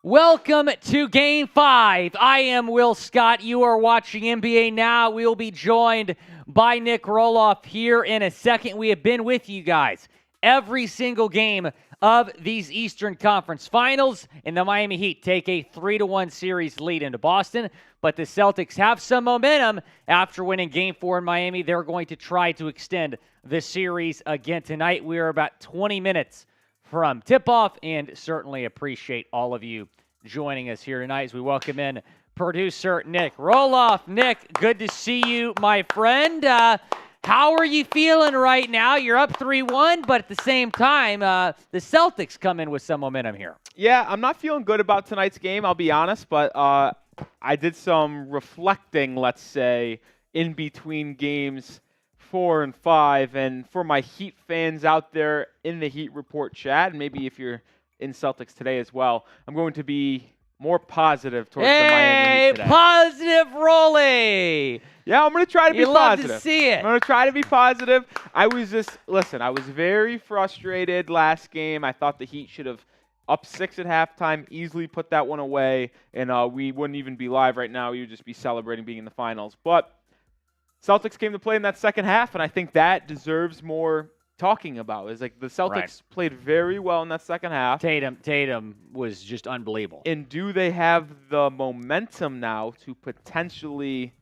Welcome to Game 5. I am Will Scott. You are watching NBA Now. We will be joined by Nic Rohloff here in a second. We have been with you guys every single game of these Eastern Conference Finals, and the Miami Heat take a 3-1 series lead into Boston. But the Celtics have some momentum after winning Game 4 in Miami. They're going to try to extend the series again tonight. We are about 20 minutes from tip-off, and certainly appreciate all of you joining us here tonight as we welcome in producer Nic Rohloff. Nic, good to see you, my friend. How are you feeling right now? You're up 3-1, but at the same time, the Celtics come in with some momentum here. Yeah, I'm not feeling good about tonight's game, I'll be honest, but I did some reflecting, let's say, in between games 4 and 5, and for my Heat fans out there in the Heat Report chat, and maybe if you're in Celtics today as well, I'm going to be more positive towards the Miami Heat today. Positive Rolly! Yeah, I'm going to try to be positive. You love to see it. I'm going to try to be positive. I was very frustrated last game. I thought the Heat should have up 6 at halftime, easily put that one away, and we wouldn't even be live right now. We would just be celebrating being in the finals. But Celtics came to play in that second half, and I think that deserves more talking about. It's like the Celtics played very well in that second half. Tatum was just unbelievable. And do they have the momentum now to potentially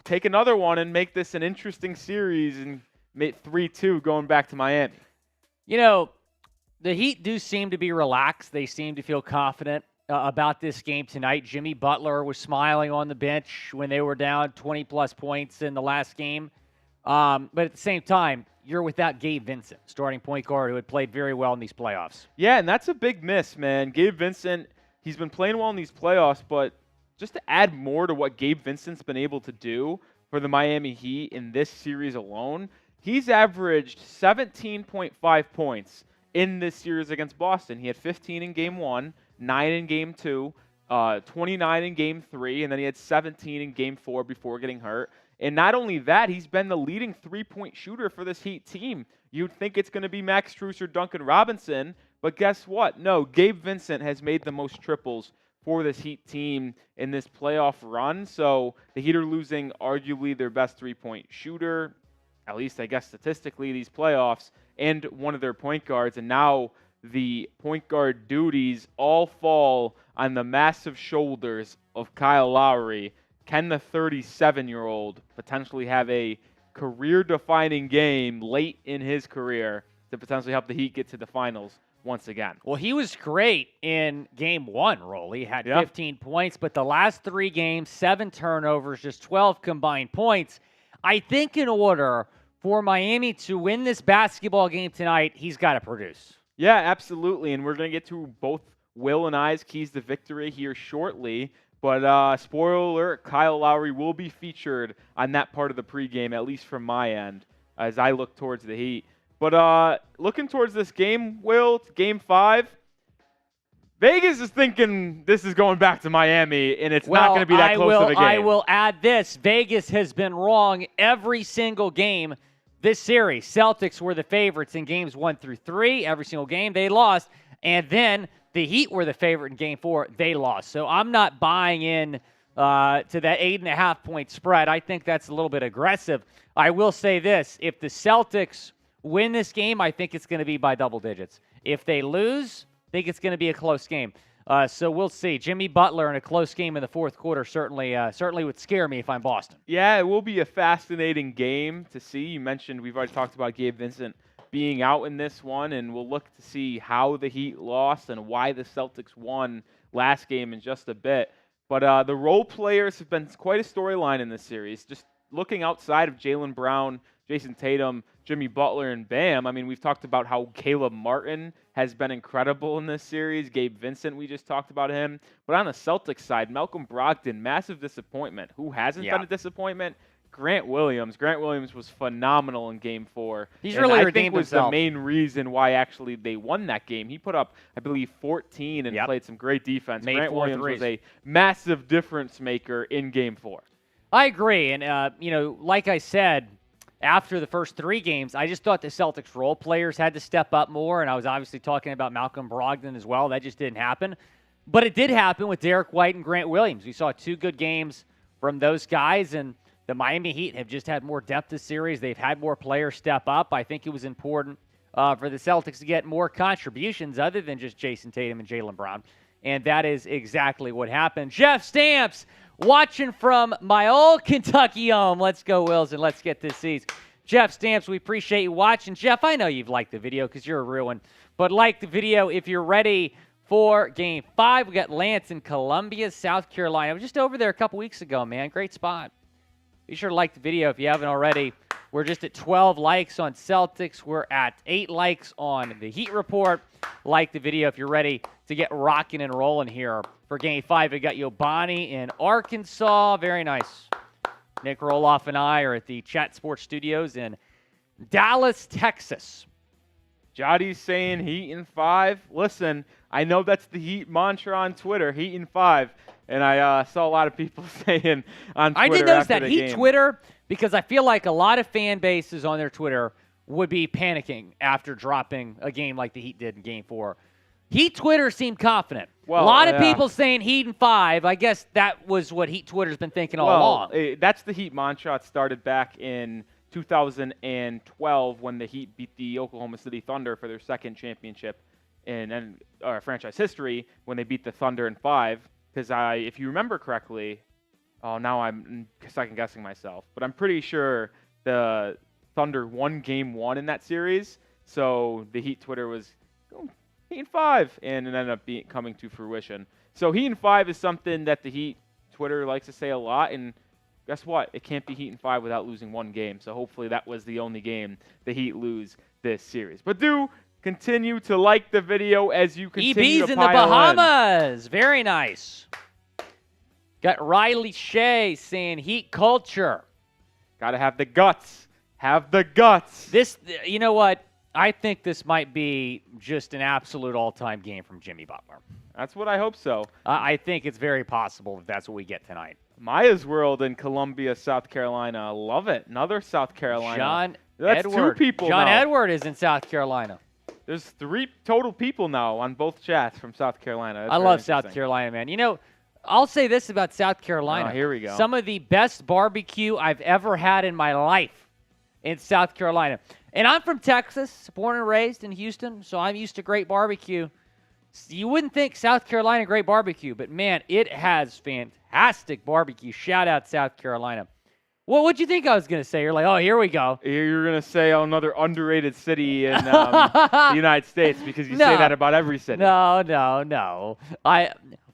take another one and make this an interesting series and make 3-2 going back to Miami? You know, the Heat do seem to be relaxed. They seem to feel confident about this game tonight. Jimmy Butler was smiling on the bench when they were down 20-plus points in the last game. But at the same time, you're without Gabe Vincent, starting point guard who had played very well in these playoffs. Yeah, and that's a big miss, man. Gabe Vincent, he's been playing well in these playoffs, but just to add more to what Gabe Vincent's been able to do for the Miami Heat in this series alone, he's averaged 17.5 points in this series against Boston. He had 15 in Game 1, 9 in Game 2, 29 in Game 3, and then he had 17 in Game 4 before getting hurt. And not only that, he's been the leading three-point shooter for this Heat team. You'd think it's going to be Max Strus or Duncan Robinson, but guess what? No, Gabe Vincent has made the most triples for this Heat team in this playoff run. So the Heat are losing arguably their best three-point shooter, at least I guess statistically, these playoffs, and one of their point guards. And now the point guard duties all fall on the massive shoulders of Kyle Lowry. Can the 37-year-old potentially have a career-defining game late in his career to potentially help the Heat get to the finals once again? Well, he was great in Game 1, Rolly. He had 15 points, but the last 3 games, 7 turnovers, just 12 combined points. I think in order for Miami to win this basketball game tonight, he's got to produce. Yeah, absolutely, and we're going to get to both Will and I's keys to victory here shortly. But spoiler alert, Kyle Lowry will be featured on that part of the pregame, at least from my end, as I look towards the Heat. But looking towards this game, Will, it's Game 5. Vegas is thinking this is going back to Miami, and it's not going to be that close to the game. I will add this. Vegas has been wrong every single game this series. Celtics were the favorites in Games 1 through 3. Every single game they lost. And then the Heat were the favorite in Game 4. They lost. So I'm not buying in to that 8.5-point spread. I think that's a little bit aggressive. I will say this. If the Celtics win this game, I think it's going to be by double digits. If they lose, I think it's going to be a close game. So we'll see. Jimmy Butler in a close game in the fourth quarter certainly would scare me if I'm Boston. Yeah, it will be a fascinating game to see. You mentioned we've already talked about Gabe Vincent being out in this one, and we'll look to see how the Heat lost and why the Celtics won last game in just a bit. But the role players have been quite a storyline in this series. Just looking outside of Jaylen Brown, Jayson Tatum, Jimmy Butler, and Bam, I mean, we've talked about how Caleb Martin has been incredible in this series. Gabe Vincent, we just talked about him. But on the Celtics side, Malcolm Brogdon, massive disappointment. Who hasn't been a disappointment? Grant Williams. Grant Williams was phenomenal in Game 4. He's really redeemed himself. The main reason why actually they won that game. He put up, I believe, 14 and played some great defense. Grant Williams was a massive difference maker in Game 4. I agree. And, like I said, after the first 3 games, I just thought the Celtics role players had to step up more. And I was obviously talking about Malcolm Brogdon as well. That just didn't happen. But it did happen with Derrick White and Grant Williams. We saw 2 good games from those guys, and the Miami Heat have just had more depth this series. They've had more players step up. I think it was important for the Celtics to get more contributions other than just Jayson Tatum and Jaylen Brown, and that is exactly what happened. Jeff Stamps watching from my old Kentucky home. Let's go, Wills, and let's get this season. Jeff Stamps, we appreciate you watching. Jeff, I know you've liked the video because you're a real one, but like the video if you're ready for Game 5. We got Lance in Columbia, South Carolina. I was just over there a couple weeks ago, man. Great spot. Be sure to like the video if you haven't already. We're just at 12 likes on Celtics. We're at 8 likes on the Heat Report. Like the video if you're ready to get rocking and rolling here for Game 5. We got Yobani in Arkansas. Very nice. Nic Rohloff and I are at the Chat Sports Studios in Dallas, Texas. Jody's saying Heat in 5. Listen, I know that's the Heat mantra on Twitter, Heat in 5. And I saw a lot of people saying on Twitter I did notice after that the Heat game. Twitter, because I feel like a lot of fan bases on their Twitter would be panicking after dropping a game like the Heat did in Game 4. Heat Twitter seemed confident. Well, a lot of people saying Heat in 5. I guess that was what Heat Twitter's been thinking all along. That's the Heat mantra. It started back in 2012 when the Heat beat the Oklahoma City Thunder for their second championship in franchise history when they beat the Thunder in 5. Because if you remember correctly, now I'm second guessing myself, but I'm pretty sure the Thunder won Game 1 in that series. So the Heat Twitter was Heat in 5, and it ended up coming to fruition. So Heat in 5 is something that the Heat Twitter likes to say a lot, and guess what? It can't be Heat in 5 without losing one game. So hopefully that was the only game the Heat lose this series. But do continue to like the video as you continue EB's to in the pile Bahamas. Very nice. Got Riley Shea saying Heat culture. Got to have the guts. Have the guts. This, you know what? I think this might be just an absolute all-time game from Jimmy Butler. That's what I hope so. I think it's very possible that that's what we get tonight. Maya's World in Columbia, South Carolina. Love it. Another South Carolina. That's Edward. 2 people John now. Edward is in South Carolina. There's 3 total people now on both chats from South Carolina. That's I very love South interesting. Carolina, man. You know, I'll say this about South Carolina. Oh, here we go. Some of the best barbecue I've ever had in my life in South Carolina. And I'm from Texas, born and raised in Houston, so I'm used to great barbecue. You wouldn't think South Carolina great barbecue, but man, it has fantastic barbecue. Shout out South Carolina. Well, what'd you think I was going to say? You're like, oh, here we go. You're going to say another underrated city in the United States because you say that about every city. No.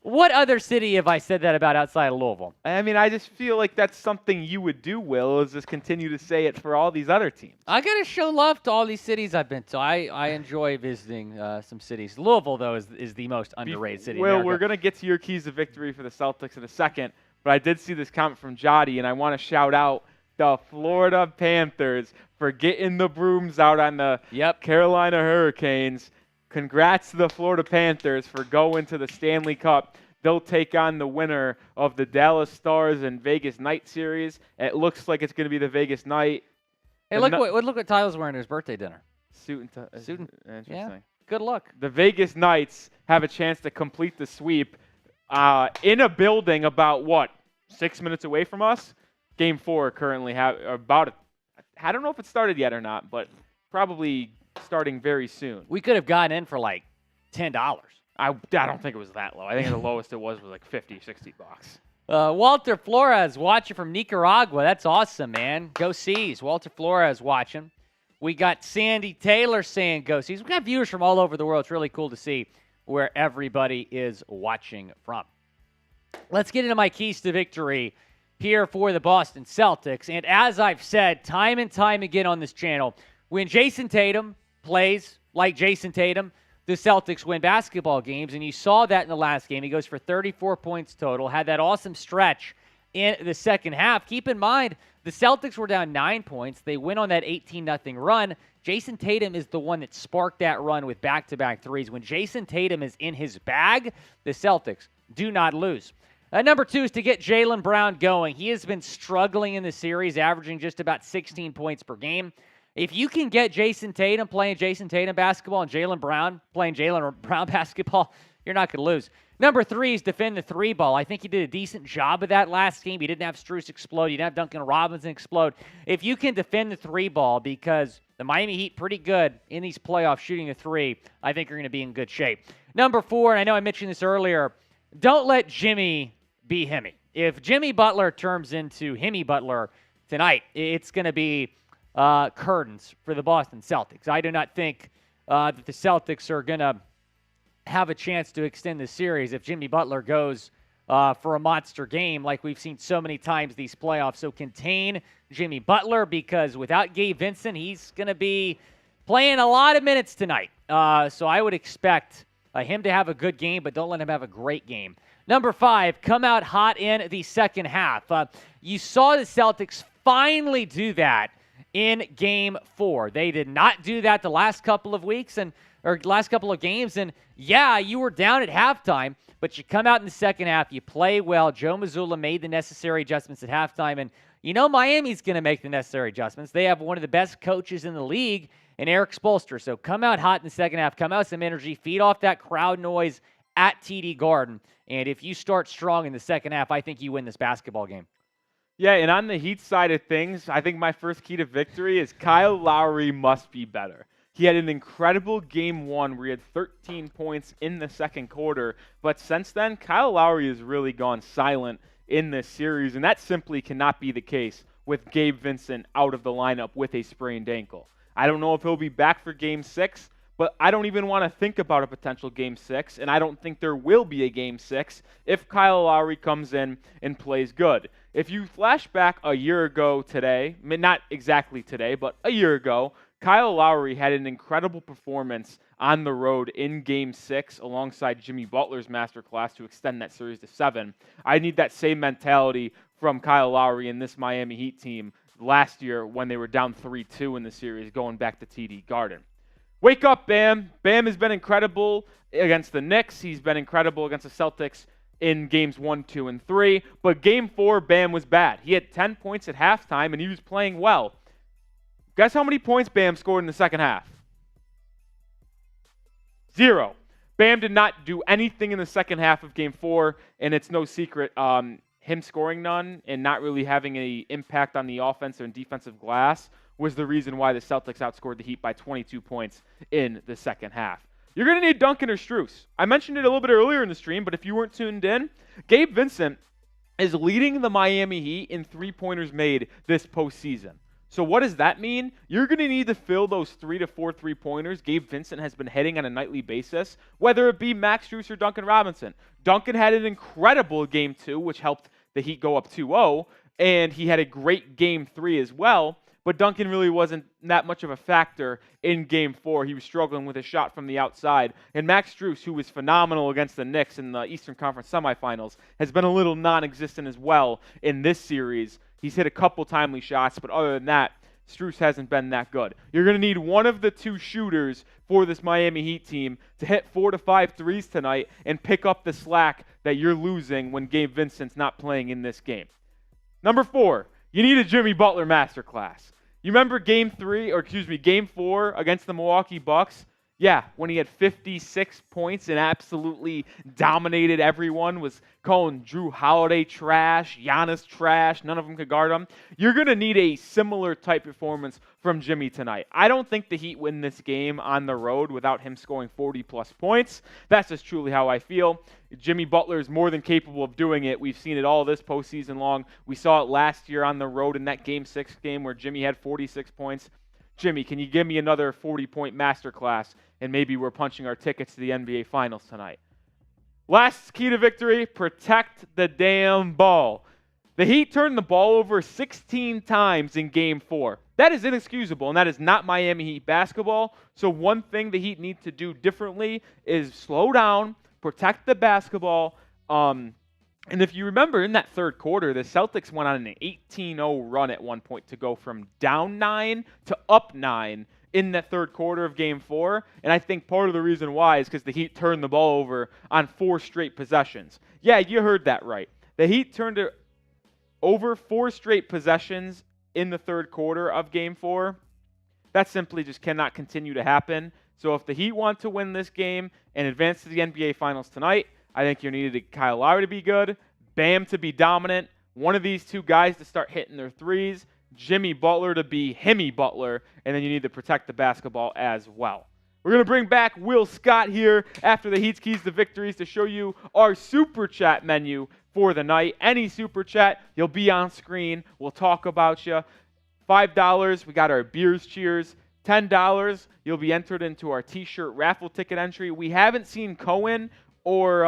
What other city have I said that about outside of Louisville? I mean, I just feel like that's something you would do, Will, is just continue to say it for all these other teams. I got to show love to all these cities I've been to. I enjoy visiting some cities. Louisville, though, is the most underrated city in Will, America. we're going to get to your keys to victory for the Celtics in a second, but I did see this comment from Jody, and I want to shout out the Florida Panthers for getting the brooms out on the Carolina Hurricanes. Congrats to the Florida Panthers for going to the Stanley Cup. They'll take on the winner of the Dallas Stars and Vegas Knight series. It looks like it's going to be the Vegas Knight. Hey, look what Tyler's wearing at his birthday dinner. Suit and tie. Interesting. Yeah. Good luck. The Vegas Knights have a chance to complete the sweep in a building about, 6 minutes away from us? Game 4 currently I don't know if it started yet or not, but probably starting very soon. We could have gotten in for like $10. I don't think it was that low. I think the lowest it was like $50, $60. Walter Flores watching from Nicaragua. That's awesome, man. Go Seas. Walter Flores watching. We got Sandy Taylor saying go Seas. We got viewers from all over the world. It's really cool to see where everybody is watching from. Let's get into my keys to victory here for the Boston Celtics. And as I've said time and time again on this channel, when Jayson Tatum plays like Jayson Tatum, the Celtics win basketball games, and you saw that in the last game. He goes for 34 points total, had that awesome stretch in the second half. Keep in mind, the Celtics were down 9 points. They went on that 18-0 run. Jayson Tatum is the one that sparked that run with back-to-back threes. When Jayson Tatum is in his bag, the Celtics do not lose. Number 2 is to get Jaylen Brown going. He has been struggling in the series, averaging just about 16 points per game. If you can get Jayson Tatum playing Jayson Tatum basketball and Jaylen Brown playing Jaylen Brown basketball, you're not going to lose. Number 3 is defend the 3 ball. I think he did a decent job of that last game. He didn't have Strus explode. He didn't have Duncan Robinson explode. If you can defend the 3 ball, because the Miami Heat pretty good in these playoffs shooting the 3, I think you're going to be in good shape. Number 4, and I know I mentioned this earlier, don't let Jimmy be Himmy. If Jimmy Butler turns into Himmy Butler tonight, it's going to be curtains for the Boston Celtics. I do not think that the Celtics are going to have a chance to extend the series if Jimmy Butler goes for a monster game like we've seen so many times these playoffs. So contain Jimmy Butler, because without Gabe Vincent, he's going to be playing a lot of minutes tonight. So I would expect him to have a good game, but don't let him have a great game. Number 5, come out hot in the second half. You saw the Celtics finally do that in Game 4. They did not do that the last couple of weeks or last couple of games. And yeah, you were down at halftime, but you come out in the second half, you play well. Joe Mazzulla made the necessary adjustments at halftime. And you know Miami's going to make the necessary adjustments. They have one of the best coaches in the league in Erik Spoelstra. So come out hot in the second half, come out with some energy, feed off that crowd noise at TD Garden. And if you start strong in the second half, I think you win this basketball game. Yeah, and on the Heat side of things, I think my first key to victory is Kyle Lowry must be better. He had an incredible Game 1 where he had 13 points in the second quarter, but since then, Kyle Lowry has really gone silent in this series, and that simply cannot be the case with Gabe Vincent out of the lineup with a sprained ankle. I don't know if he'll be back for Game 6, but I don't even want to think about a potential Game 6, and I don't think there will be a Game 6 if Kyle Lowry comes in and plays good. If you flash back a year ago today, not exactly today, but a year ago, Kyle Lowry had an incredible performance on the road in Game 6 alongside Jimmy Butler's masterclass to extend that series to 7. I need that same mentality from Kyle Lowry and this Miami Heat team last year when they were down 3-2 in the series going back to TD Garden. Wake up, Bam. Bam has been incredible against the Knicks. He's been incredible against the Celtics in Games 1, 2, and 3. But Game 4, Bam was bad. He had 10 points at halftime, and he was playing well. Guess how many points Bam scored in the second half? 0. Bam did not do anything in the second half of Game 4, and it's no secret. Him scoring none and not really having any impact on the offensive and defensive glass was the reason why the Celtics outscored the Heat by 22 points in the second half. You're going to need Duncan or Strus. I mentioned it a little bit earlier in the stream, but if you weren't tuned in, Gabe Vincent is leading the Miami Heat in three-pointers made this postseason. So what does that mean? You're going to need to fill those 3 to 4 three-pointers Gabe Vincent has been hitting on a nightly basis, whether it be Max Strus or Duncan Robinson. Duncan had an incredible Game 2, which helped the Heat go up 2-0, and he had a great Game 3 as well, but Duncan really wasn't that much of a factor in Game 4. He was struggling with a shot from the outside, and Max Strus, who was phenomenal against the Knicks in the Eastern Conference semifinals, has been a little non-existent as well in this series. He's hit a couple timely shots, but other than that, Strus hasn't been that good. You're going to need one of the two shooters for this Miami Heat team to hit 4 to 5 threes tonight and pick up the slack that you're losing when Gabe Vincent's not playing in this game. Number 4, you need a Jimmy Butler masterclass. You remember Game 4 against the Milwaukee Bucks? Yeah, when he had 56 points and absolutely dominated everyone, was calling Jrue Holiday trash, Giannis trash, none of them could guard him. You're going to need a similar type performance from Jimmy tonight. I don't think the Heat win this game on the road without him scoring 40-plus points. That's just truly how I feel. Jimmy Butler is more than capable of doing it. We've seen it all this postseason long. We saw it last year on the road in that Game 6 game where Jimmy had 46 points. Jimmy, can you give me another 40-point masterclass, and maybe we're punching our tickets to the NBA Finals tonight? Last key to victory, protect the damn ball. The Heat turned the ball over 16 times in Game 4. That is inexcusable, and that is not Miami Heat basketball. So one thing the Heat need to do differently is slow down, protect the basketball. And if you remember, in that third quarter, the Celtics went on an 18-0 run at one point to go from down 9 to up 9 in that third quarter of Game 4. And I think part of the reason why is because the Heat turned the ball over on 4 straight possessions. Yeah, you heard that right. The Heat turned it over 4 straight possessions in the third quarter of Game 4. That simply just cannot continue to happen. So if the Heat want to win this game and advance to the NBA Finals tonight, I think you needed Kyle Lowry to be good, Bam to be dominant, one of these two guys to start hitting their threes, Jimmy Butler to be Himmy Butler, and then you need to protect the basketball as well. We're going to bring back Will Scott here after the Heat's Keys to Victories to show you our Super Chat menu for the night. Any Super Chat, you'll be on screen. We'll talk about you. $5, we got our Beers Cheers. $10, you'll be entered into our T-shirt raffle ticket entry. We haven't seen Cohen or,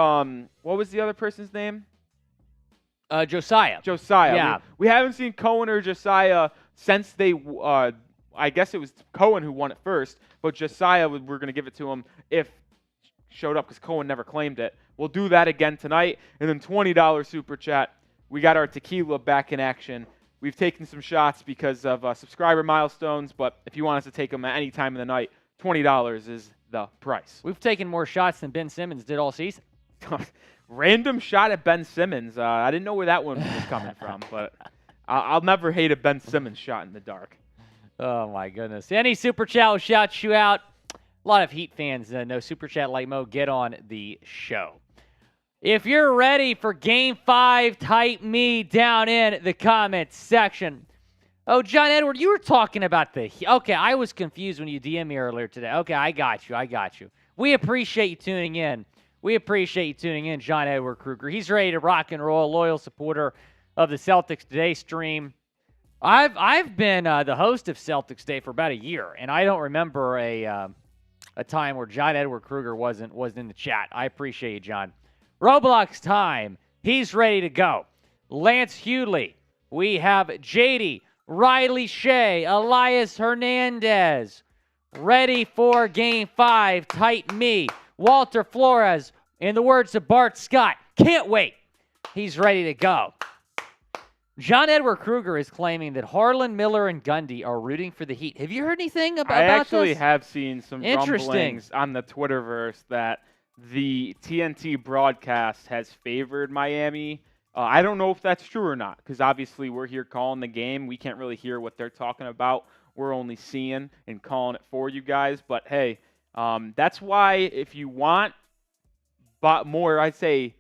what was the other person's name? Josiah. Yeah. We haven't seen Cohen or Josiah since they, I guess it was Cohen who won it first, but Josiah, we're going to give it to him if showed up because Cohen never claimed it. We'll do that again tonight. And then $20 Super Chat. We got our tequila back in action. We've taken some shots because of subscriber milestones, but if you want us to take them at any time of the night, $20 is the price. We've taken more shots than Ben Simmons did all season. Random shot at Ben Simmons. I didn't know where that one was coming from, but I'll never hate a Ben Simmons shot in the dark. Oh, my goodness. Any Super Chat will shout you out. A lot of Heat fans know Super Chat like Mo. Get on the show. If you're ready for Game 5, type me down in the comments section. Oh, John Edward, you were talking about the Heat. Okay, I was confused when you DM'd me earlier today. Okay, I got you. We appreciate you tuning in. John Edward Kruger. He's ready to rock and roll, loyal supporter of the Celtics Today stream. I've been the host of Celtics Day for about a year, and I don't remember a time where John Edward Kruger wasn't in the chat. I appreciate you, John. Roblox time. He's ready to go. Lance Hewley. We have JD, Riley Shea, Elias Hernandez. Ready for Game 5. Type me. Walter Flores. In the words of Bart Scott, can't wait. He's ready to go. John Edward Kruger is claiming that Harlan, Miller, and Gundy are rooting for the Heat. Have you heard anything about this? I actually have seen some rumblings on the Twitterverse that the TNT broadcast has favored Miami. I don't know if that's true or not, because obviously we're here calling the game. We can't really hear what they're talking about. We're only seeing and calling it for you guys. But, hey, that's why if you want more, I'd say,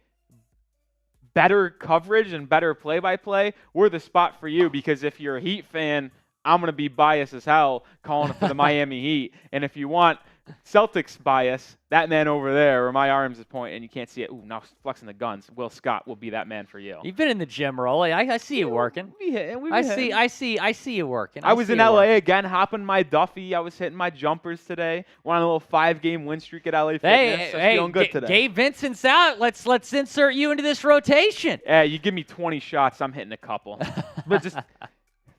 better coverage and better play-by-play, we're the spot for you, because if you're a Heat fan, I'm going to be biased as hell calling it for the Miami Heat. And if you want Celtics bias, that man over there, where my arms is pointing, and you can't see it. Ooh, now flexing the guns. Will Scott will be that man for you. You've been in the gym, Rolly. I see you working. I see you working. I was in LA again, hopping my Duffy. I was hitting my jumpers today. Went on a little 5-game win streak at LA Fitness. Hey, feeling good today. Gabe Vincent's out. Let's insert you into this rotation. Yeah, you give me 20 shots, I'm hitting a couple. But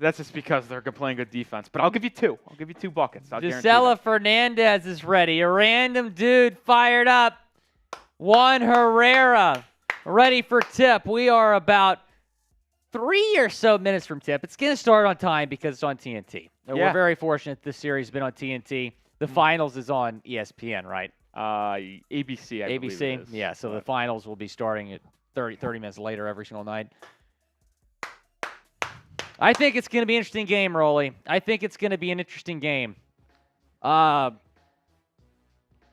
that's just because they're playing good defense. But I'll give you 2. I'll give you 2 buckets. Gisela Fernandez is ready. A random dude fired up. Juan Herrera ready for tip. We are about 3 or so minutes from tip. It's going to start on time because it's on TNT. Yeah. We're very fortunate this series has been on TNT. The finals is on ESPN, right? ABC, I believe it is. Yeah, so the finals will be starting at 30 minutes later every single night. I think it's going to be an interesting game, Rolly. I think it's going to be an interesting game. I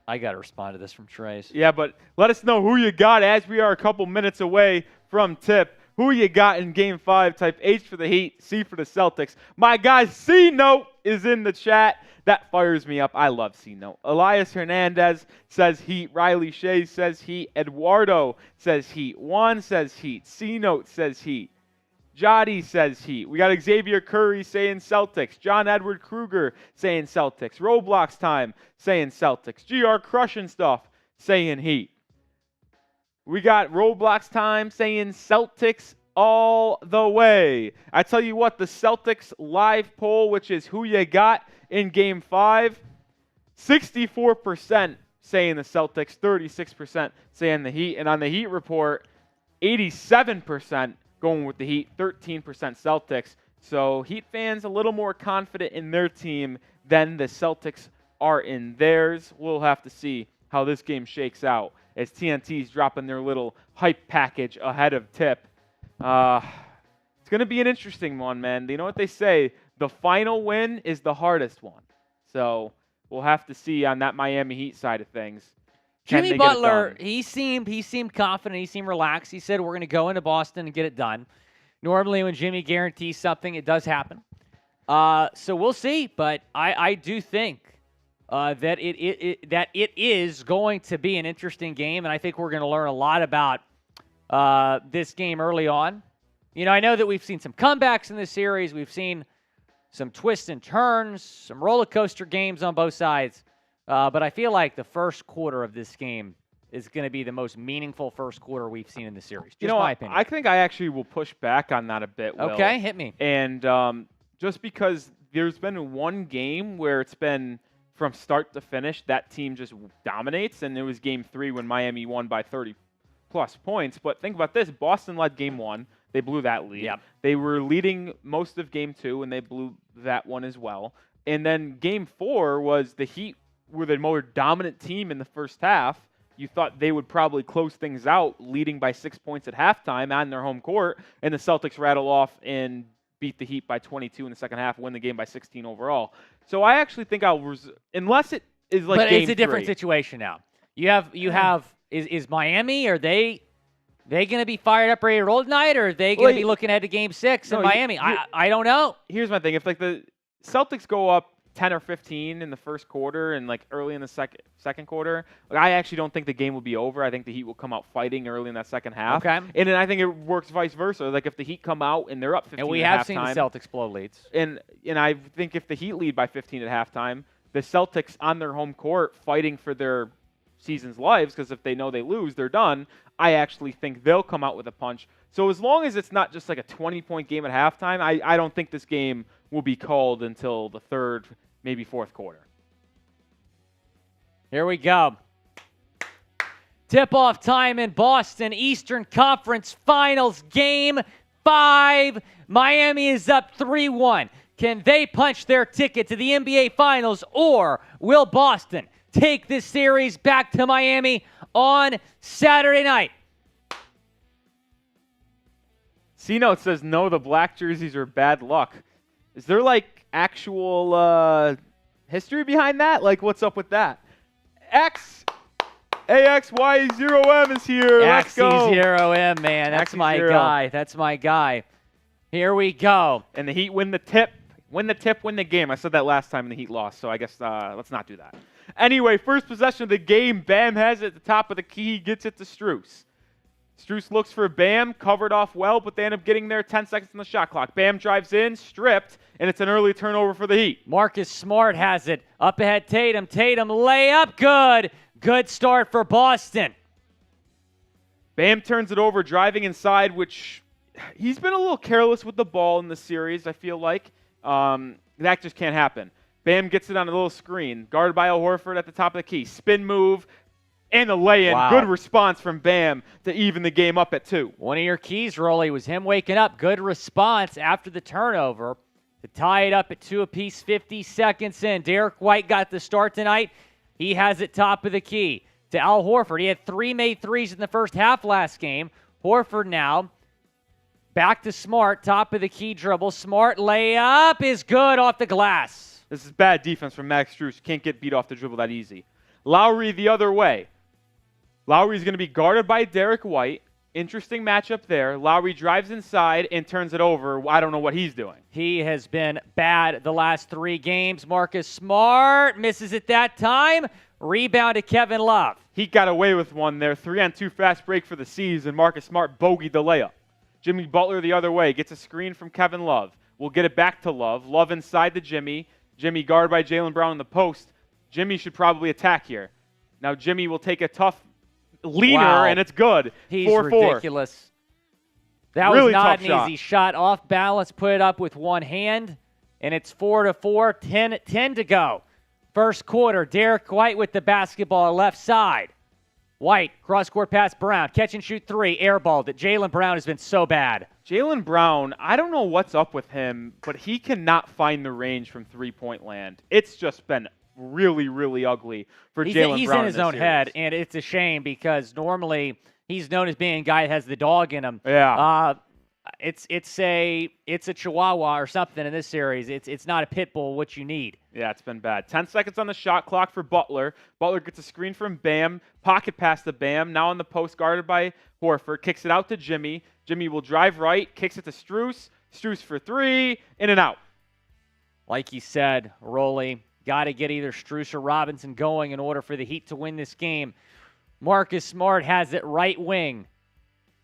got to respond to this from Trace. Yeah, but let us know who you got as we are a couple minutes away from tip. Who you got in Game 5? Type H for the Heat, C for the Celtics. My guy C-Note is in the chat. That fires me up. I love C-Note. Elias Hernandez says Heat. Riley Shea says Heat. Eduardo says Heat. Juan says Heat. C-Note says Heat. Jody says Heat. We got Xavier Curry saying Celtics. John Edward Kruger saying Celtics. Roblox time saying Celtics. GR Crushing Stuff saying Heat. We got Roblox time saying Celtics all the way. I tell you what, the Celtics live poll, which is who you got in Game 5, 64% saying the Celtics, 36% saying the Heat. And on the Heat report, 87% going with the Heat, 13% Celtics. So Heat fans a little more confident in their team than the Celtics are in theirs. We'll have to see how this game shakes out as TNT's dropping their little hype package ahead of tip. It's going to be an interesting one, man. You know what they say? The final win is the hardest one. So we'll have to see on that Miami Heat side of things. Can Jimmy they get it Butler, done? he seemed confident. He seemed relaxed. He said, we're going to go into Boston and get it done. Normally when Jimmy guarantees something, it does happen. So we'll see, but I do think that it is going to be an interesting game, and I think we're going to learn a lot about this game early on. You know, I know that we've seen some comebacks in this series. We've seen some twists and turns, some roller coaster games on both sides. But I feel like the first quarter of this game is going to be the most meaningful first quarter we've seen in the series. Just my opinion. I think I actually will push back on that a bit, Will. Okay, hit me. And just because there's been one game where it's been from start to finish, that team just dominates, and it was Game 3 when Miami won by 30-plus points. But think about this. Boston led Game 1. They blew that lead. Yep. They were leading most of Game 2, and they blew that one as well. And then Game 4 was the Heat were the more dominant team in the first half. You thought they would probably close things out, leading by 6 points at halftime on their home court, and the Celtics rattle off and beat the Heat by 22 in the second half, win the game by 16 overall. So I actually think unless it is like but Game it's a different 3. situation now. You have is Miami, are they going to be fired up, ready to roll tonight, or are they going to be looking ahead to Game 6 in Miami? I don't know. Here's my thing. If like the Celtics go up 10 or 15 in the first quarter and like early in the second quarter, I actually don't think the game will be over. I think the Heat will come out fighting early in that second half. Okay. And then I think it works vice versa. Like if the Heat come out and they're up 15 And we at have seen the halftime, Celtics blow leads. And I think if the Heat lead by 15 at halftime, the Celtics on their home court fighting for their season's lives, because if they know they lose, they're done. I actually think they'll come out with a punch. So as long as it's not just like a 20-point game at halftime, I don't think this game will be called until the third, maybe fourth quarter. Here we go. Tip-off time in Boston, Eastern Conference Finals, Game 5. Miami is up 3-1. Can they punch their ticket to the NBA Finals, or will Boston take this series back to Miami on Saturday night? C-Note says, no, the black jerseys are bad luck. Is there, like, actual history behind that? Like, what's up with that? AXY0M is here. Let's go. AXY0M, man. That's my guy. That's my guy. Here we go. And the Heat win the tip. Win the tip, win the game. I said that last time and the Heat lost, so I guess let's not do that. Anyway, first possession of the game. Bam has it at the top of the key. Gets it to Strus. Strus looks for Bam, covered off well, but they end up getting there 10 seconds on the shot clock. Bam drives in, stripped, and it's an early turnover for the Heat. Marcus Smart has it. Up ahead, Tatum. Tatum layup, good. Good start for Boston. Bam turns it over, driving inside, which he's been a little careless with the ball in the series, I feel like. That just can't happen. Bam gets it on a little screen. Guarded by Al Horford at the top of the key. Spin move. And a lay-in. Wow. Good response from Bam to even the game up at 2. One of your keys, Rolly, was him waking up. Good response after the turnover to tie it up at 2 apiece, 50 seconds in. Derrick White got the start tonight. He has it top of the key to Al Horford. He had 3 made threes in the first half last game. Horford now back to Smart, top of the key dribble. Smart layup is good off the glass. This is bad defense from Max Strus. Can't get beat off the dribble that easy. Lowry the other way. Lowry's going to be guarded by Derrick White. Interesting matchup there. Lowry drives inside and turns it over. I don't know what he's doing. He has been bad the last 3 games. Marcus Smart misses it that time. Rebound to Kevin Love. He got away with one there. 3-on-2 fast break for the C's, and Marcus Smart bogeyed the layup. Jimmy Butler the other way. Gets a screen from Kevin Love. We'll get it back to Love. Love inside to Jimmy. Jimmy guarded by Jaylen Brown in the post. Jimmy should probably attack here. Now Jimmy will take a tough leaner, and it's good. He's 4-4. ridiculous. That Really was not tough an easy shot. Off balance, put it up with one hand, and it's 4-4, 10 to go. First quarter, Derrick White with the basketball left side. White, cross-court pass, Brown. Catch and shoot 3, airballed it. Jaylen Brown has been so bad. Jaylen Brown, I don't know what's up with him, but he cannot find the range from three-point land. It's just been really, really ugly for Jaylen Brown. He's in his own head, and it's a shame because normally he's known as being a guy that has the dog in him. Yeah. it's a Chihuahua or something in this series. It's not a pit bull. What you need. Yeah, it's been bad. 10 seconds on the shot clock for Butler. Butler gets a screen from Bam. Pocket pass to Bam. Now on the post, guarded by Horford. Kicks it out to Jimmy. Jimmy will drive right. Kicks it to Strus. Strus for three. In and out. Like you said, Rolly, got to get either Strus or Robinson going in order for the Heat to win this game. Marcus Smart has it right wing.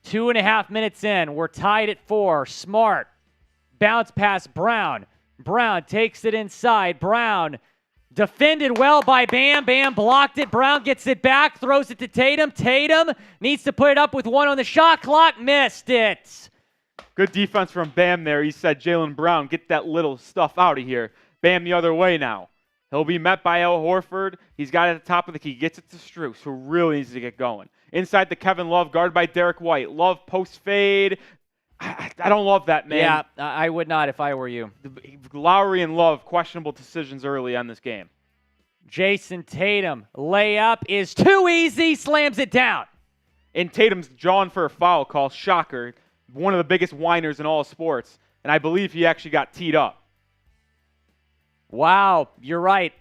2.5 minutes in. We're tied at 4. Smart. Bounce pass Brown. Brown takes it inside. Brown defended well by Bam. Bam blocked it. Brown gets it back. Throws it to Tatum. Tatum needs to put it up with 1 on the shot clock. Missed it. Good defense from Bam there. He said, Jaylen Brown, get that little stuff out of here. Bam the other way now. He'll be met by Al Horford. He's got it at the top of the key. Gets it to Strus, who really needs to get going. Inside the Kevin Love, guarded by Derrick White. Love post fade. I don't love that, man. Yeah, I would not if I were you. Lowry and Love, questionable decisions early on this game. Jayson Tatum, layup is too easy, slams it down. And Tatum's drawn for a foul call. Shocker. One of the biggest whiners in all of sports. And I believe he actually got teed up. Wow, you're right.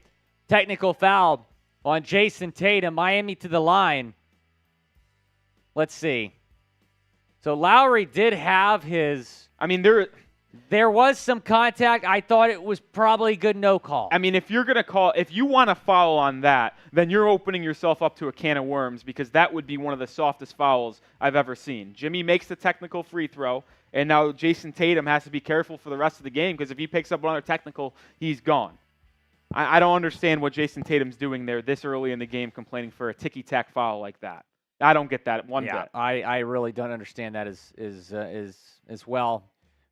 Technical foul on Jayson Tatum. Miami to the line. Let's see. So Lowry did have his... I mean, there was some contact. I thought it was probably good no call. I mean, if you're going to call... If you want to foul on that, then you're opening yourself up to a can of worms because that would be one of the softest fouls I've ever seen. Jimmy makes the technical free throw, and now Jayson Tatum has to be careful for the rest of the game because if he picks up another technical, he's gone. I don't understand what Jayson Tatum's doing there this early in the game complaining for a ticky-tack foul like that. I don't get that one bit. I really don't understand that as well.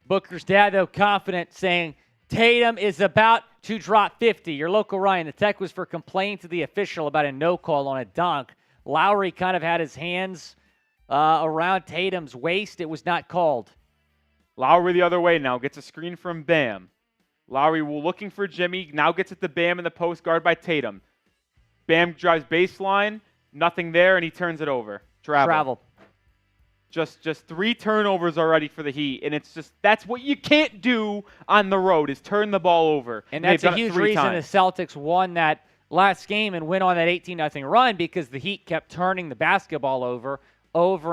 Booker's dad, though, confident, saying Tatum is about to drop 50. Your local Ryan, the tech was for complaining to the official about a no call on a dunk. Lowry kind of had his hands around Tatum's waist. It was not called. Lowry the other way now. Gets a screen from Bam. Lowry looking for Jimmy. Now gets it to Bam in the post, guard by Tatum. Bam drives baseline. Nothing there, and he turns it over. Travel. Just 3 turnovers already for the Heat, and it's just that's what you can't do on the road is turn the ball over. And that's a huge reason the Celtics won that last game and went on that 18-0 run because the Heat kept turning the basketball over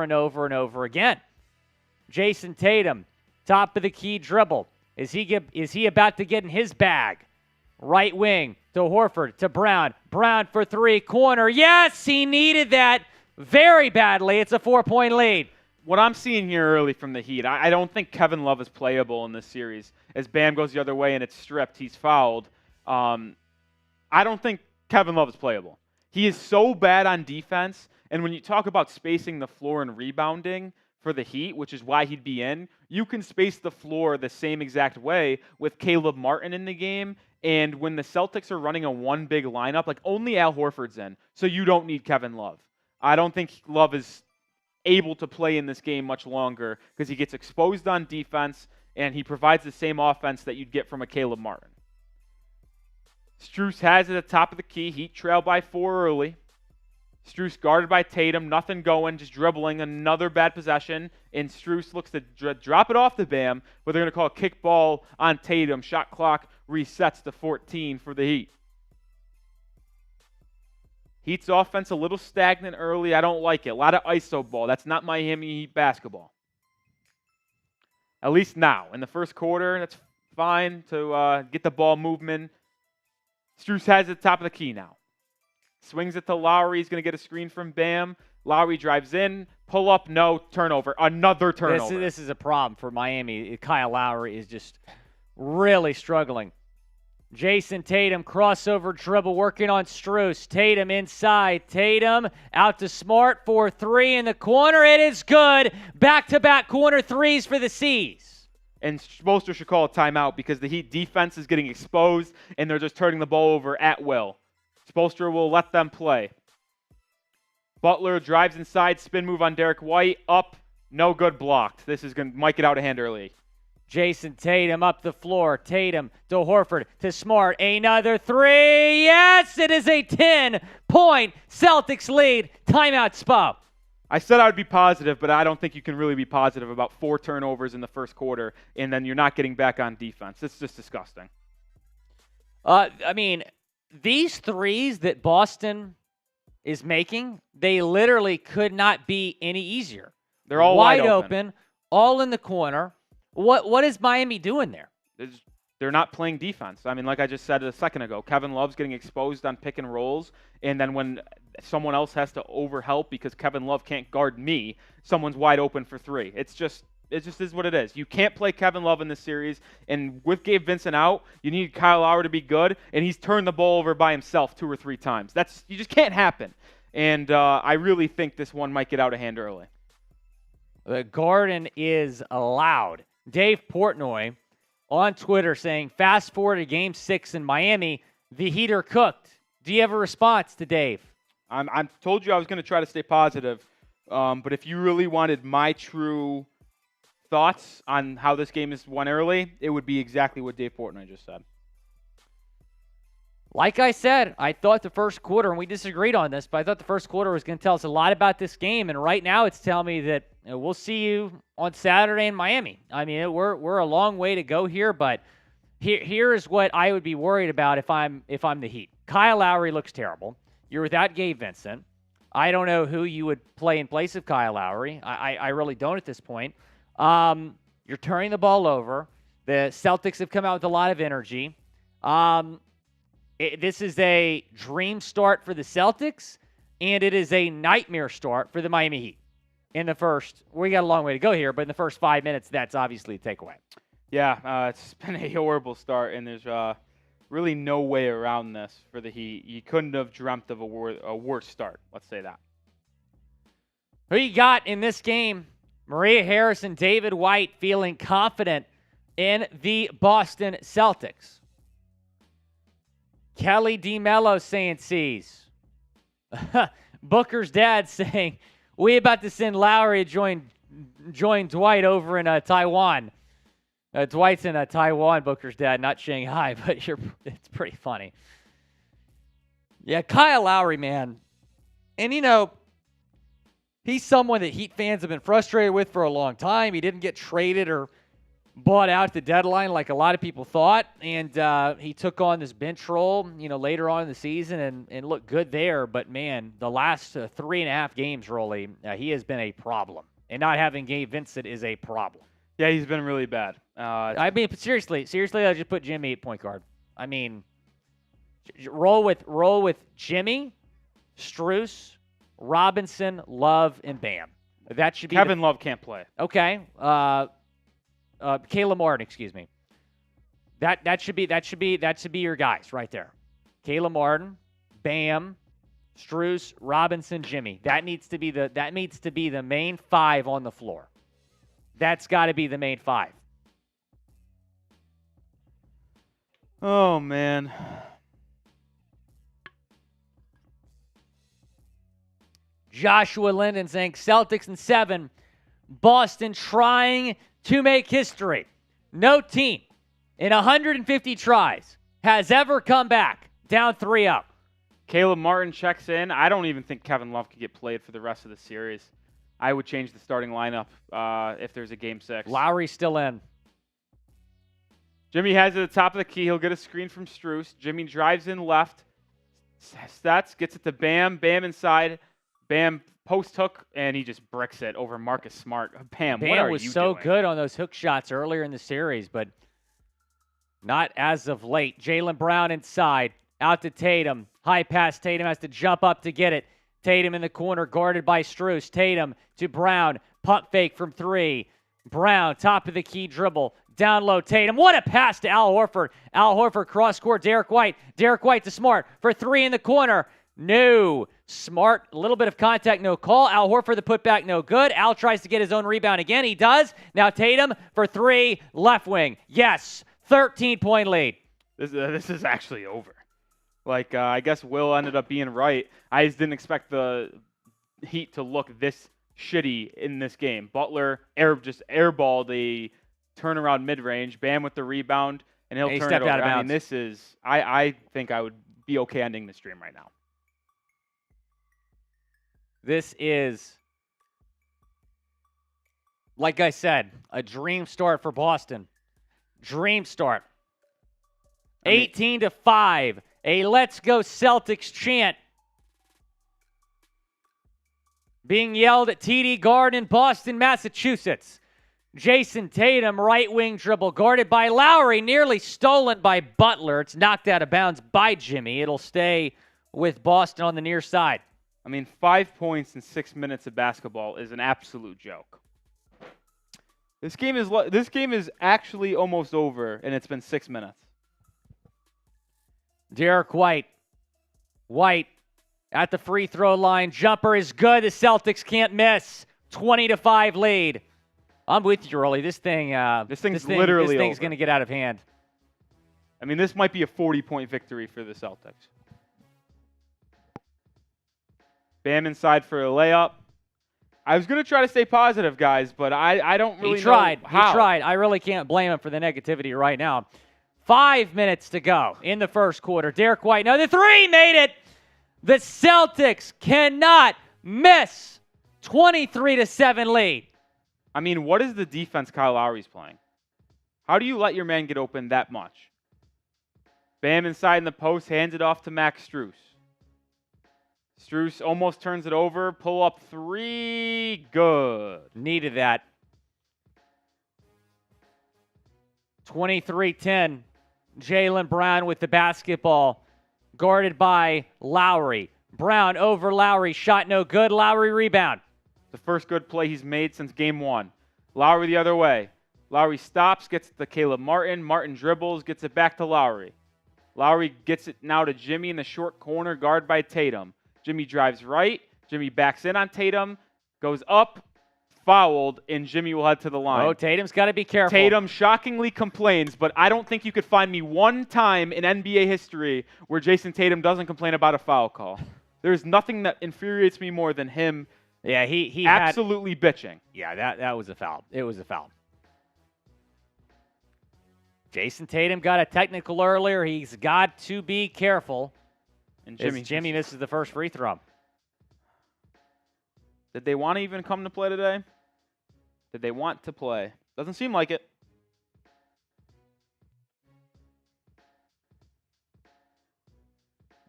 and over and over again. Jayson Tatum, top of the key dribble. Is he about to get in his bag? Right wing to Horford, to Brown. Brown for 3, corner. Yes, he needed that very badly. It's a 4-point lead. What I'm seeing here early from the Heat, I don't think Kevin Love is playable in this series. As Bam goes the other way and it's stripped, he's fouled. I don't think Kevin Love is playable. He is so bad on defense, and when you talk about spacing the floor and rebounding for the Heat, which is why he'd be in, you can space the floor the same exact way with Caleb Martin in the game. And when the Celtics are running a one big lineup, like only Al Horford's in, so you don't need Kevin Love. I don't think Love is able to play in this game much longer because he gets exposed on defense and he provides the same offense that you'd get from a Caleb Martin. Strus has it at the top of the key. Heat trail by 4 early. Strus guarded by Tatum, nothing going, just dribbling, another bad possession, and Strus looks to drop it off the Bam, but they're going to call a kick ball on Tatum. Shot clock resets to 14 for the Heat. Heat's offense a little stagnant early. I don't like it. A lot of iso ball. That's not Miami Heat basketball. At least now. In the first quarter, that's fine to get the ball movement. Strus has it at the top of the key now. Swings it to Lowry. He's going to get a screen from Bam. Lowry drives in. Pull up, no. Turnover. Another turnover. This is a problem for Miami. Kyle Lowry is just really struggling. Jayson Tatum, crossover dribble, working on Strus. Tatum inside. Tatum out to Smart for 3 in the corner. It is good. Back-to-back corner threes for the C's. And Spoelstra should call a timeout because the Heat defense is getting exposed and they're just turning the ball over at will. Spoelstra will let them play. Butler drives inside, spin move on Derrick White, up, no good, blocked. This is going to might get out of hand early. Jayson Tatum up the floor. Tatum to Horford to Smart. Another 3. Yes, it is a 10-point Celtics lead. Timeout, Spo. I said I would be positive, but I don't think you can really be positive about 4 turnovers in the first quarter, and then you're not getting back on defense. It's just disgusting. I mean, these threes that Boston is making, they literally could not be any easier. They're all wide open, all in the corner. What is Miami doing there? They're not playing defense. I mean, like I just said a second ago, Kevin Love's getting exposed on pick and rolls, and then when someone else has to overhelp because Kevin Love can't guard me, someone's wide open for 3. It just is what it is. You can't play Kevin Love in this series, and with Gabe Vincent out, you need Kyle Lowry to be good, and he's turned the ball over by himself 2 or 3 times. You just can't happen. And I really think this one might get out of hand early. The Garden is allowed. Dave Portnoy on Twitter saying, fast forward to Game 6 in Miami, the Heat are cooked. Do you have a response to Dave? I told you I was going to try to stay positive, but if you really wanted my true thoughts on how this game is won early, it would be exactly what Dave Portnoy just said. Like I said, I thought the first quarter, and we disagreed on this, but I thought the first quarter was going to tell us a lot about this game, and right now it's telling me that we'll see you on Saturday in Miami. I mean, we're a long way to go here, but here is what I would be worried about if I'm the Heat. Kyle Lowry looks terrible. You're without Gabe Vincent. I don't know who you would play in place of Kyle Lowry. I really don't at this point. You're turning the ball over. The Celtics have come out with a lot of energy. This is a dream start for the Celtics, and it is a nightmare start for the Miami Heat. In the first, we got a long way to go here, but in the first 5 minutes, that's obviously a takeaway. Yeah, it's been a horrible start, and there's really no way around this for the Heat. You couldn't have dreamt of a worse start, let's say that. Who you got in this game? Maria Harris and David White feeling confident in the Boston Celtics. Kelly DeMello saying C's. Booker's dad saying, we about to send Lowry to join Dwight over in Taiwan. Dwight's in Taiwan, Booker's dad, not Shanghai, but it's pretty funny. Yeah, Kyle Lowry, man. And, he's someone that Heat fans have been frustrated with for a long time. He didn't get traded or bought out at the deadline like a lot of people thought, and he took on this bench role, later on in the season and looked good there. But, man, the last 3.5 games, Rolly, he has been a problem. And not having Gabe Vincent is a problem. Yeah, he's been really bad. I mean, seriously, I just put Jimmy at point guard. I mean, roll with Jimmy, Strus, Robinson, Love, and Bam. That should be Kevin Love can't play. Okay. Caleb Martin, excuse me. That should be your guys right there. Caleb Martin, Bam, Strus, Robinson, Jimmy. That needs to be the main 5 on the floor. That's got to be the main 5. Oh man. Joshua Linden saying Celtics in 7. Boston trying to make history. No team in 150 tries has ever come back down 3-0. Caleb Martin checks in. I don't even think Kevin Love could get played for the rest of the series. I would change the starting lineup if there's a Game 6. Lowry's still in. Jimmy has it at the top of the key. He'll get a screen from Strus. Jimmy drives in left. Stats, gets it to Bam. Bam inside. Bam post hook, and he just bricks it over Marcus Smart. Bam what are was you so doing? good on those hook shots earlier in the series, but not as of late. Jaylen Brown inside. Out to Tatum. High pass. Tatum has to jump up to get it. Tatum in the corner, guarded by Strus. Tatum to Brown. Pump fake from 3. Brown, top of the key dribble. Down low, Tatum. What a pass to Al Horford. Al Horford cross-court, Derrick White. Derrick White to Smart for 3 in the corner. No. Smart, a little bit of contact, no call. Al Horford, the putback, no good. Al tries to get his own rebound again. He does. Now Tatum for 3, left wing. Yes, 13-point lead. This is actually over. I guess Will ended up being right. I just didn't expect the Heat to look this shitty in this game. Butler just airballed a turnaround mid-range. Bam with the rebound, and he'll turn it over. Out of bounds. This is – I think I would be okay ending the stream right now. This is Like I said, a dream start for Boston. Dream start. 18-5. A Let's Go Celtics chant being yelled at TD Garden in Boston, Massachusetts. Jayson Tatum, right wing dribble, guarded by Lowry, nearly stolen by Butler. It's knocked out of bounds by Jimmy. It'll stay with Boston on the near side. I mean, 5 points in 6 minutes of basketball is an absolute joke. This game is actually almost over, and it's been 6 minutes. Derrick White. White at the free throw line. Jumper is good. The Celtics can't miss. 20-5 lead. I'm with you, Rolly. This thing's literally going to get out of hand. I mean, this might be a 40-point victory for the Celtics. Bam inside for a layup. I was going to try to stay positive, guys, but I don't really know how. He tried. I really can't blame him for the negativity right now. 5 minutes to go in the first quarter. Derrick White, another three, made it. The Celtics cannot miss. 23-7 lead. I mean, what is the defense Kyle Lowry's playing? How do you let your man get open that much? Bam inside in the post, hands it off to Max Strus. Strus almost turns it over. Pull up three. Good. Needed that. 23-10. Jaylen Brown with the basketball. Guarded by Lowry. Brown over Lowry. Shot no good. Lowry rebound. The first good play he's made since game one. Lowry the other way. Lowry stops, gets it to Caleb Martin. Martin dribbles, gets it back to Lowry. Lowry gets it now to Jimmy in the short corner, guarded by Tatum. Jimmy drives right. Jimmy backs in on Tatum, goes up, fouled, and Jimmy will head to the line. Oh, Tatum's got to be careful. Tatum shockingly complains, but I don't think you could find me one time in NBA history where Jayson Tatum doesn't complain about a foul call. There's nothing that infuriates me more than him. Yeah, he absolutely bitching. Yeah, that was a foul. It was a foul. Jayson Tatum got a technical earlier. He's got to be careful. And Jimmy misses the first free throw. Did they want to even come to play today? Did they want to play? Doesn't seem like it.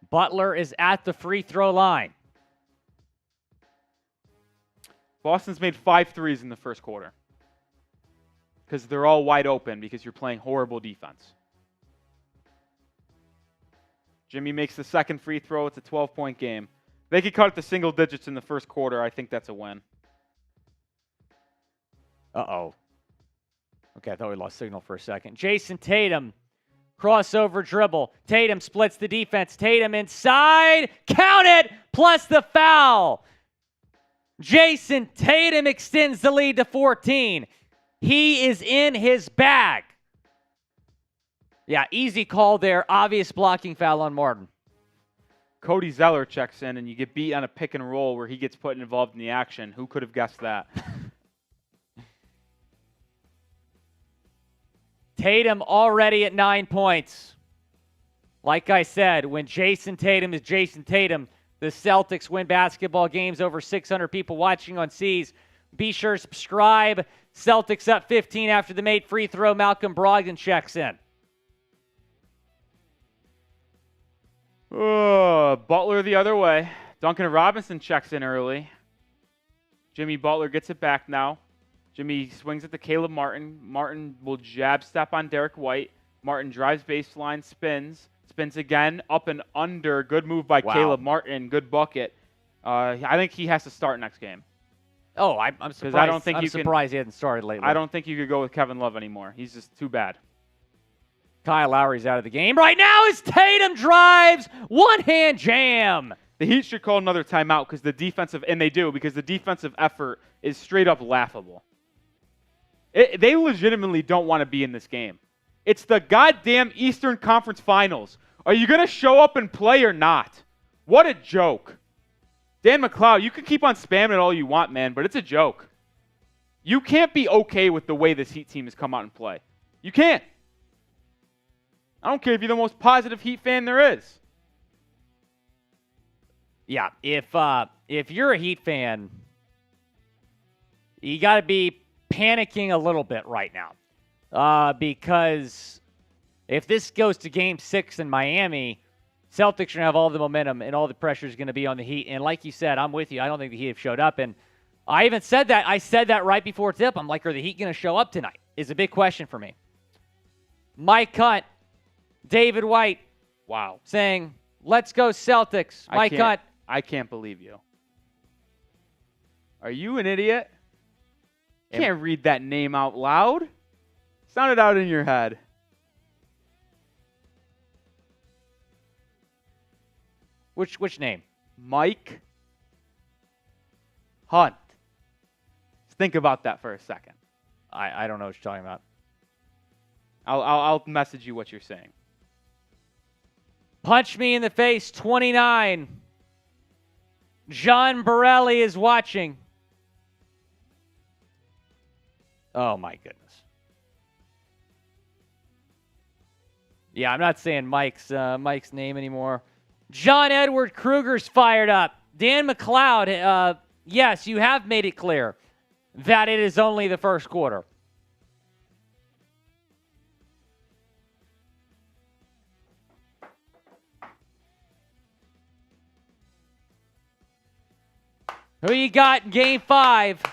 Butler is at the free throw line. Boston's made 5 threes in the first quarter because they're all wide open because you're playing horrible defense. Jimmy makes the second free throw. It's a 12-point game. They could cut it to single digits in the first quarter. I think that's a win. Uh-oh. Okay, I thought we lost signal for a second. Jayson Tatum, crossover dribble. Tatum splits the defense. Tatum inside. Count it, plus the foul. Jayson Tatum extends the lead to 14. He is in his bag. Yeah, easy call there. Obvious blocking foul on Martin. Cody Zeller checks in, and you get beat on a pick and roll where he gets put involved in the action. Who could have guessed that? Tatum already at 9 points. Like I said, when Jayson Tatum is Jayson Tatum, the Celtics win basketball games. Over 600 people watching on C's. Be sure to subscribe. Celtics up 15 after the made free throw. Malcolm Brogdon checks in. Butler the other way. Duncan Robinson checks in early. Jimmy Butler gets it back now. Jimmy swings it to Caleb Martin. Martin will jab step on Derrick White. Martin drives baseline, spins again, up and under. Good move by Caleb Martin. Good bucket. I think he has to start next game. Oh, I'm surprised. I'm surprised he hasn't started lately. I don't think you could go with Kevin Love anymore. He's just too bad. Kyle Lowry's out of the game right now as Tatum drives. One-hand jam. The Heat should call another timeout because the defensive effort is straight up laughable. They legitimately don't want to be in this game. It's the goddamn Eastern Conference Finals. Are you going to show up and play or not? What a joke. Dan McLeod, you can keep on spamming it all you want, man, but it's a joke. You can't be okay with the way this Heat team has come out and play. You can't. I don't care if you're the most positive Heat fan there is. Yeah, if you're a Heat fan, you got to be panicking a little bit right now because if this goes to Game 6 in Miami, Celtics are going to have all the momentum and all the pressure is going to be on the Heat. And like you said, I'm with you. I don't think the Heat have showed up. And I even said that. I said that right before tip. I'm like, are the Heat going to show up tonight? Is a big question for me. Mike Hunt, David White, Wow. saying, let's go Celtics. Mike Hunt. I can't believe you. Are you an idiot? Can't read that name out loud. Sound it out in your head. Which name? Mike Hunt. Think about that for a second. I don't know what you're talking about. I'll message you what you're saying. Punch me in the face, 29. John Borelli is watching. Oh, my goodness. Yeah, I'm not saying Mike's name anymore. John Edward Kruger's fired up. Dan McLeod, yes, you have made it clear that it is only the first quarter. Who you got in Game 5?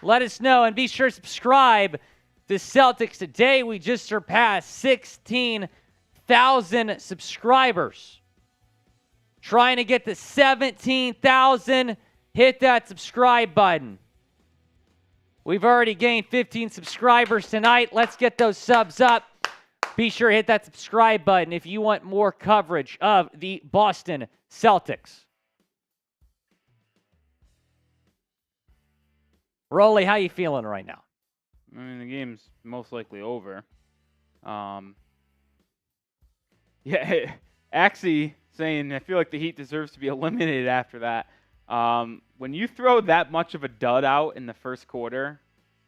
Let us know, and be sure to subscribe to Celtics Today. We just surpassed 16,000 subscribers. Trying to get to 17,000. Hit that subscribe button. We've already gained 15 subscribers tonight. Let's get those subs up. Be sure to hit that subscribe button if you want more coverage of the Boston Celtics. Rolly, how you feeling right now? I mean, the game's most likely over. Yeah, Axie saying, I feel like the Heat deserves to be eliminated after that. When you throw that much of a dud out in the first quarter,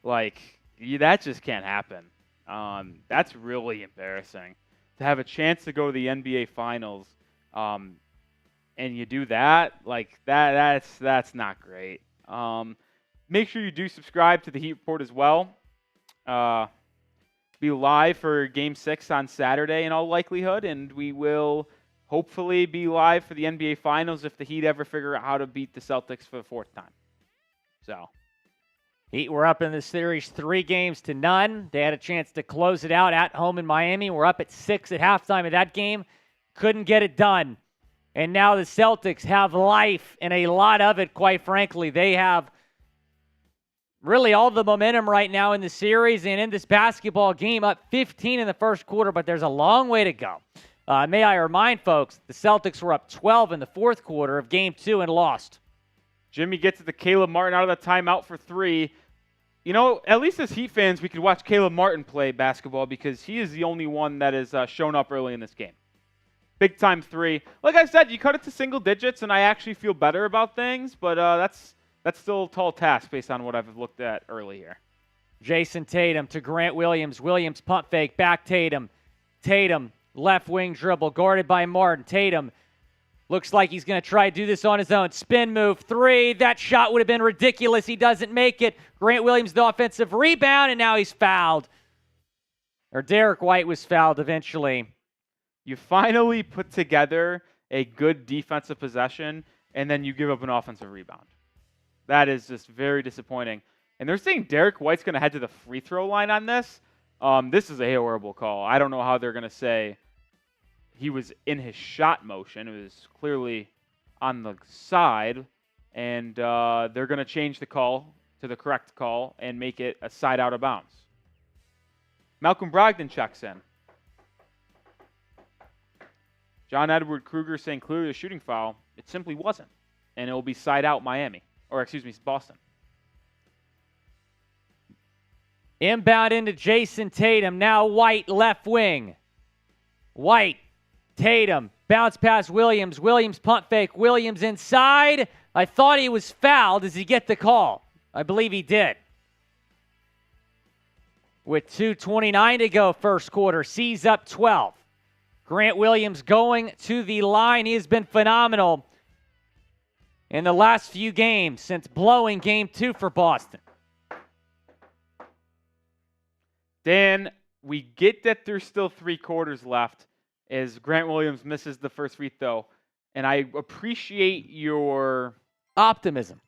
that just can't happen. That's really embarrassing. To have a chance to go to the NBA Finals, and you do that, that's not great. Make sure you do subscribe to the Heat Report as well. Be live for Game 6 on Saturday in all likelihood, and we will hopefully be live for the NBA Finals if the Heat ever figure out how to beat the Celtics for the fourth time. So, Heat were up in this series 3-0. They had a chance to close it out at home in Miami. We're up at 6 at halftime of that game. Couldn't get it done. And now the Celtics have life, and a lot of it, quite frankly. They have really all the momentum right now in the series and in this basketball game, up 15 in the first quarter, but there's a long way to go. May I remind folks, the Celtics were up 12 in the fourth quarter of Game 2 and lost. Jimmy gets to the Caleb Martin out of the timeout for 3. You know, at least as Heat fans, we could watch Caleb Martin play basketball because he is the only one that has shown up early in this game. Big time 3. Like I said, you cut it to single digits, and I actually feel better about things, but that's still a tall task based on what I've looked at early here. Jayson Tatum to Grant Williams. Williams pump fake, back Tatum. Tatum, left wing dribble, guarded by Martin. Tatum looks like he's going to try to do this on his own. Spin move, 3. That shot would have been ridiculous. He doesn't make it. Grant Williams, the offensive rebound, and now he's fouled. Or Derrick White was fouled eventually. You finally put together a good defensive possession, and then you give up an offensive rebound. That is just very disappointing. And they're saying Derrick White's going to head to the free throw line on this. This is a horrible call. I don't know how they're going to say he was in his shot motion. It was clearly on the side. And they're going to change the call to the correct call and make it a side out of bounds. Malcolm Brogdon checks in. John Edward Kruger saying clearly a shooting foul. It simply wasn't. And it will be side out Miami. Or, excuse me, Boston. Inbound into Jayson Tatum. Now White, left wing. White, Tatum, bounce pass Williams. Williams pump fake. Williams inside. I thought he was fouled. Does he get the call? I believe he did. With 2:29 to go first quarter. C's up 12. Grant Williams going to the line. He has been phenomenal in the last few games since blowing Game 2 for Boston. Dan, we get that there's still 3 quarters left as Grant Williams misses the first free throw. And I appreciate your optimism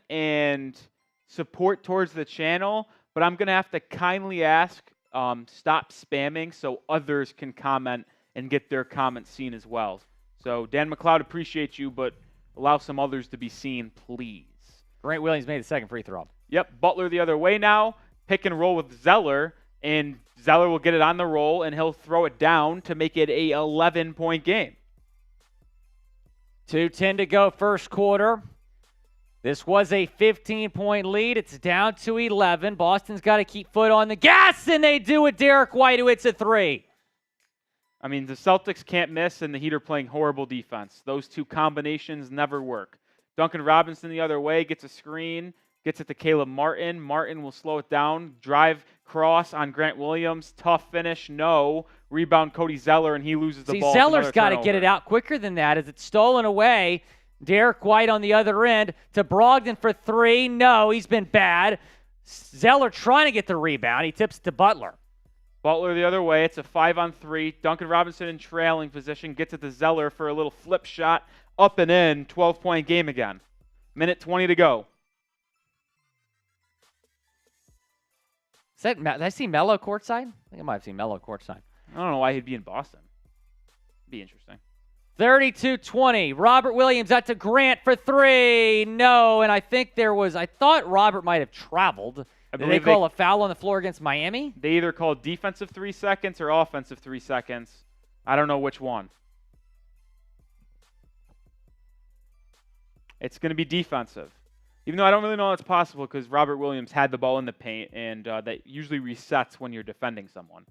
and support towards the channel, but I'm going to have to kindly ask, stop spamming so others can comment and get their comments seen as well. So, Dan McLeod, appreciate you, but allow some others to be seen, please. Grant Williams made the second free throw. Yep, Butler the other way now. Pick and roll with Zeller, and Zeller will get it on the roll, and he'll throw it down to make it a 11-point game. 2:10 to go, first quarter. This was a 15-point lead. It's down to 11. Boston's got to keep foot on the gas, and they do with Derrick White, who hits a 3. I mean, the Celtics can't miss, and the Heat are playing horrible defense. Those two combinations never work. Duncan Robinson the other way gets a screen, gets it to Caleb Martin. Martin will slow it down, drive cross on Grant Williams. Tough finish, no. Rebound Cody Zeller, and he loses the ball. Zeller's got to get it out quicker than that as it's stolen away. Derrick White on the other end to Brogdon for 3. No, he's been bad. Zeller trying to get the rebound. He tips it to Butler. Butler the other way. It's a 5-on-3. Duncan Robinson in trailing position. Gets it to Zeller for a little flip shot. Up and in. 12-point game again. Minute 20 to go. Did I see Melo courtside? I think I might have seen Melo courtside. I don't know why he'd be in Boston. Be interesting. 32-20. Robert Williams out to Grant for 3. No, and I thought Robert might have traveled. Did they call a foul on the floor against Miami? They either called defensive 3 seconds or offensive 3 seconds. I don't know which one. It's going to be defensive. Even though I don't really know that's possible because Robert Williams had the ball in the paint, and that usually resets when you're defending someone.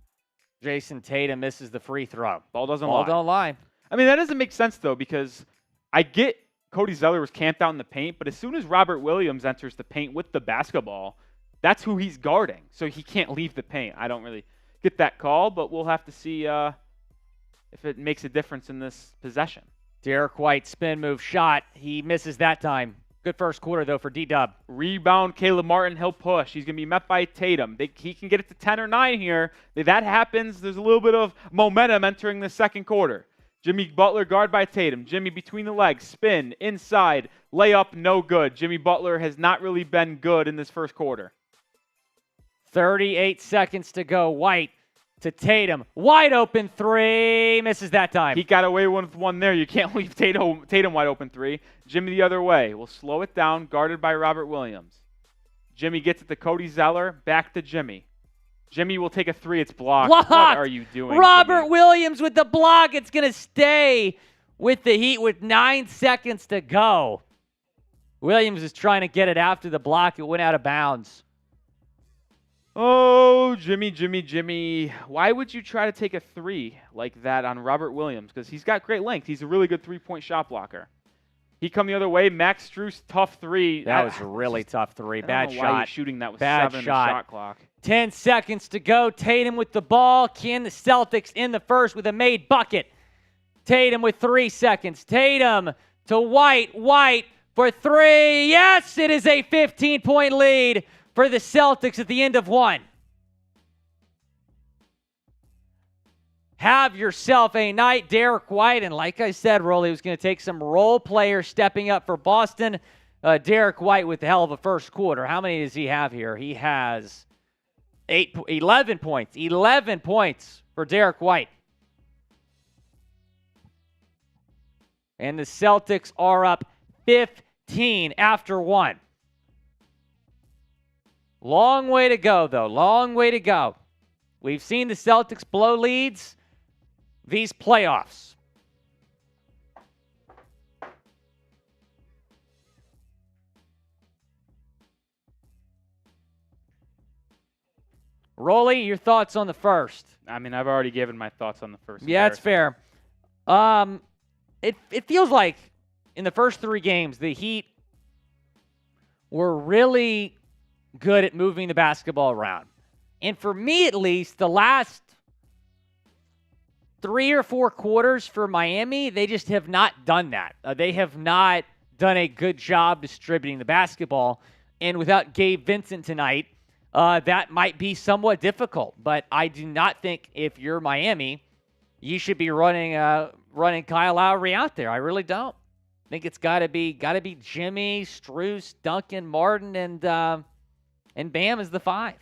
Jayson Tatum misses the free throw. Ball don't lie. I mean, that doesn't make sense, though, because I get Cody Zeller was camped out in the paint, but as soon as Robert Williams enters the paint with the basketball, that's who he's guarding, so he can't leave the paint. I don't really get that call, but we'll have to see if it makes a difference in this possession. Derrick White spin move shot. He misses that time. Good first quarter, though, for D-Dub. Rebound, Caleb Martin. He'll push. He's going to be met by Tatum. He can get it to 10 or 9 here. If that happens, there's a little bit of momentum entering the second quarter. Jimmy Butler guard by Tatum. Jimmy between the legs. Spin, inside. Layup, no good. Jimmy Butler has not really been good in this first quarter. 38 seconds to go. White to Tatum. Wide open 3. Misses that time. He got away with one there. You can't leave Tatum wide open 3. Jimmy the other way. We'll slow it down. Guarded by Robert Williams. Jimmy gets it to Cody Zeller. Back to Jimmy. Jimmy will take a 3. It's blocked. What are you doing, Robert Jimmy? Williams with the block. It's going to stay with the Heat with 9 seconds to go. Williams is trying to get it after the block. It went out of bounds. Oh, Jimmy. Why would you try to take a 3 like that on Robert Williams? Because he's got great length. He's a really good 3-point shot blocker. He come the other way. Max Strus, tough 3. That was a really tough 3. Bad shot. Why he's shooting that with Bad 7 shot. shot clock. 10 seconds to go. Tatum with the ball. Can the Celtics in the first with a made bucket? Tatum with 3 seconds. Tatum to White. White for 3. Yes, it is a 15-point lead for the Celtics at the end of 1. Have yourself a night, Derrick White. And like I said, Rolly was going to take some role players stepping up for Boston. Derrick White with the hell of a first quarter. How many does he have here? He has 11 points. 11 points for Derrick White. And the Celtics are up 15 after 1. Long way to go, though. Long way to go. We've seen the Celtics blow leads these playoffs. Rolly, your thoughts on the first? I mean, I've already given my thoughts on the first. Yeah, it's fair. It feels like in the first 3 games, the Heat were really good at moving the basketball around. And for me, at least, the last 3 or 4 quarters for Miami, they just have not done that. They have not done a good job distributing the basketball. And without Gabe Vincent tonight, that might be somewhat difficult. But I do not think if you're Miami, you should be running Kyle Lowry out there. I really don't. I think it's got to be Jimmy, Strus, Duncan, Martin, and Bam is the 5.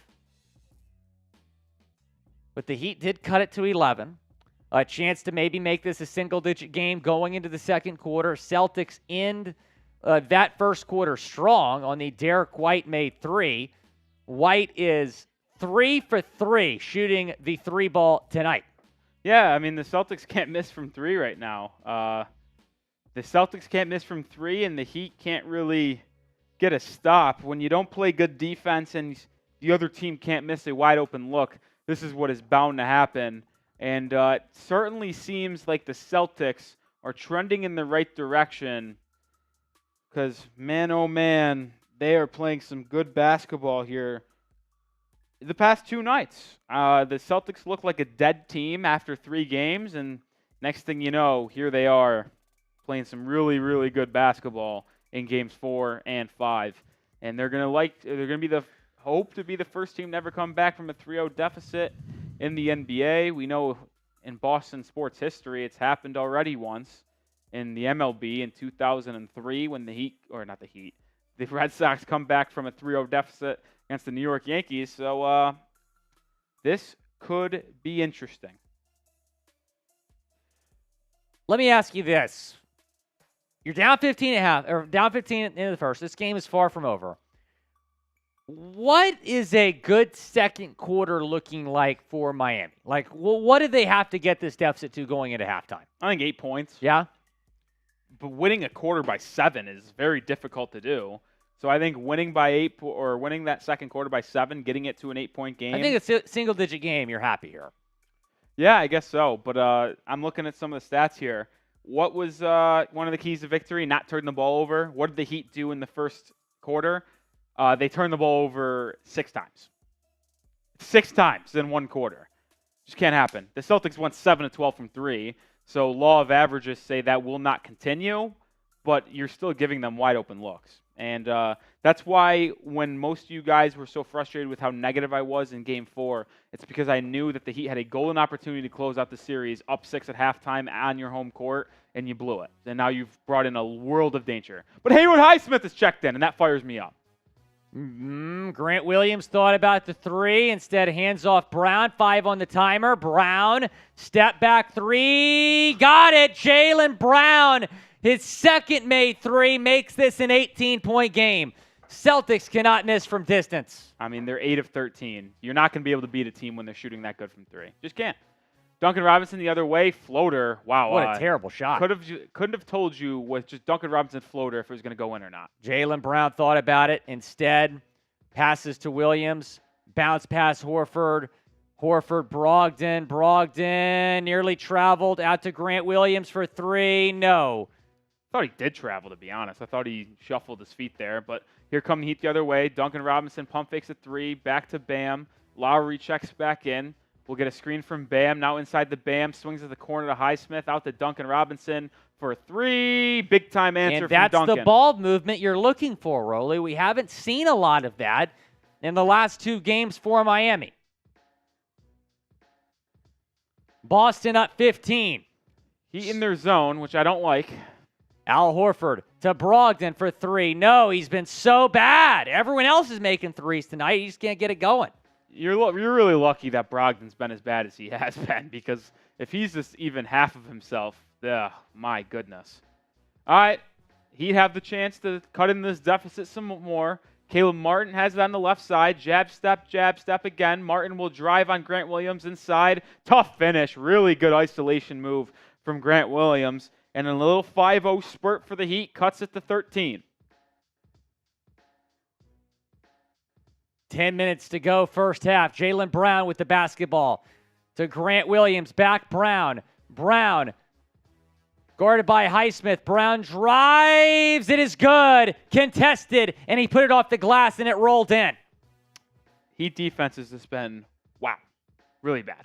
But the Heat did cut it to 11. A chance to maybe make this a single-digit game going into the second quarter. Celtics end that first quarter strong on the Derrick White made 3. White is 3 for 3 shooting the 3 ball tonight. Yeah, I mean, the Celtics can't miss from 3 right now. The Celtics can't miss from 3, and the Heat can't really get a stop. When you don't play good defense and the other team can't miss a wide-open look, this is what is bound to happen. And it certainly seems like the Celtics are trending in the right direction because, man, oh, man, they are playing some good basketball here. The past 2 nights, the Celtics look like a dead team after 3 games, and next thing you know, here they are playing some really, really good basketball in games 4 and 5. And they're gonna be the hope to be the first team to ever come back from a 3-0 deficit in the NBA. We know in Boston sports history, it's happened already once in the MLB in 2003 when the Red Sox come back from a 3-0 deficit against the New York Yankees. So this could be interesting. Let me ask you this. You're down 15 and a half, or down 15 in the first. This game is far from over. What is a good second quarter looking like for Miami? Like, well, what do they have to get this deficit to going into halftime? I think 8 points. Yeah? But winning a quarter by 7 is very difficult to do. So I think winning by 8 or winning that second quarter by 7, getting it to an 8-point game. I think it's a single-digit game. You're happy here. Yeah, I guess so. But I'm looking at some of the stats here. What was one of the keys to victory? Not turning the ball over. What did the Heat do in the first quarter? They turned the ball over 6 times. 6 times in 1 quarter. Just can't happen. The Celtics went 7 of 12 from 3. So law of averages say that will not continue, but you're still giving them wide open looks. And that's why when most of you guys were so frustrated with how negative I was in Game 4, it's because I knew that the Heat had a golden opportunity to close out the series up 6 at halftime on your home court, and you blew it. And now you've brought in a world of danger. But Haywood Highsmith is checked in, and that fires me up. Grant Williams thought about the 3. Instead, hands off Brown. 5 on the timer. Brown, step back 3. Got it. Jaylen Brown, his second made 3, makes this an 18-point game. Celtics cannot miss from distance. I mean, they're 8 of 13. You're not going to be able to beat a team when they're shooting that good from 3. Just can't. Duncan Robinson the other way, floater. Wow. What a terrible shot. Couldn't have told you with just Duncan Robinson floater if it was going to go in or not. Jaylen Brown thought about it. Instead, passes to Williams. Bounce pass Horford. Horford, Brogdon nearly traveled out to Grant Williams for 3. No. I thought he did travel, to be honest. I thought he shuffled his feet there. But here come the Heat the other way. Duncan Robinson pump fakes a 3. Back to Bam. Lowry checks back in. We'll get a screen from Bam. Now inside the Bam. Swings at the corner to Highsmith. Out to Duncan Robinson for a 3. Big-time answer from Duncan. And that's the ball movement you're looking for, Rolly. We haven't seen a lot of that in the last 2 games for Miami. Boston up 15. Heat in their zone, which I don't like. Al Horford to Brogdon for 3. No, he's been so bad. Everyone else is making 3s tonight. He just can't get it going. You're really lucky that Brogdon's been as bad as he has been, because if he's just even half of himself, my goodness. All right, he'd have the chance to cut in this deficit some more. Caleb Martin has it on the left side. Jab step again. Martin will drive on Grant Williams inside. Tough finish. Really good isolation move from Grant Williams. And a little 5-0 spurt for the Heat. Cuts it to 13. 10 minutes to go, first half. Jaylen Brown with the basketball to Grant Williams. Back Brown. Brown guarded by Highsmith. Brown drives. It is good. Contested. And he put it off the glass and it rolled in. Heat defense has just been, wow, really bad.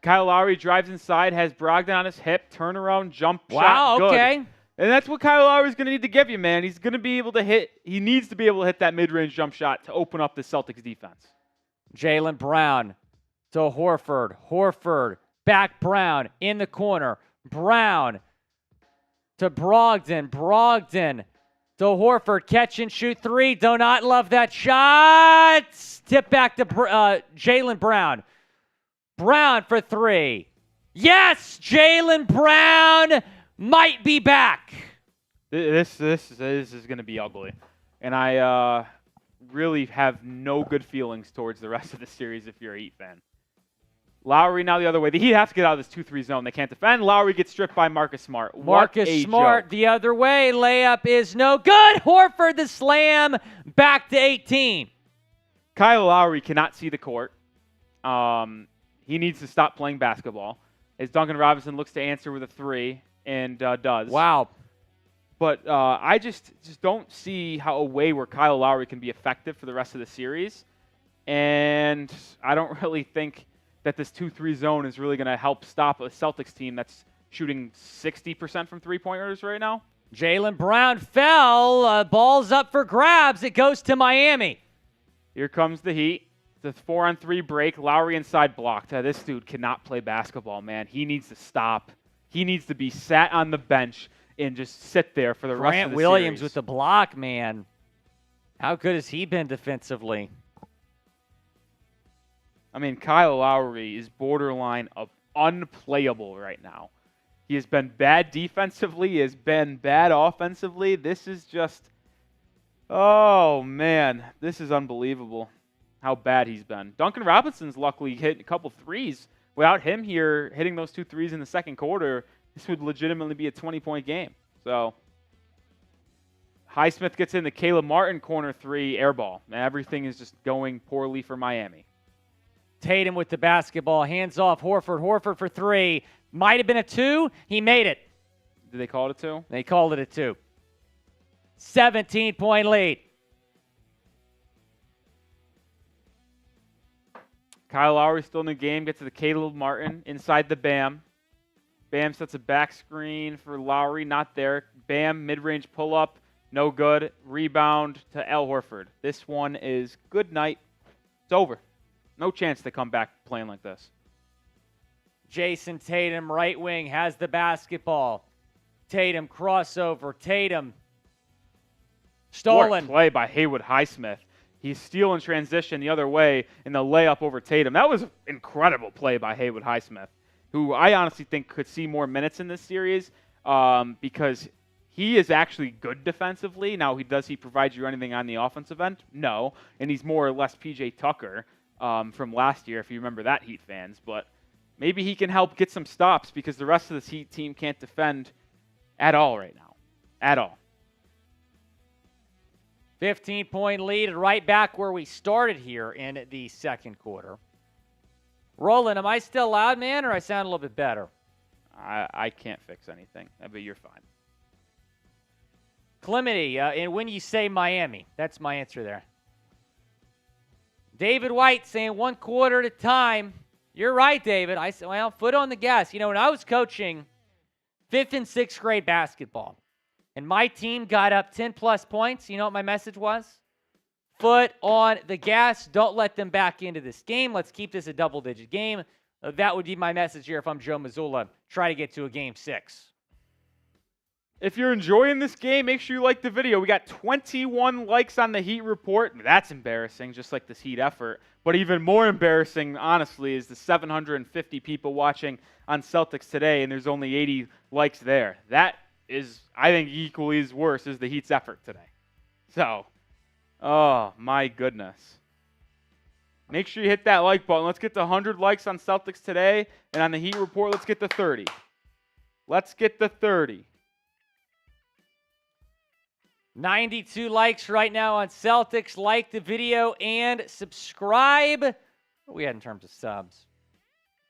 Kyle Lowry drives inside, has Brogdon on his hip, turnaround, jump shot, good. Okay. And that's what Kyle Lowry's going to need to give you, man. He's going to be able to hit, he needs to be able to hit that mid-range jump shot to open up the Celtics defense. Jaylen Brown to Horford. Horford, back Brown in the corner. Brown to Brogdon. Brogdon to Horford. Catch and shoot three. Do not love that shot. Tip back to Jaylen Brown. Brown for three. Yes, Jaylen Brown might be back. This is going to be ugly. And I really have no good feelings towards the rest of the series if you're a Heat fan. Lowry now the other way. The Heat have to get out of this 2-3 zone. They can't defend. Lowry gets stripped by Marcus Smart. Marcus Smart the other way. Layup is no good. Horford the slam. Back to 18. Kyle Lowry cannot see the court. He needs to stop playing basketball. As Duncan Robinson looks to answer with a three and does. Wow. But I just don't see how a way where Kyle Lowry can be effective for the rest of the series. And I don't really think that this 2-3 zone is really going to help stop a Celtics team that's shooting 60% from three-pointers right now. Jaylen Brown fell. Ball's up for grabs. It goes to Miami. Here comes the Heat. The 4-on-3 break. Lowry inside blocked. This dude cannot play basketball, man. He needs to stop. He needs to be sat on the bench and just sit there for the rest of the Grant Williams series. with the block, man. How good has he been defensively? I mean, Kyle Lowry is borderline of unplayable right now. He has been bad defensively. He has been bad offensively. This is just, oh, man. This is unbelievable how bad he's been. Duncan Robinson's luckily hit a couple threes. Without him here hitting those 2 threes in the second quarter, this would legitimately be a 20-point game. So, Highsmith gets in the Caleb Martin corner three, air ball. Everything is just going poorly for Miami. Tatum with the basketball, hands off Horford. Horford for three. Might have been a two. He made it. Did they call it a two? They called it a two. 17-point lead. Kyle Lowry still in the game. Gets to the Caleb Martin inside the Bam. Bam sets a back screen for Lowry. Not there. Bam, mid-range pull-up. No good. Rebound to Al Horford. This one is good night. It's over. No chance to come back playing like this. Jayson Tatum, right wing, has the basketball. Tatum, crossover. Tatum, stolen. What play by Haywood Highsmith. He's stealing transition the other way in the layup over Tatum. That was an incredible play by Haywood Highsmith, who I honestly think could see more minutes in this series because he is actually good defensively. Now, does he provide you anything on the offensive end? No. And he's more or less P.J. Tucker from last year, if you remember that, Heat fans. But maybe he can help get some stops because the rest of this Heat team can't defend at all right now. At all. 15-point lead, right back where we started here in the second quarter. Roland, am I still loud, man, or I sound a little bit better? I can't fix anything, but you're fine. Clemity, and when you say Miami, that's my answer there. David White saying 1 quarter at a time. You're right, David. I said, well, foot on the gas. You know, when I was coaching 5th and 6th grade basketball, and my team got up 10-plus points, you know what my message was? Foot on the gas. Don't let them back into this game. Let's keep this a double-digit game. That would be my message here if I'm Joe Mazzulla. Try to get to a Game 6. If you're enjoying this game, make sure you like the video. We got 21 likes on the Heat report. That's embarrassing, just like this Heat effort. But even more embarrassing, honestly, is the 750 people watching on Celtics today, and there's only 80 likes there. That is, I think, equally as worse as the Heat's effort today. So, oh, my goodness. Make sure you hit that like button. Let's get to 100 likes on Celtics today, and on the Heat report, let's get to 30. Let's get to 30. 92 likes right now on Celtics. Like the video and subscribe. What are we at in terms of subs?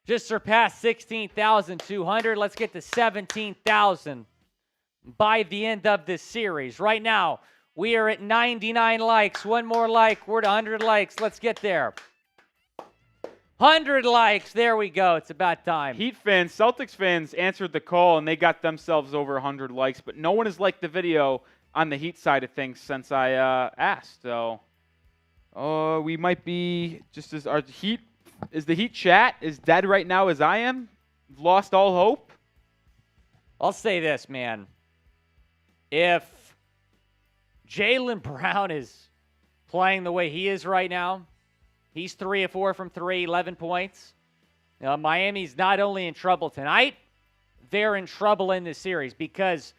Just surpassed 16,200. Let's get to 17,000 by the end of this series. Right now, we are at 99 likes. One more like. We're at 100 likes. Let's get there. 100 likes. There we go. It's about time. Heat fans, Celtics fans answered the call, and they got themselves over 100 likes, but no one has liked the video on the Heat side of things since I asked. So We might be just as our Heat is the Heat chat is dead right now as I am. Lost all hope. I'll say this, man. If Jaylen Brown is playing the way he is right now, he's 3 of 4 from 3, 11 points. Miami's not only in trouble tonight, they're in trouble in this series because,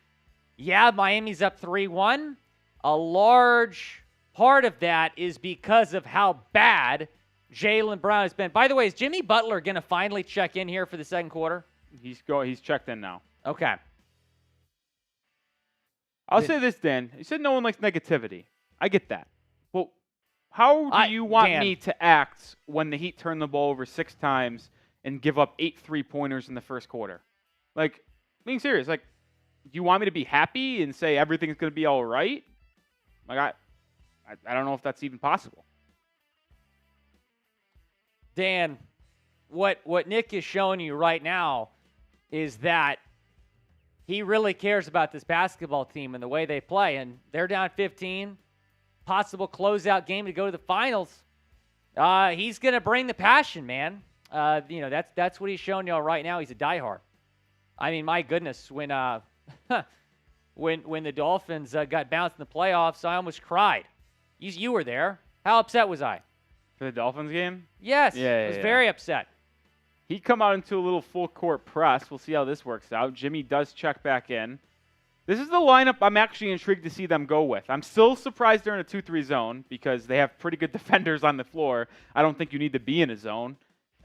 yeah, Miami's up 3-1. A large part of that is because of how bad Jaylen Brown has been. By the way, is Jimmy Butler going to finally check in here for the second quarter? He's checked in now. Okay. I'll say this, Dan. You said no one likes negativity. I get that. Well, how do you want me to act when the Heat turn the ball over 6 times and give up 8 3-pointers in the first quarter? Like, being serious, like, do you want me to be happy and say everything's going to be all right? Like, I don't know if that's even possible. Dan, what Nick is showing you right now is that he really cares about this basketball team and the way they play. And they're down 15, possible closeout game to go to the finals. He's going to bring the passion, man. That's what he's showing y'all right now. He's a diehard. I mean, my goodness, when the Dolphins got bounced in the playoffs, I almost cried. You were there. How upset was I? For the Dolphins game? Yes. I was very upset. He'd come out into a little full-court press. We'll see how this works out. Jimmy does check back in. This is the lineup I'm actually intrigued to see them go with. I'm still surprised they're in a 2-3 zone because they have pretty good defenders on the floor. I don't think you need to be in a zone.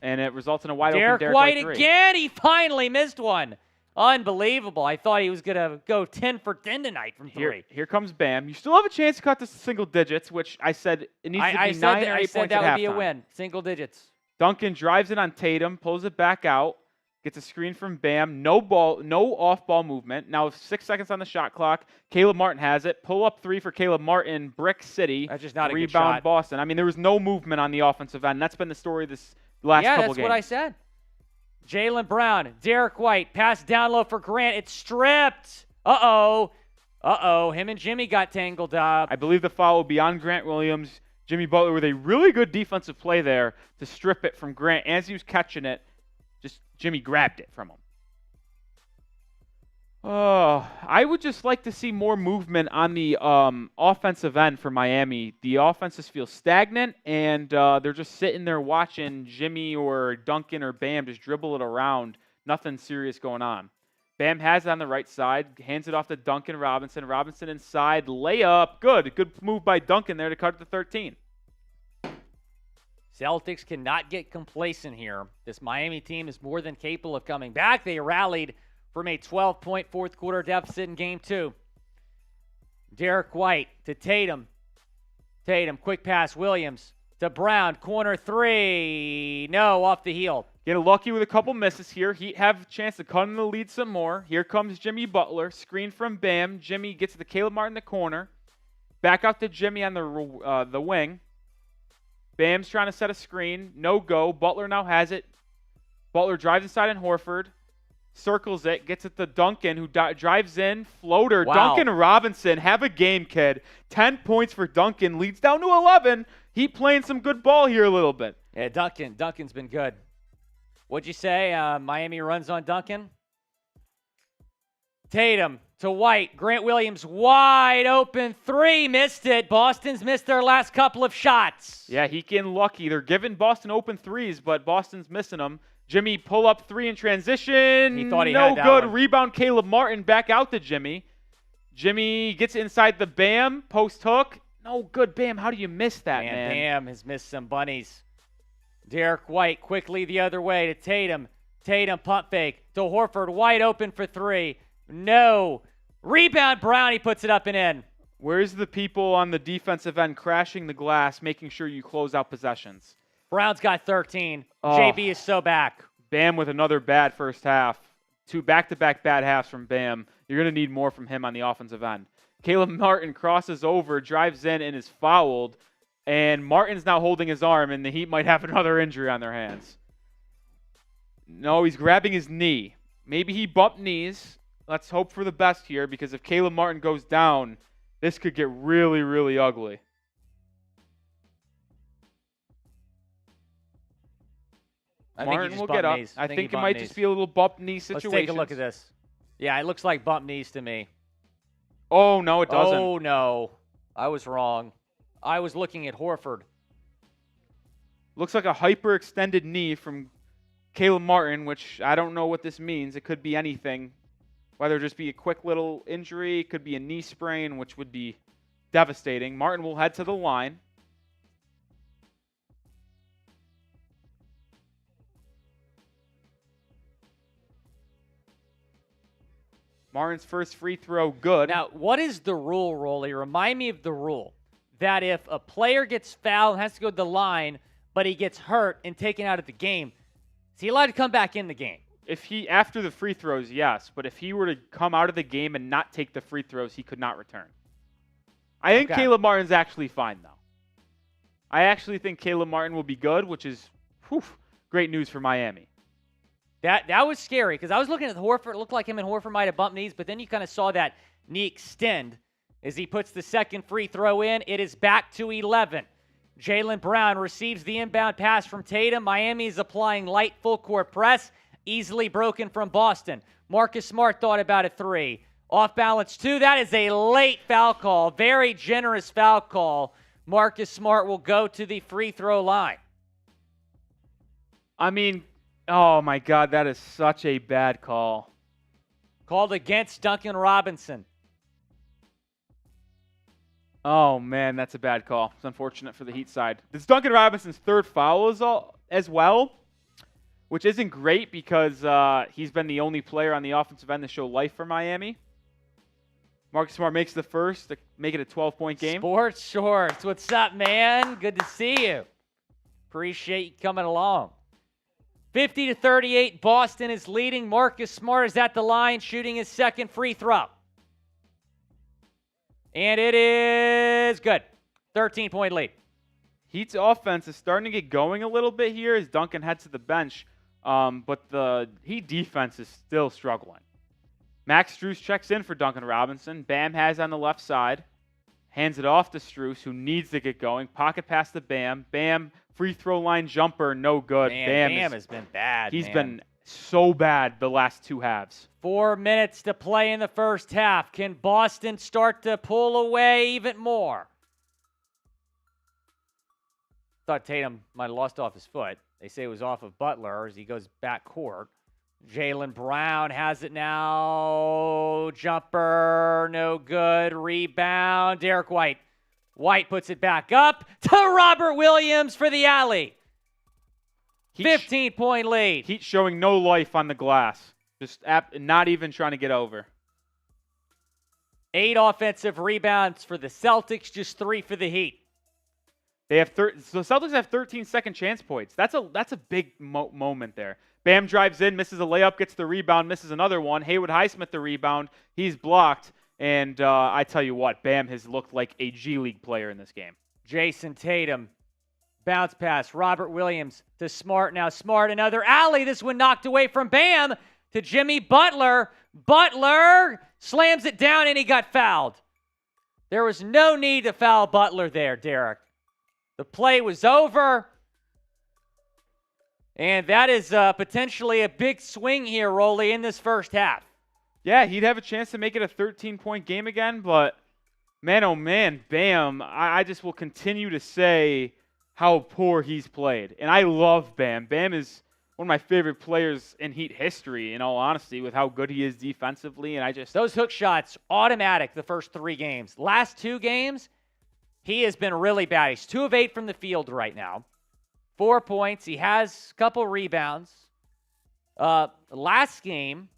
And it results in a wide-open Derrick White three. Again. He finally missed one. Unbelievable. I thought he was going to go 10 for 10 tonight from 3. Here comes Bam. You still have a chance to cut this to single digits, which I said it needs to be 9 or 8 points at halftime. I said that would be a win. Single digits. Duncan drives it on Tatum, pulls it back out, gets a screen from Bam. No off-ball movement. Now 6 seconds on the shot clock. Caleb Martin has it. Pull up 3 for Caleb Martin. Brick City. That's just not a good rebound shot. Boston. I mean, there was no movement on the offensive end. That's been the story this last couple games. Yeah, that's what I said. Jaylen Brown, Derrick White, pass down low for Grant. It's stripped. Uh-oh. Him and Jimmy got tangled up. I believe the foul will be on Grant Williams. Jimmy Butler with a really good defensive play there to strip it from Grant. As he was catching it, just Jimmy grabbed it from him. I would just like to see more movement on the offensive end for Miami. The offenses feel stagnant, and they're just sitting there watching Jimmy or Duncan or Bam just dribble it around. Nothing serious going on. Bam has it on the right side, hands it off to Duncan Robinson. Robinson inside, layup. Good move by Duncan there to cut it to 13. Celtics cannot get complacent here. This Miami team is more than capable of coming back. They rallied from a 12-point fourth quarter deficit in game 2. Derrick White to Tatum. Tatum, quick pass, Williams to Brown, corner 3. No, off the heel. Get lucky with a couple misses here. Heat have a chance to cut in the lead some more. Here comes Jimmy Butler. Screen from Bam. Jimmy gets to Caleb Martin in the corner. Back out to Jimmy on the wing. Bam's trying to set a screen. No go. Butler now has it. Butler drives inside on Horford. Circles it, gets it to Duncan, who drives in, floater. Wow. Duncan Robinson, have a game, kid. 10 points for Duncan, leads down to 11. He playing some good ball here a little bit. Yeah, Duncan's been good. What'd you say? Miami runs on Duncan? Tatum to White. Grant Williams wide open 3. Missed it. Boston's missed their last couple of shots. Yeah, he getting lucky. They're giving Boston open 3s, but Boston's missing them. Jimmy pull up 3 in transition. He thought he no had that good. one. Rebound Caleb Martin back out to Jimmy. Jimmy gets inside the Bam. Post hook. No good. Bam, how do you miss that, man? Bam has missed some bunnies. Derrick White quickly the other way to Tatum. Tatum pump fake to Horford. Wide open for 3. No. Rebound Brown. He puts it up and in. Where's the people on the defensive end crashing the glass, making sure you close out possessions? Brown's got 13. Oh. JB is so back. Bam with another bad first half. 2 back-to-back bad halves from Bam. You're going to need more from him on the offensive end. Caleb Martin crosses over, drives in, and is fouled. And Martin's now holding his arm, and the Heat might have another injury on their hands. No, he's grabbing his knee. Maybe he bumped knees. Let's hope for the best here, because if Caleb Martin goes down, this could get really, really ugly. Martin will get up. I think it might just be a little bump knee situation. Let's take a look at this. Yeah, it looks like bump knees to me. Oh, no, it doesn't. Oh, no. I was wrong. I was looking at Horford. Looks like a hyperextended knee from Caleb Martin, which I don't know what this means. It could be anything. Whether it just be a quick little injury, it could be a knee sprain, which would be devastating. Martin will head to the line. Martin's first free throw, good. Now, what is the rule, Rolly? Remind me of the rule that if a player gets fouled and has to go to the line, but he gets hurt and taken out of the game, is he allowed to come back in the game? If he, after the free throws, yes. But if he were to come out of the game and not take the free throws, he could not return. I think Caleb Martin's actually fine, though. I actually think Caleb Martin will be good, which is great news for Miami. That was scary because I was looking at Horford. It looked like him and Horford might have bumped knees, but then you kind of saw that knee extend as he puts the second free throw in. It is back to 11. Jaylen Brown receives the inbound pass from Tatum. Miami is applying light full court press, easily broken from Boston. Marcus Smart thought about a three. Off balance two. That is a late foul call. Very generous foul call. Marcus Smart will go to the free throw line. I mean, oh my God, that is such a bad call. Called against Duncan Robinson. Oh, man, that's a bad call. It's unfortunate for the Heat side. This is Duncan Robinson's third foul as well, which isn't great because he's been the only player on the offensive end to show life for Miami. Marcus Smart makes the first to make it a 12-point game. Sports Shorts, what's up, man? Good to see you. Appreciate you coming along. 50-38, Boston is leading. Marcus Smart is at the line shooting his second free throw. And it is good. 13-point lead. Heat's offense is starting to get going a little bit here as Duncan heads to the bench, but the Heat defense is still struggling. Max Strus checks in for Duncan Robinson. Bam has on the left side. Hands it off to Strus, who needs to get going. Pocket pass to Bam. Bam, free throw line jumper, no good. Man, Bam has been bad. He's been so bad the last two halves. 4 minutes to play in the first half. Can Boston start to pull away even more? Thought Tatum might have lost off his foot. They say it was off of Butler as he goes back court. Jaylen Brown has it now. Jumper, no good. Rebound. Derrick White. White puts it back up to Robert Williams for the alley. 15-point lead. Heat showing no life on the glass. Just not even trying to get over. 8 offensive rebounds for the Celtics, just 3 for the Heat. They have so the Celtics have 13 second chance points. That's a big moment there. Bam drives in, misses a layup, gets the rebound, misses another one. Haywood Highsmith the rebound. He's blocked. And I tell you what, Bam has looked like a G League player in this game. Jayson Tatum. Bounce pass. Robert Williams to Smart. Now Smart, another alley. This one knocked away from Bam to Jimmy Butler. Butler slams it down and he got fouled. There was no need to foul Butler there, Derek. The play was over. And that is potentially a big swing here, Rolly, in this first half. Yeah, he'd have a chance to make it a 13-point game again, but man, oh man, Bam, I just will continue to say how poor he's played. And I love Bam. Bam is one of my favorite players in Heat history, in all honesty, with how good he is defensively. And those hook shots, automatic the first 3 games. Last 2 games, he has been really bad. He's 2 of 8 from the field right now. 4 points. He has a couple rebounds. Last game,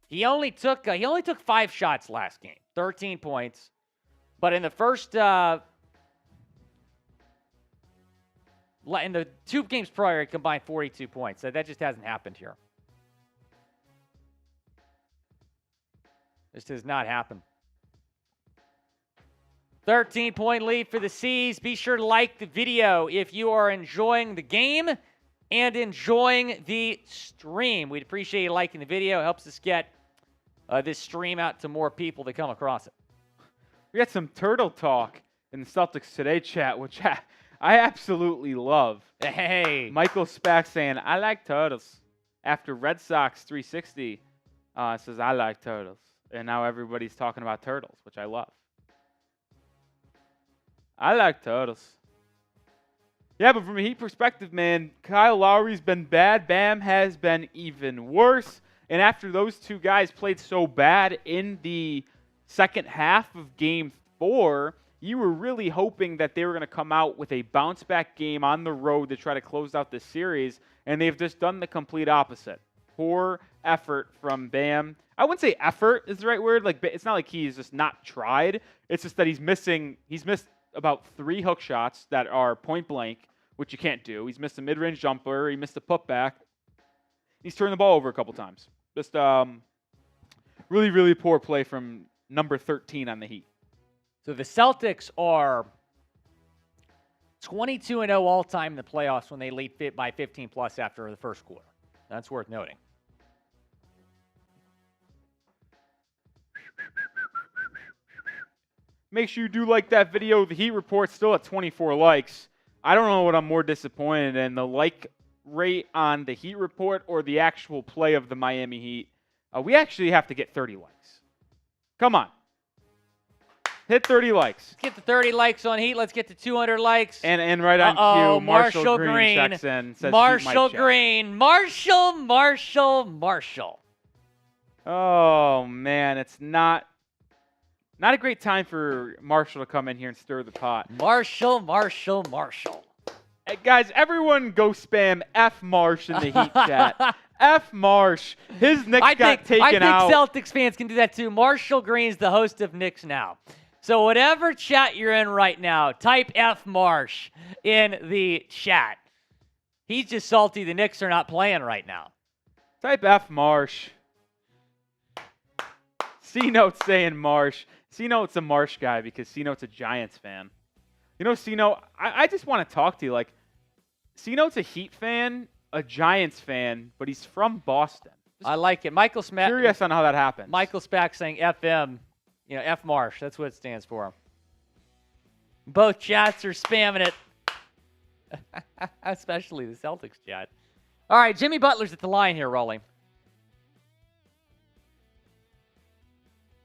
he only took 5 shots last game. 13 points. But in the first in the 2 games prior, he combined 42 points. So that just hasn't happened here. This does not happen. 13-point lead for the C's. Be sure to like the video if you are enjoying the game and enjoying the stream. We'd appreciate you liking the video. It helps us get this stream out to more people that come across it. We got some turtle talk in the Celtics Today chat, which I absolutely love Hey. Michael Spack saying, I like turtles. After Red Sox 360 says, I like turtles. And now everybody's talking about turtles, which I love. I like turtles. Yeah, but from a Heat perspective, man, Kyle Lowry's been bad. Bam has been even worse. And after those two guys played so bad in the second half of Game 4, you were really hoping that they were going to come out with a bounce-back game on the road to try to close out the series, and they've just done the complete opposite. Poor effort from Bam. I wouldn't say effort is the right word. Like, it's not like he's just not tried. It's just that he's missed about 3 hook shots that are point blank, which you can't do. He's missed a mid-range jumper. He missed a putback. He's turned the ball over a couple times. Just really, really poor play from number 13 on the Heat. So the Celtics are 22-0 all-time in the playoffs when they lead by 15-plus after the first quarter. That's worth noting. Make sure you do like that video. The Heat report's still at 24 likes. I don't know what I'm more disappointed in, the like rate on the Heat report or the actual play of the Miami Heat. We actually have to get 30 likes. Come on. Hit 30 likes. Let's get to 30 likes on Heat. Let's get to 200 likes. And right on cue, Marshall Green checks in. Says Marshall Green. Marshall. Oh, man. It's not a great time for Marshall to come in here and stir the pot. Marshall. Hey, guys, everyone go spam F Marsh in the Heat chat. F Marsh. His Knicks got taken out. I think Celtics fans can do that too. Marshall Green's the host of Knicks Now. So whatever chat you're in right now, type F Marsh in the chat. He's just salty the Knicks are not playing right now. Type F Marsh. C-Note's saying Marsh. C-Note's a Marsh guy because C-Note's a Giants fan. You know, C-Note, I just want to talk to you. Like, C-Note's a Heat fan, a Giants fan, but he's from Boston. I like it. Michael Smack. Curious on how that happened. Michael Spack saying FM. You know, F Marsh. That's what it stands for. Both chats are spamming it. Especially the Celtics chat. All right, Jimmy Butler's at the line here, Rolling.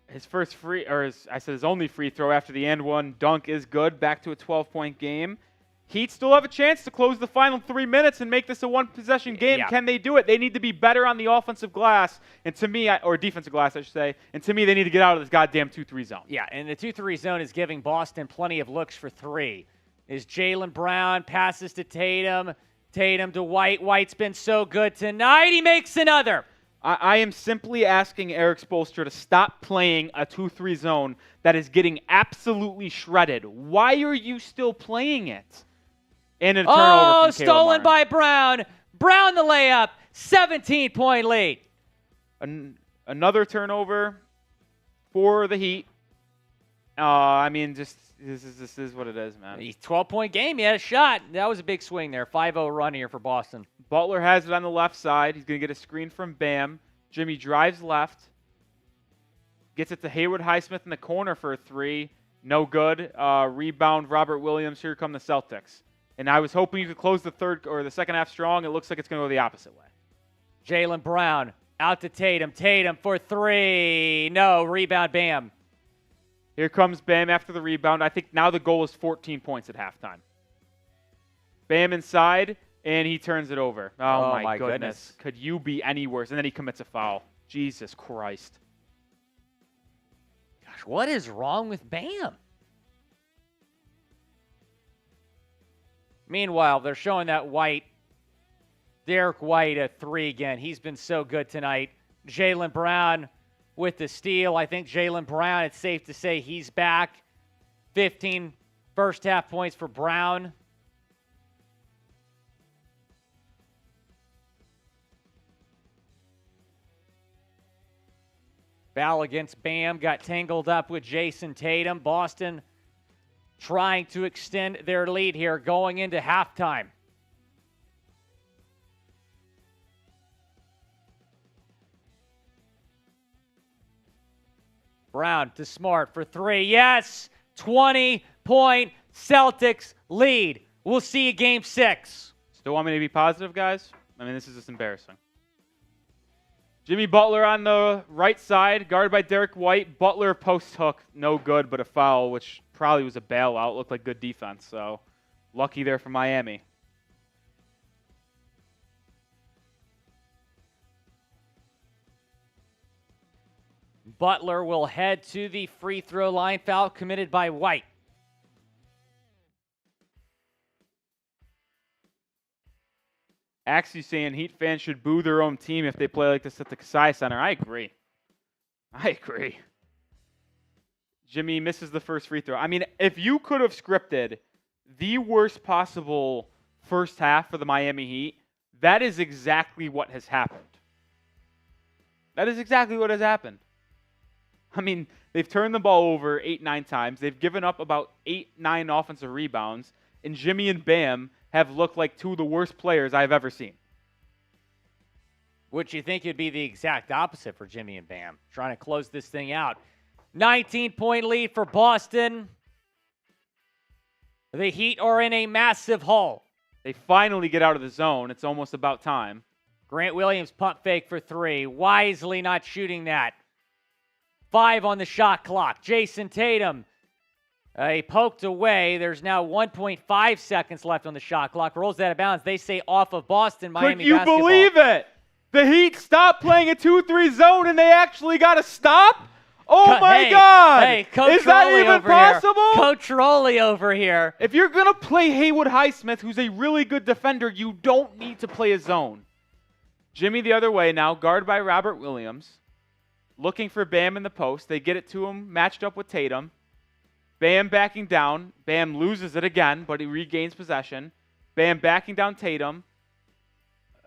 His first his only free throw after the and one dunk is good. Back to a 12-point game. Heat still have a chance to close the final 3 minutes and make this a one-possession game. Yeah. Can they do it? They need to be better on the offensive glass, and to me, or defensive glass, I should say. And to me, they need to get out of this goddamn 2-3 zone. Yeah, and the 2-3 zone is giving Boston plenty of looks for 3. Is Jaylen Brown passes to Tatum. Tatum to White. White's been so good tonight. He makes another. I am simply asking Erik Spoelstra to stop playing a 2-3 zone that is getting absolutely shredded. Why are you still playing it? And a turnover from stolen by Brown. Brown the layup. 17-point lead. Another turnover for the Heat. I mean, just this is what it is, man. 12-point game. He had a shot. That was a big swing there. 5-0 run here for Boston. Butler has it on the left side. He's going to get a screen from Bam. Jimmy drives left. Gets it to Haywood Highsmith in the corner for a 3. No good. Rebound, Robert Williams. Here come the Celtics. And I was hoping you could close the second half strong. It looks like it's going to go the opposite way. Jaylen Brown out to Tatum. Tatum for 3. No. Rebound, Bam. Here comes Bam after the rebound. I think now the goal is 14 points at halftime. Bam inside, and he turns it over. Oh my goodness. Could you be any worse? And then he commits a foul. Jesus Christ. Gosh, what is wrong with Bam? Meanwhile, they're showing that Derrick White at 3 again. He's been so good tonight. Jaylen Brown with the steal. I think Jaylen Brown, it's safe to say he's back. 15 first half points for Brown. Foul against Bam. Got tangled up with Jayson Tatum. Boston trying to extend their lead here going into halftime. Brown to Smart for 3. Yes! 20-point Celtics lead. We'll see you game 6. Still want me to be positive, guys? I mean, this is just embarrassing. Jimmy Butler on the right side, guarded by Derrick White. Butler post hook, no good, but a foul, which probably was a bailout. Looked like good defense, so lucky there for Miami. Butler will head to the free throw line. Foul committed by White. Actually saying Heat fans should boo their own team if they play like this at the Kasai Center. I agree. Jimmy misses the first free throw. I mean, if you could have scripted the worst possible first half for the Miami Heat, that is exactly what has happened. That is exactly what has happened. I mean, they've turned the ball over 8-9 times. They've given up about 8-9 offensive rebounds. And Jimmy and Bam have looked like two of the worst players I've ever seen. Which you think would be the exact opposite for Jimmy and Bam. Trying to close this thing out. 19-point lead for Boston. The Heat are in a massive hole. They finally get out of the zone. It's almost about time. Grant Williams pump fake for 3. Wisely not shooting that. 5 on the shot clock. Jayson Tatum. He poked away. There's now 1.5 seconds left on the shot clock. Rolls that out of bounds. They say off of Boston, Miami Could you basketball. believe it? The Heat stopped playing a 2-3 zone and they actually got to stop? Oh my God! Hey, Coach Is that Rowley even over possible? Here. Coach Rowley over here. If you're going to play Haywood Highsmith, who's a really good defender, you don't need to play a zone. Jimmy the other way now, guarded by Robert Williams. Looking for Bam in the post. They get it to him, matched up with Tatum. Bam backing down. Bam loses it again, but he regains possession. Bam backing down Tatum.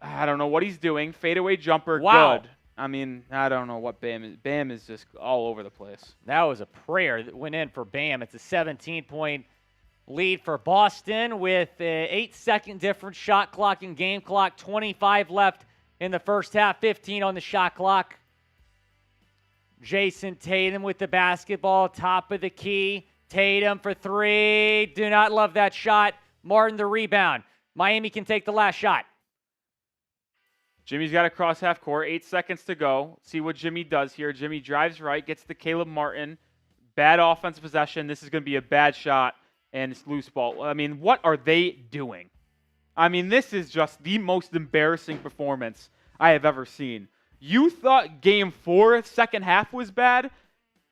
I don't know what he's doing. Fadeaway jumper, wow. Good. I mean, I don't know what Bam is. Bam is just all over the place. That was a prayer that went in for Bam. It's a 17-point lead for Boston with an 8-second difference, shot clock and game clock. 25 left in the first half, 15 on the shot clock. Jayson Tatum with the basketball, top of the key. Tatum for 3. Do not love that shot. Martin the rebound. Miami can take the last shot. Jimmy's got to cross half court. 8 seconds to go. See what Jimmy does here. Jimmy drives right, gets to Caleb Martin. Bad offensive possession. This is going to be a bad shot, and it's loose ball. I mean, what are they doing? I mean, this is just the most embarrassing performance I have ever seen. You thought Game 4, second half was bad?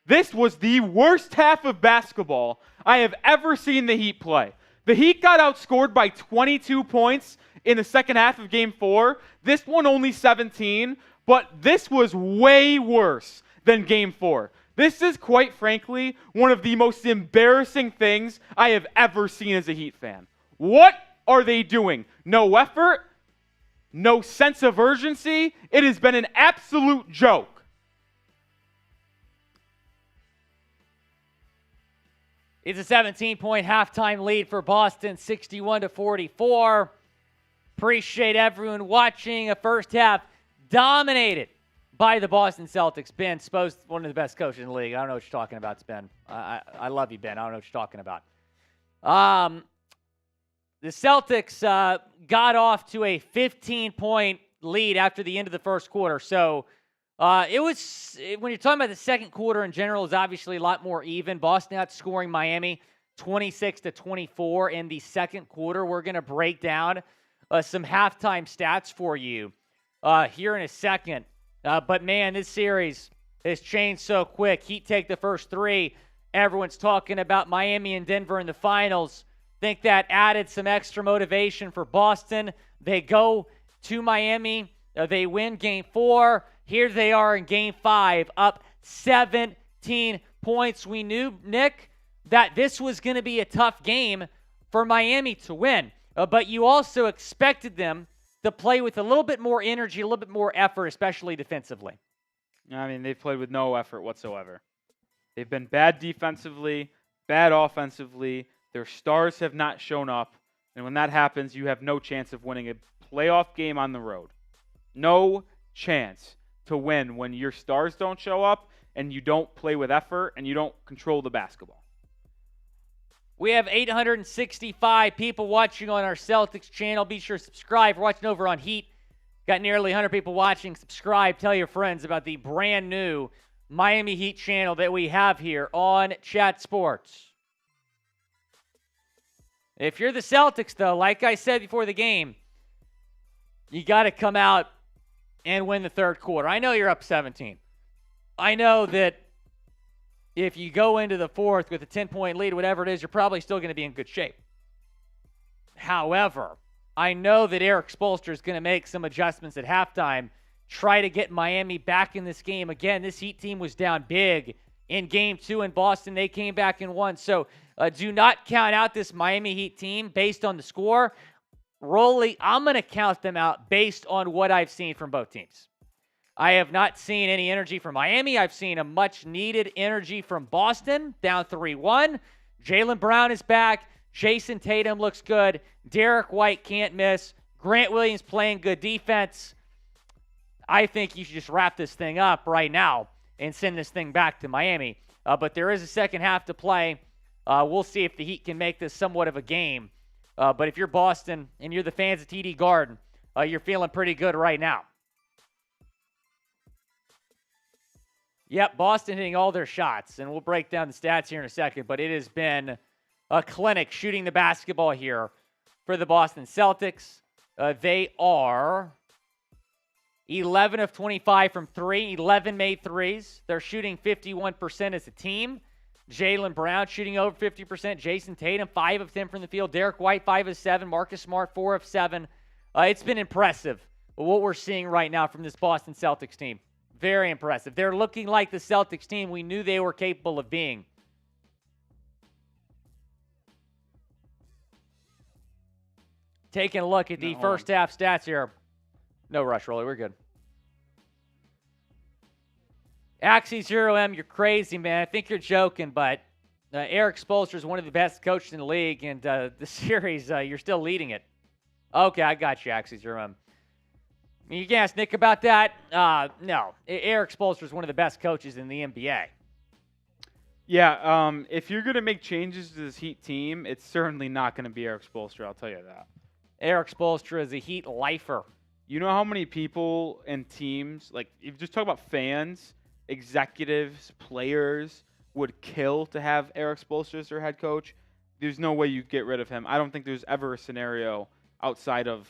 This was the worst half of basketball I have ever seen the Heat play. The Heat got outscored by 22 points in the second half of Game 4. This one only 17, but this was way worse than Game 4. This is, quite frankly, one of the most embarrassing things I have ever seen as a Heat fan. What are they doing? No effort? No sense of urgency? It has been an absolute joke. It's a 17-point halftime lead for Boston, 61-44. Appreciate everyone watching. A first half dominated by the Boston Celtics. Ben Spoelstra, one of the best coaches in the league. I don't know what you're talking about, Ben. I love you, Ben. I don't know what you're talking about. The Celtics got off to a 15-point lead after the end of the first quarter. So it was, when you're talking about the second quarter in general, is obviously a lot more even. Boston outscoring Miami 26-24 in the second quarter. We're going to break down some halftime stats for you here in a second. But, man, this series has changed so quick. Heat take the first 3. Everyone's talking about Miami and Denver in the finals. Think that added some extra motivation for Boston. They go to Miami. They win Game 4. Here they are in Game 5, up 17 points. We knew, Nick, that this was going to be a tough game for Miami to win. But you also expected them to play with a little bit more energy, a little bit more effort, especially defensively. I mean, they've played with no effort whatsoever. They've been bad defensively, bad offensively. Their stars have not shown up. And when that happens, you have no chance of winning a playoff game on the road. No chance to win when your stars don't show up and you don't play with effort and you don't control the basketball. We have 865 people watching on our Celtics channel. Be sure to subscribe. We're watching over on Heat. Got nearly 100 people watching. Subscribe. Tell your friends about the brand new Miami Heat channel that we have here on Chat Sports. If you're the Celtics, though, like I said before the game, you got to come out and win the third quarter. I know you're up 17. I know that if you go into the fourth with a 10-point lead, whatever it is, you're probably still going to be in good shape. However, I know that Erik Spoelstra is going to make some adjustments at halftime, try to get Miami back in this game. Again, this Heat team was down big in Game 2 in Boston. They came back and won. So do not count out this Miami Heat team based on the score. Rolly, I'm going to count them out based on what I've seen from both teams. I have not seen any energy from Miami. I've seen a much-needed energy from Boston, down 3-1. Jaylen Brown is back. Jayson Tatum looks good. Derrick White can't miss. Grant Williams playing good defense. I think you should just wrap this thing up right now and send this thing back to Miami. But there is a second half to play. We'll see if the Heat can make this somewhat of a game. But if you're Boston and you're the fans of TD Garden, you're feeling pretty good right now. Yep, Boston hitting all their shots, and we'll break down the stats here in a second, but it has been a clinic shooting the basketball here for the Boston Celtics. They are 11 of 25 from three, 11 made threes. They're shooting 51% as a team. Jaylen Brown shooting over 50%. Jayson Tatum, 5 of 10 from the field. Derrick White, 5 of 7. Marcus Smart, 4 of 7. It's been impressive what we're seeing right now from this Boston Celtics team. Very impressive. They're looking like the Celtics team we knew they were capable of being. Taking a look at the first half stats here. No rush, Rolly. We're good. Axie 0M, you're crazy, man. I think you're joking, but Erik Spoelstra is one of the best coaches in the league, and the series, you're still leading it. Okay, I got you, Axie 0M. You can ask Nick about that. No, Erik Spoelstra is one of the best coaches in the NBA. Yeah, if you're going to make changes to this Heat team, it's certainly not going to be Erik Spoelstra, I'll tell you that. Erik Spoelstra is a Heat lifer. You know how many people and teams, like if you just talk about fans, executives, players, would kill to have Erik Spoelstra as their head coach? There's no way you get rid of him. I don't think there's ever a scenario outside of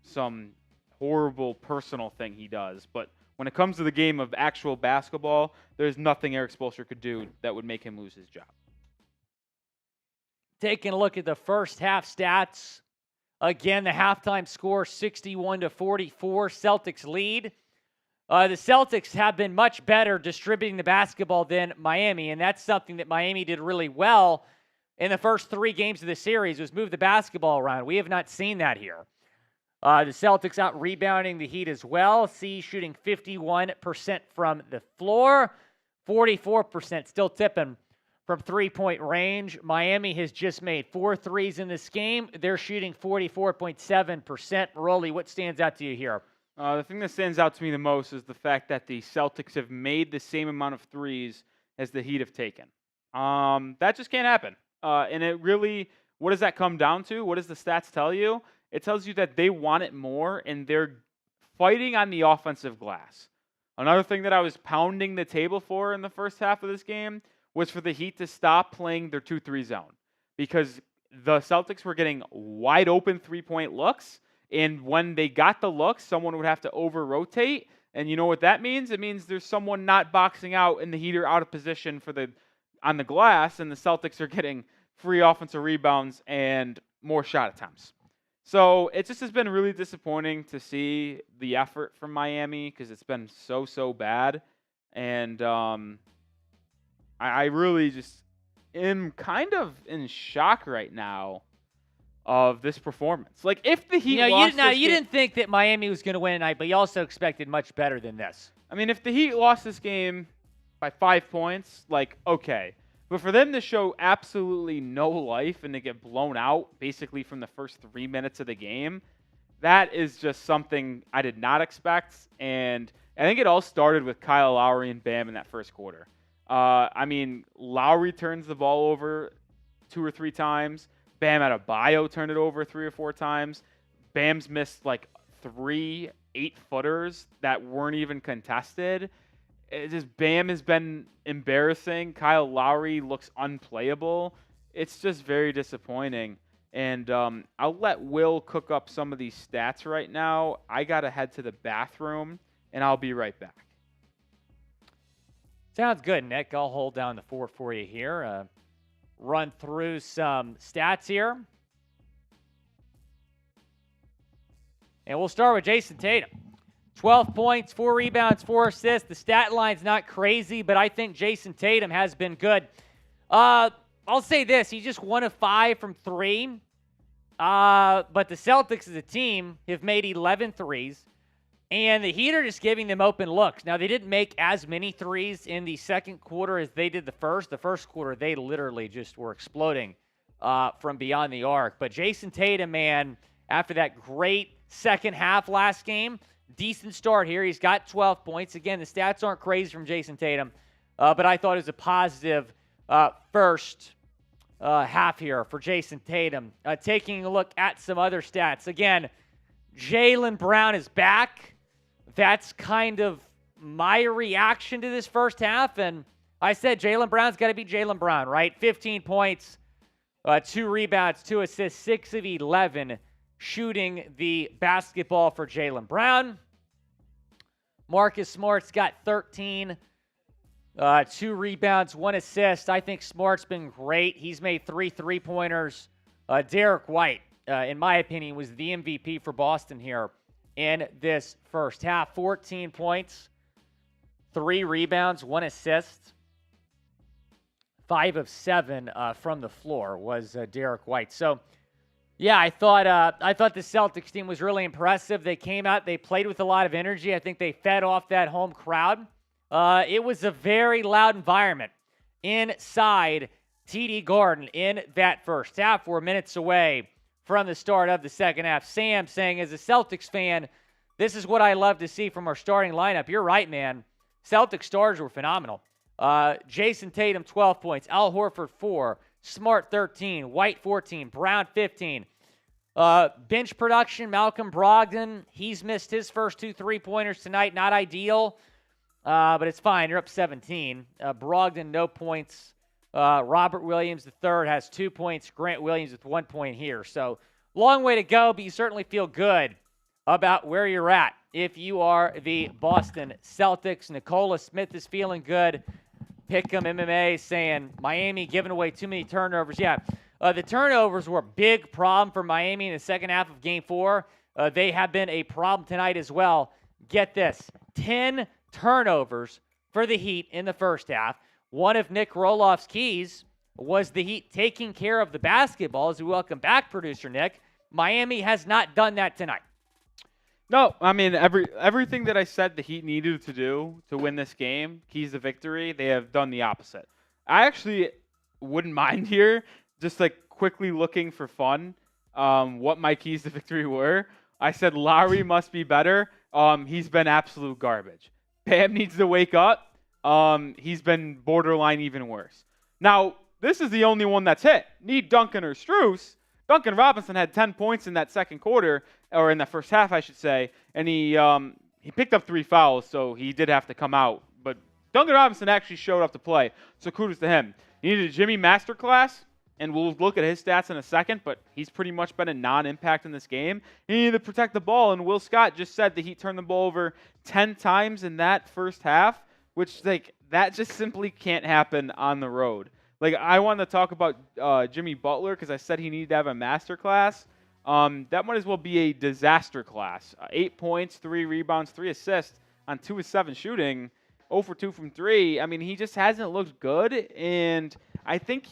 some horrible personal thing he does. But when it comes to the game of actual basketball, there's nothing Erik Spoelstra could do that would make him lose his job. Taking a look at the first half stats. Again, the halftime score 61-44. Celtics lead. The Celtics have been much better distributing the basketball than Miami, and that's something that Miami did really well in the first 3 games of the series, was move the basketball around. We have not seen that here. The Celtics out rebounding the Heat as well. C shooting 51% from the floor, 44% still tipping from three-point range. Miami has just made 4 threes in this game. They're shooting 44.7%. Rolly, what stands out to you here? The thing that stands out to me the most is the fact that the Celtics have made the same amount of threes as the Heat have taken. That just can't happen. And it really, what does that come down to? What does the stats tell you? It tells you that they want it more, and they're fighting on the offensive glass. Another thing that I was pounding the table for in the first half of this game was for the Heat to stop playing their 2-3 zone, because the Celtics were getting wide open three-point looks, and when they got the looks, someone would have to over-rotate, and you know what that means? It means there's someone not boxing out, and the Heat are out of position on the glass, and the Celtics are getting free offensive rebounds and more shot attempts. So it just has been really disappointing to see the effort from Miami, because it's been so bad. And I really just am kind of in shock right now of this performance. Like, if the Heat lost this game, you didn't think that Miami was going to win tonight, but you also expected much better than this. I mean, if the Heat lost this game by 5 points, like, okay. But for them to show absolutely no life and to get blown out basically from the first 3 minutes of the game, that is just something I did not expect. And I think it all started with Kyle Lowry and Bam in that first quarter. I mean, Lowry turns the ball over 2 or 3 times. Bam Adebayo turned it over 3 or 4 times. Bam's missed like 3 8-footers that weren't even contested. It just Bam has been embarrassing. Kyle Lowry looks unplayable. It's just very disappointing. And I'll let Will cook up some of these stats right now. I got to head to the bathroom, and I'll be right back. Sounds good, Nick. I'll hold down the fort for you here. Run through some stats here. And we'll start with Jayson Tatum. 12 points, 4 rebounds, 4 assists. The stat line's not crazy, but I think Jayson Tatum has been good. I'll say this. He's just 1 of 5 from 3. But the Celtics as a team have made 11 threes. And the Heat are just giving them open looks. Now, they didn't make as many threes in the second quarter as they did the first. The first quarter, they literally just were exploding from beyond the arc. But Jayson Tatum, man, after that great second half last game, decent start here. He's got 12 points. Again, the stats aren't crazy from Jayson Tatum. But I thought it was a positive first half here for Jayson Tatum. Taking a look at some other stats. Again, Jaylen Brown is back. That's kind of my reaction to this first half. And I said Jaylen Brown's got to be Jaylen Brown, right? 15 points, 2 rebounds, 2 assists, 6 of 11 shooting the basketball for Jaylen Brown. Marcus Smart's got 13, 2 rebounds, 1 assist. I think Smart's been great. He's made 3 3-pointers. Derrick White, in my opinion, was the MVP for Boston here in this first half. 14 points, 3 rebounds, 1 assist. 5 of 7 from the floor was Derrick White. So, yeah, I thought the Celtics team was really impressive. They came out, they played with a lot of energy. I think they fed off that home crowd. It was a very loud environment inside TD Garden in that first half. We're minutes away from the start of the second half. Sam saying, as a Celtics fan, this is what I love to see from our starting lineup. You're right, man. Celtics stars were phenomenal. Jayson Tatum, 12 points. Al Horford, 4. Smart, 13. White, 14. Brown, 15. Bench production, Malcolm Brogdon. He's missed his first 2 3-pointers tonight. Not ideal, but it's fine. You're up 17. Brogdon, no points. Robert Williams, the third, has 2 points. Grant Williams with 1 point here. So, long way to go, but you certainly feel good about where you're at if you are the Boston Celtics. Nicola Smith is feeling good. Pick'em MMA saying Miami giving away too many turnovers. Yeah, the turnovers were a big problem for Miami in the second half of Game 4. They have been a problem tonight as well. Get this, 10 turnovers for the Heat in the first half. One of Nic Rohloff's keys was the Heat taking care of the basketball. As we welcome back, producer Nick. Miami has not done that tonight. No, I mean, everything that I said the Heat needed to do to win this game, keys to victory, they have done the opposite. I actually wouldn't mind here, just like quickly looking for fun, what my keys to victory were. I said Lowry must be better. He's been absolute garbage. Bam needs to wake up. He's been borderline even worse. Now, this is the only one that's hit. Need Duncan or Strus. Duncan Robinson had 10 points in that second quarter, or in that first half, I should say, and he picked up 3 fouls, so he did have to come out. But Duncan Robinson actually showed up to play, so kudos to him. He needed a Jimmy masterclass, and we'll look at his stats in a second, but he's pretty much been a non-impact in this game. He needed to protect the ball, and Will Scott just said that he turned the ball over 10 times in that first half, which, like, that just simply can't happen on the road. Like, I wanted to talk about Jimmy Butler because I said he needed to have a master class. That might as well be a disaster class. 8 points, 3 rebounds, 3 assists on 2 of 7 shooting, 0 for 2 from 3. I mean, he just hasn't looked good, and I think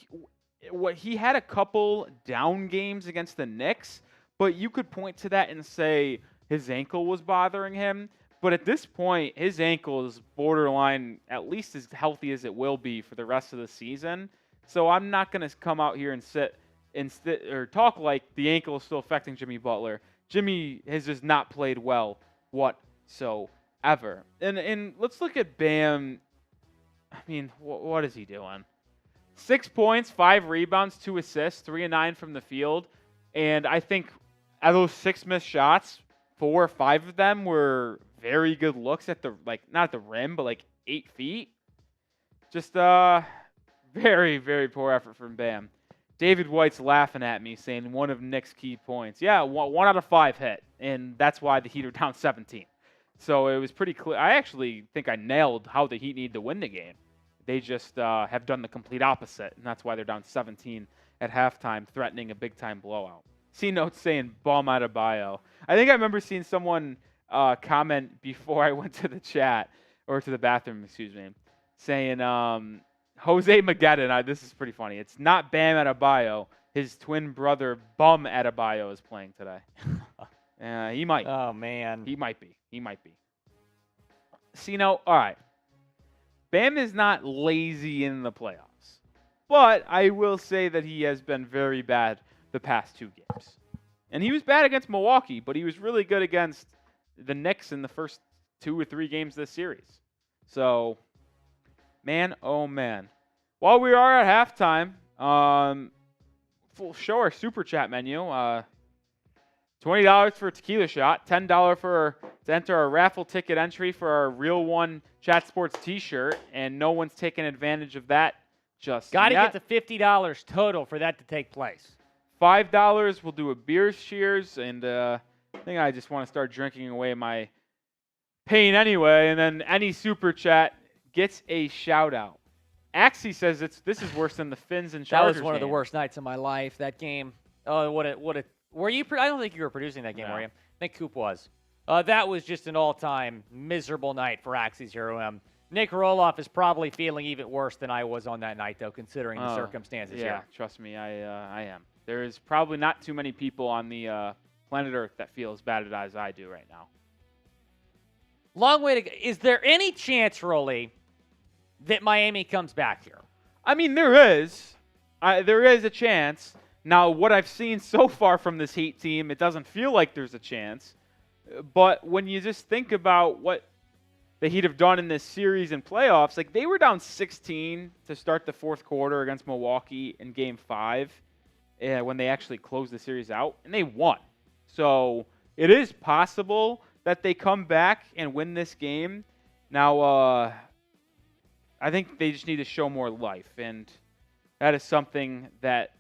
he had a couple down games against the Knicks, but you could point to that and say his ankle was bothering him. But at this point, his ankle is borderline at least as healthy as it will be for the rest of the season. So I'm not going to come out here and or talk like the ankle is still affecting Jimmy Butler. Jimmy has just not played well whatsoever. And let's look at Bam. I mean, what is he doing? 6 points, 5 rebounds, 2 assists, 3 and 9 from the field. And I think out of those 6 missed shots, 4 or 5 of them were very good looks at the, not at the rim, but 8 feet. Just very, very poor effort from Bam. David White's laughing at me, saying one of Nic's key points. Yeah, 1 out of 5 hit, and that's why the Heat are down 17. So it was pretty clear. I actually think I nailed how the Heat need to win the game. They just have done the complete opposite, and that's why they're down 17 at halftime, threatening a big-time blowout. See notes saying bum Adebayo. I think I remember seeing someone comment before I went to the chat, or to the bathroom, excuse me, saying Jose Mageddon, this is pretty funny. It's not Bam Adebayo. His twin brother, Bum Adebayo, is playing today. He might. Oh, man. He might be. All right. Bam is not lazy in the playoffs. But I will say that he has been very bad the past 2 games. And he was bad against Milwaukee, but he was really good against the Knicks in the first 2 or 3 games this series. So, man, oh man. While we are at halftime, we'll show our super chat menu. $20 for a tequila shot, $10 to enter our raffle ticket entry for our Real One Chat Sports t-shirt, and no one's taken advantage of that just Got to yet. get to $50 total for that to take place. $5, we'll do a beer cheers, and I think I just want to start drinking away my pain anyway, and then any super chat gets a shout-out. Axie says this is worse than the Finns and Chargers That was one of the game. worst nights of my life, that game. Oh, what a were you? I don't think you were producing that game, No. were you? I think Coop was. That was just an all-time miserable night for Axie's Hero M. Nic Rohloff is probably feeling even worse than I was on that night, though, considering the circumstances Yeah, here. trust me, I am. There is probably not too many people on the planet Earth that feel as bad as I do right now. Long way to go. Is there any chance, Rolly, that Miami comes back here? I mean, there is. There is a chance. Now, what I've seen so far from this Heat team, it doesn't feel like there's a chance. But when you just think about what the Heat have done in this series and playoffs, they were down 16 to start the 4th quarter against Milwaukee in Game 5 when they actually closed the series out, and they won. So it is possible that they come back and win this game. Now, I think they just need to show more life, and that is something that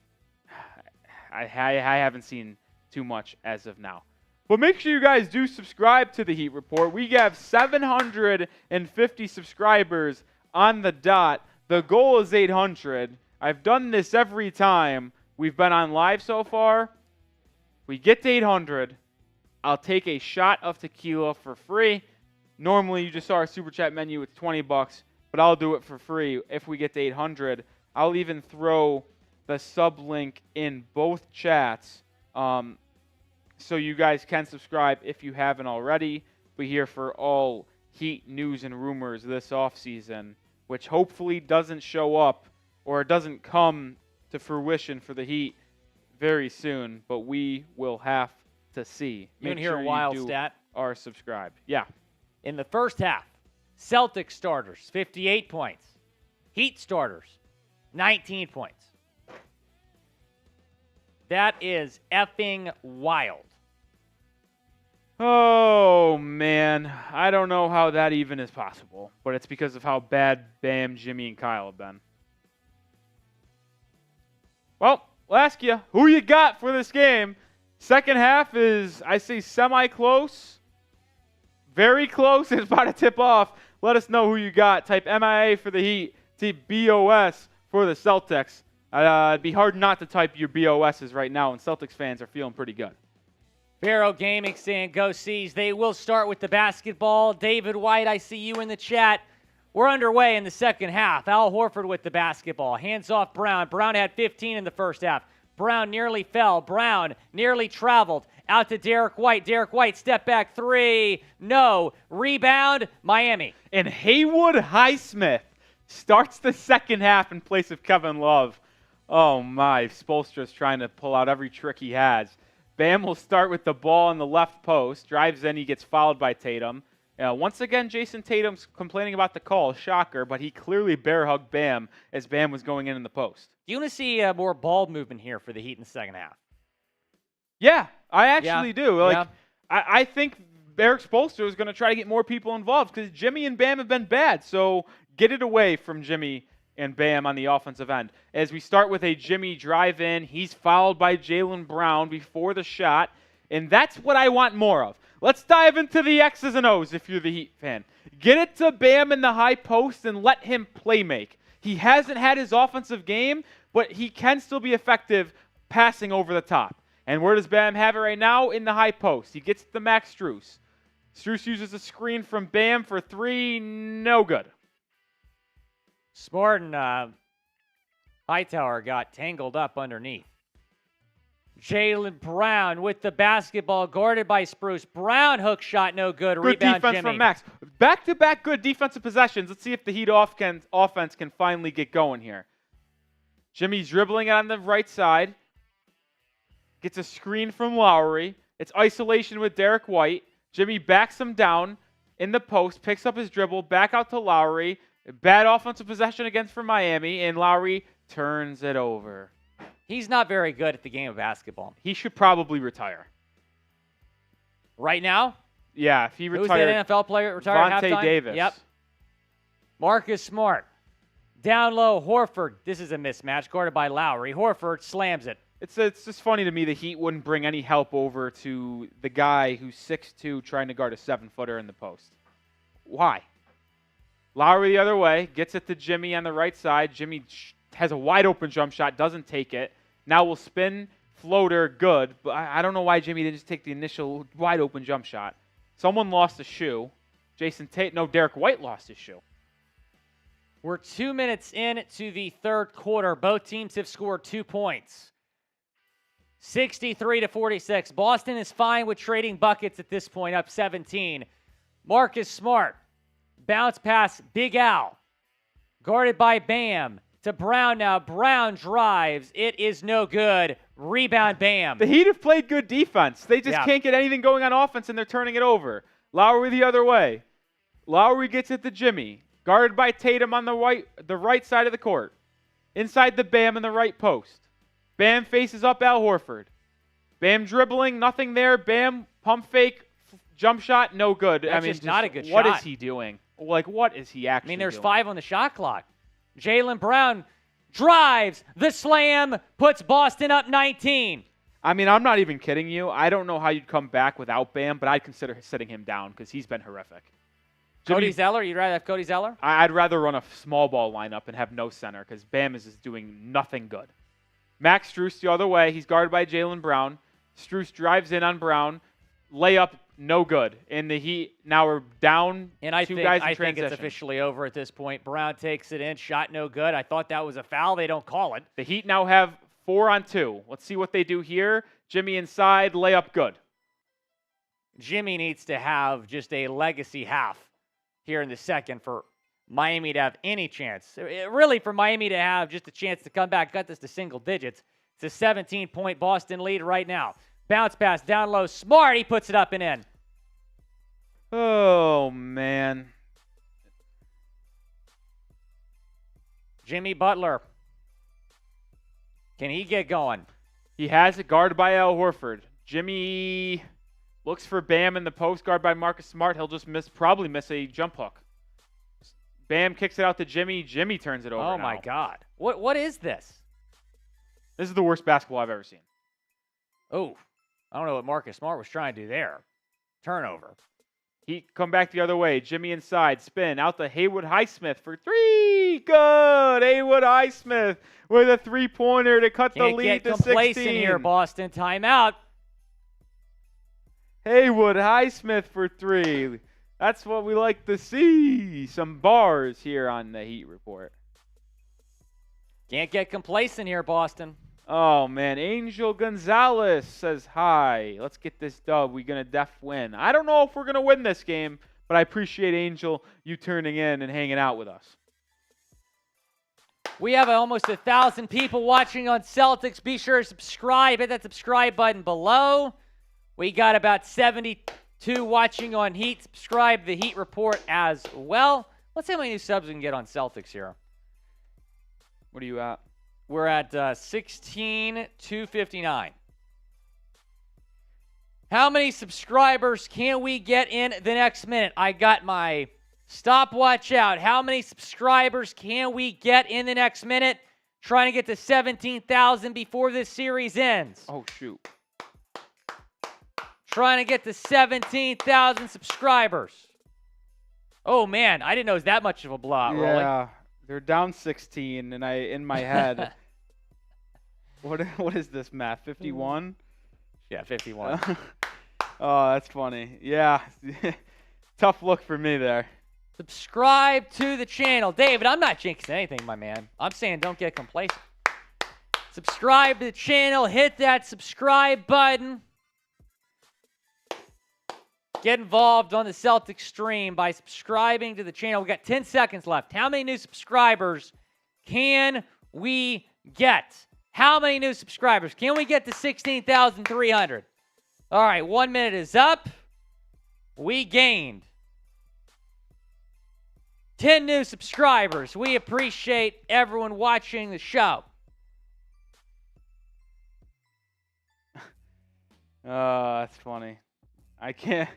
I haven't seen too much as of now. But make sure you guys do subscribe to the Heat Report. We have 750 subscribers on the dot. The goal is 800. I've done this every time we've been on live so far. We get to 800. I'll take a shot of tequila for free. Normally, you just saw our super chat menu. It's $20, but I'll do it for free if we get to 800. I'll even throw the sub link in both chats so you guys can subscribe if you haven't already. We're here for all Heat news and rumors this offseason, which hopefully doesn't show up or doesn't come to fruition for the Heat very soon, but we will have to see. You want to hear a wild stat? Are subscribed. Yeah. In the first half, Celtics starters, 58 points. Heat starters, 19 points. That is effing wild. Oh, man. I don't know how that even is possible, but it's because of how bad Bam, Jimmy, and Kyle have been. Well, I'll ask you, who you got for this game? Second half is, I say, semi-close. Very close. It's about to tip off. Let us know who you got. Type MIA for the Heat. Type BOS for the Celtics. It'd be hard not to type your BOSs right now, and Celtics fans are feeling pretty good. Pharaoh Gaming saying, go C's. They will start with the basketball. David White, I see you in the chat. We're underway in the second half. Al Horford with the basketball. Hands off Brown. Brown had 15 in the first half. Brown nearly fell. Brown nearly traveled. Out to Derrick White. Derrick White, step back three. No. Rebound, Miami. And Haywood Highsmith starts the second half in place of Kevin Love. Oh, my. Spoelstra's trying to pull out every trick he has. Bam will start with the ball on the left post. Drives in. He gets fouled by Tatum. Once again, Jayson Tatum's complaining about the call. Shocker, but he clearly bear hugged Bam as Bam was going in the post. Do you want to see more ball movement here for the Heat in the second half? Yeah, I actually do. Yeah. I think Erik Spoelstra is going to try to get more people involved because Jimmy and Bam have been bad. So get it away from Jimmy and Bam on the offensive end. As we start with a Jimmy drive in, he's fouled by Jaylen Brown before the shot, and that's what I want more of. Let's dive into the X's and O's if you're the Heat fan. Get it to Bam in the high post and let him play make. He hasn't had his offensive game, but he can still be effective passing over the top. And where does Bam have it right now? In the high post. He gets it to Max Strus. Strus uses a screen from Bam for three. No good. Smart and Hightower got tangled up underneath. Jaylen Brown with the basketball, guarded by Spruce. Brown hook shot, no good. Good Rebound, defense Jimmy. from Max. Back-to-back good defensive possessions. Let's see if the Heat offense can finally get going here. Jimmy's dribbling on the right side. Gets a screen from Lowry. It's isolation with Derrick White. Jimmy backs him down in the post, picks up his dribble, back out to Lowry. Bad offensive possession against for Miami, and Lowry turns it over. He's not very good at the game of basketball. He should probably retire. Right now? Yeah, if he Who's retired. that NFL player retired at Vontae halftime? Davis. Yep. Marcus Smart. Down low, Horford. This is a mismatch, guarded by Lowry. Horford slams it. It's just funny to me the Heat wouldn't bring any help over to the guy who's 6'2", trying to guard a 7-footer in the post. Why? Lowry the other way, gets it to Jimmy on the right side. Jimmy has a wide-open jump shot, doesn't take it. Now will spin, floater, good. But I don't know why Jimmy didn't just take the initial wide-open jump shot. Someone lost a shoe. Derrick White lost his shoe. We're 2 minutes into the third quarter. Both teams have scored 2 points. 63-46. Boston is fine with trading buckets at this point, up 17. Marcus Smart. Bounce pass, Big Al. Guarded by Bam. To Brown now. Brown drives. It is no good. Rebound, Bam. The Heat have played good defense. They just can't get anything going on offense, and they're turning it over. Lowry the other way. Lowry gets it to Jimmy. Guarded by Tatum on the right side of the court. Inside the Bam in the right post. Bam faces up Al Horford. Bam dribbling, nothing there. Bam, pump fake, jump shot, no good. That's just not a good what shot. What is he doing? Like, what is he actually doing? There's 5 on the shot clock. Jaylen Brown drives, the slam, puts Boston up 19. I'm not even kidding you. I don't know how you'd come back without Bam, but I'd consider sitting him down because he's been horrific. Cody Zeller? You'd rather have Cody Zeller? I'd rather run a small ball lineup and have no center because Bam is just doing nothing good. Max Strus the other way. He's guarded by Jaylen Brown. Strus drives in on Brown. Layup, no good. And the Heat now are down and I two think, guys in I transition. think it's officially over at this point. Brown takes it in. Shot no good. I thought that was a foul. They don't call it. The Heat now have 4 on 2. Let's see what they do here. Jimmy inside. Layup good. Jimmy needs to have just a legacy half here in the second for Miami to have any chance. Really, for Miami to have just a chance to come back, cut this to single digits. It's a 17-point Boston lead right now. Bounce pass down low. Smart. He puts it up and in. Oh, man. Jimmy Butler. Can he get going? He has it guarded by Al Horford. Jimmy looks for Bam in the post, guard by Marcus Smart. He'll just probably miss a jump hook. Bam kicks it out to Jimmy. Jimmy turns it over. Oh, my God. What is this? This is the worst basketball I've ever seen. Oh, I don't know what Marcus Smart was trying to do there. Turnover. He come back the other way. Jimmy inside. Spin out to Haywood Highsmith for 3. Good. Haywood Highsmith with a 3-pointer to cut the lead to 16. Can't get complacent here, Boston. Timeout. Haywood Highsmith for 3. That's what we like to see. Some bars here on the Heat Report. Can't get complacent here, Boston. Oh, man. Angel Gonzalez says hi. Let's get this dub. We're going to win. I don't know if we're going to win this game, but I appreciate, Angel, you turning in and hanging out with us. We have almost 1,000 people watching on Celtics. Be sure to subscribe. Hit that subscribe button below. We got about 70 to watching on Heat. Subscribe to the Heat Report as well. Let's see how many new subs we can get on Celtics here. What are you at? We're at 16,259. How many subscribers can we get in the next minute? I got my stopwatch out. How many subscribers can we get in the next minute? Trying to get to 17,000 before this series ends. Oh, shoot. Trying to get to 17,000 subscribers. Oh, man. I didn't know it was that much of a blowout, Rolly. Yeah. They're down 16, and in my head, what is this math? 51? Yeah, 51. Oh, that's funny. Yeah. Tough look for me there. Subscribe to the channel. David, I'm not jinxing anything, my man. I'm saying don't get complacent. Subscribe to the channel. Hit that subscribe button. Get involved on the Celtics stream by subscribing to the channel. We got 10 seconds left. How many new subscribers can we get? How many new subscribers? Can we get to 16,300? All right, 1 minute is up. We gained 10 new subscribers. We appreciate everyone watching the show. Oh, that's funny. I can't.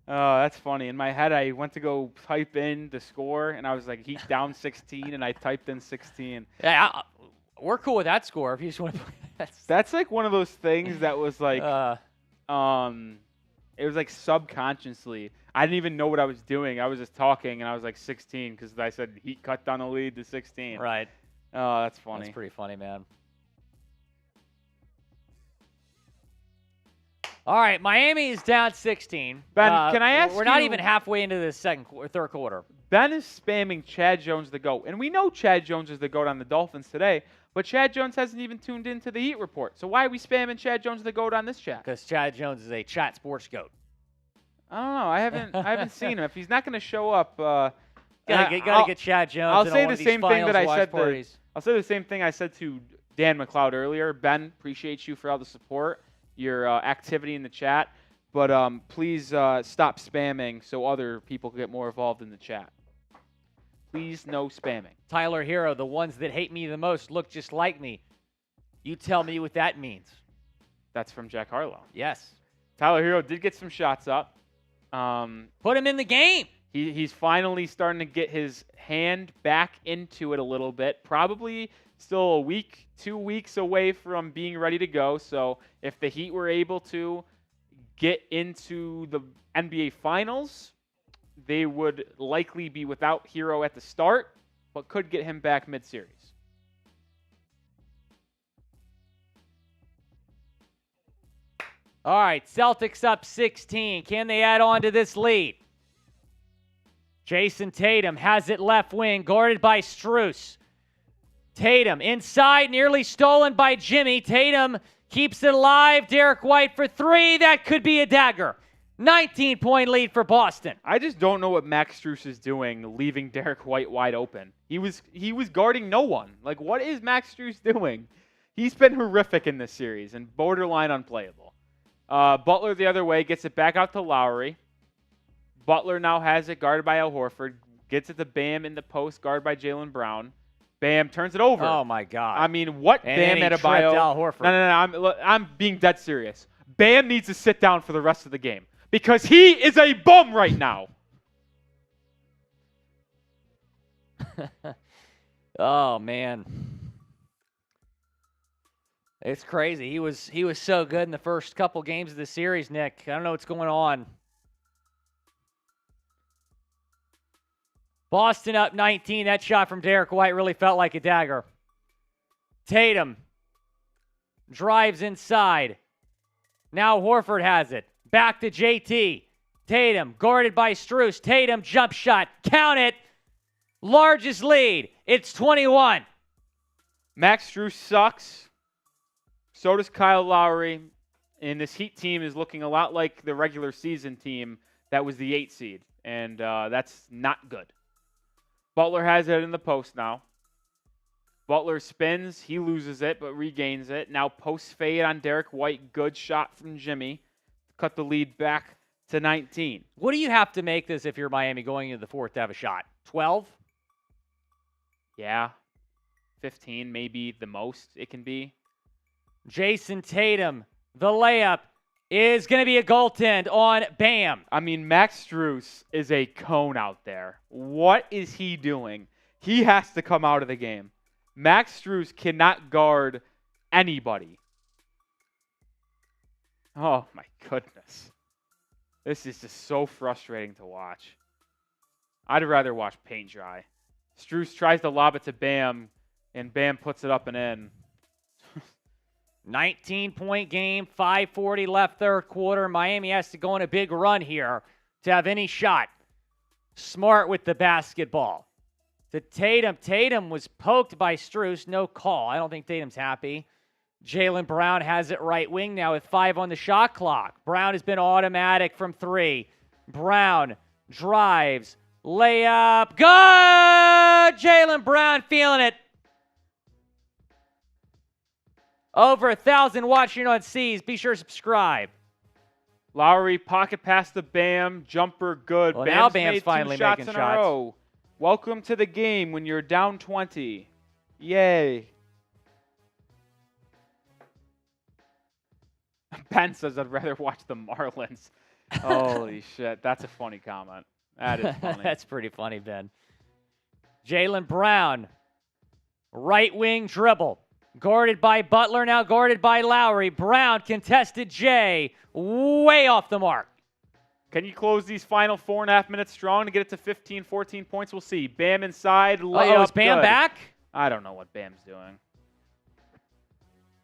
Oh, that's funny. In my head, I went to go type in the score, and I was like, Heat down 16, and I typed in 16. Yeah, we're cool with that score if you just want to play. That's like one of those things that was like, it was like subconsciously. I didn't even know what I was doing. I was just talking, and I was like 16 because I said Heat cut down the lead to 16. Right. Oh, that's funny. That's pretty funny, man. All right, Miami is down 16. Ben, can I ask We're not even halfway into the third quarter. Ben is spamming Chad Jones the GOAT. And we know Chad Jones is the GOAT on the Dolphins today, but Chad Jones hasn't even tuned into the Heat Report. So why are we spamming Chad Jones the GOAT on this chat? Because Chad Jones is a chat sports GOAT. I don't know. I haven't seen him. If he's not going to show up, gotta get Chad Jones. I'll say the same thing that I said. I'll say the same thing I said to Dan McLeod earlier. Ben, appreciate you for all the support, your activity in the chat, but please stop spamming so other people can get more involved in the chat. Please, no spamming. Tyler Hero, the ones that hate me the most look just like me. You tell me what that means. That's from Jack Harlow. Yes. Tyler Hero did get some shots up. Put him in the game. He's finally starting to get his hand back into it a little bit. Probably still a week, 2 weeks away from being ready to go. So if the Heat were able to get into the NBA Finals, they would likely be without Hero at the start, but could get him back mid-series. All right, Celtics up 16. Can they add on to this lead? Jayson Tatum has it left wing, guarded by Strus. Tatum inside, nearly stolen by Jimmy. Tatum keeps it alive. Derrick White for three. That could be a dagger. 19-point lead for Boston. I just don't know what Max Strus is doing, leaving Derrick White wide open. He was guarding no one. Like, what is Max Strus doing? He's been horrific in this series and borderline unplayable. Butler the other way, gets it back out to Lowry. Butler now has it guarded by Al Horford. Gets it to Bam in the post, guarded by Jaylen Brown. Bam turns it over. Oh, my God. I mean, what and Bam Adebayo? Al Horford. No. I'm being dead serious. Bam needs to sit down for the rest of the game because he is a bum right now. Oh, man. It's crazy. He was so good in the first couple games of the series, Nick. I don't know what's going on. Boston up 19. That shot from Derrick White really felt like a dagger. Tatum drives inside. Now Horford has it. Back to JT. Tatum guarded by Strus. Tatum jump shot. Count it. Largest lead. It's 21. Max Strus sucks. So does Kyle Lowry. And this Heat team is looking a lot like the regular season team that was the 8 seed. And that's not good. Butler has it in the post now. Butler spins. He loses it, but regains it. Now post fade on Derrick White. Good shot from Jimmy. Cut the lead back to 19. What do you have to make this if you're Miami going into the fourth to have a shot? 12? Yeah. 15, maybe the most it can be. Jayson Tatum, the layup is going to be a goaltend on Bam. I mean, Max Strus is a cone out there. What is he doing? He has to come out of the game. Max Strus cannot guard anybody. Oh, my goodness. This is just so frustrating to watch. I'd rather watch paint dry. Strus tries to lob it to Bam, and Bam puts it up and in. 19-point game, 5:40 left third quarter. Miami has to go on a big run here to have any shot. Smart with the basketball. To Tatum. Tatum was poked by Strus. No call. I don't think Tatum's happy. Jaylen Brown has it right wing now with 5 on the shot clock. Brown has been automatic from 3. Brown drives. Layup. Good! Jaylen Brown feeling it. Over 1,000 watching on C's. Be sure to subscribe. Lowry, pocket pass to Bam, jumper good. Well, now Bam's made finally 2 shots making in a row. Welcome to the game when you're down 20. Yay. Ben says I'd rather watch the Marlins. Holy shit, that's a funny comment. That is funny. That's pretty funny, Ben. Jaylen Brown, right wing dribble. Guarded by Butler, now guarded by Lowry. Brown contested Jay, way off the mark. Can you close these final 4.5 minutes strong to get it to 15, 14 points? We'll see. Bam inside, layup. Oh, is Bam good. back? I don't know what Bam's doing.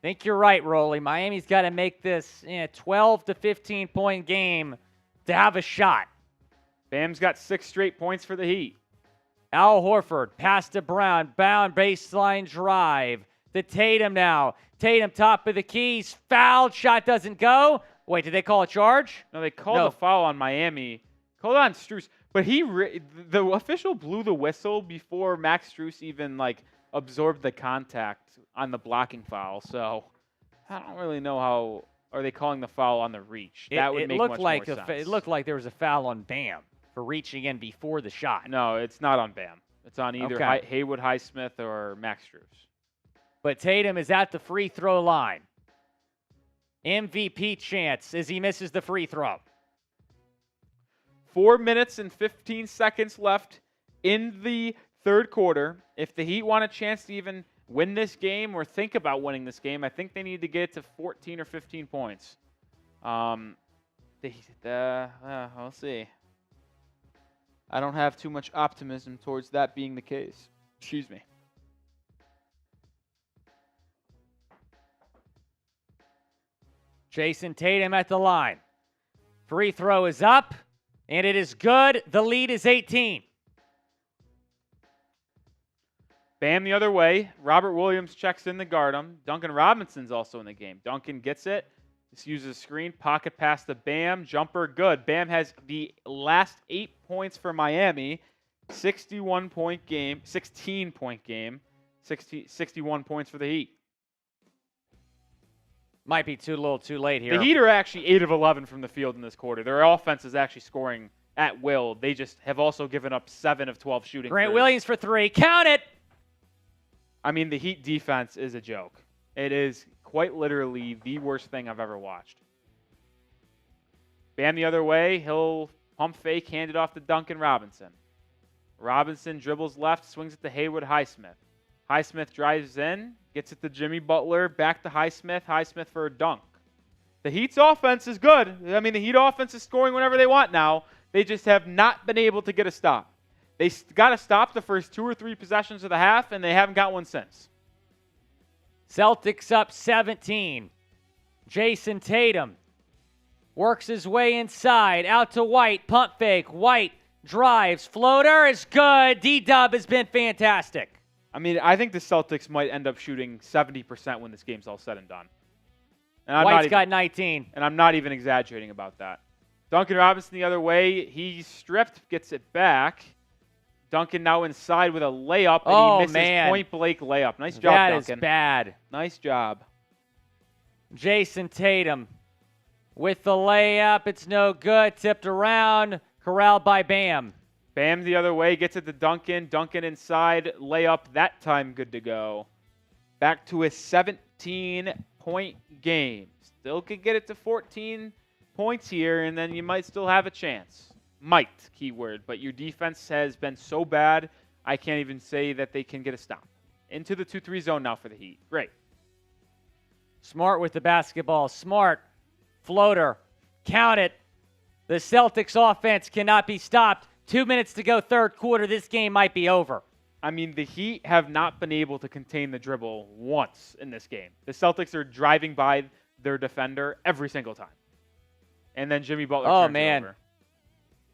Think you're right, Rolly. Miami's got to make this 12 to 15-point game to have a shot. Bam's got 6 straight points for the Heat. Al Horford, pass to Brown. Brown baseline drive. To Tatum now. Tatum top of the keys. Fouled. Shot doesn't go. Wait, did they call a charge? No, they called a foul on Miami. Called on Strus. But the official blew the whistle before Max Strus even absorbed the contact on the blocking foul. So I don't really know how are they calling the foul on the reach. That would make much more sense. It looked like there was a foul on Bam for reaching in before the shot. No, it's not on Bam. It's on either Haywood Highsmith or Max Strus. But Tatum is at the free throw line. MVP chance as he misses the free throw. 4 minutes and 15 seconds left in the third quarter. If the Heat want a chance to even win this game or think about winning this game, I think they need to get it to 14 or 15 points. We'll see. I don't have too much optimism towards that being the case. Excuse me. Jayson Tatum at the line. Free throw is up, and it is good. The lead is 18. Bam the other way. Robert Williams checks in to guard him. Duncan Robinson's also in the game. Duncan gets it. Just uses a screen. Pocket pass to Bam. Jumper good. Bam has the last 8 points for Miami. 61-point game. 16-point game. 61 points for the Heat. Might be too little too late here. The Heat are actually 8 of 11 from the field in this quarter. Their offense is actually scoring at will. They just have also given up 7 of 12 shooting. Grant Williams for 3. Count it! I mean, the Heat defense is a joke. It is quite literally the worst thing I've ever watched. Bam the other way. He'll pump fake, hand it off to Duncan Robinson. Robinson dribbles left, swings it to Haywood Highsmith. Highsmith drives in, gets it to Jimmy Butler, back to Highsmith. Highsmith for a dunk. The Heat's offense is good. I mean, the Heat offense is scoring whenever they want now. They just have not been able to get a stop. They got to stop the first 2 or 3 possessions of the half, and they haven't got one since. Celtics up 17. Jayson Tatum works his way inside, out to White, pump fake. White drives, floater is good. D-Dub has been fantastic. I mean, I think the Celtics might end up shooting 70% when this game's all said and done. And White's got 19. And I'm not even exaggerating about that. Duncan Robinson the other way. He's stripped, gets it back. Duncan now inside with a layup, and he misses point-blank layup. Nice job, Duncan. That is bad. Nice job. Jayson Tatum with the layup. It's no good. Tipped around. Corralled by Bam. Bam the other way, gets it to Duncan. Duncan inside, layup that time good to go. Back to a 17-point game. Still could get it to 14 points here, and then you might still have a chance. Might, keyword, but your defense has been so bad, I can't even say that they can get a stop. Into the 2-3 zone now for the Heat. Great. Smart with the basketball. Smart. Floater. Count it. The Celtics offense cannot be stopped. 2 minutes to go, third quarter. This game might be over. I mean, the Heat have not been able to contain the dribble once in this game. The Celtics are driving by their defender every single time. And then Jimmy Butler turns it over.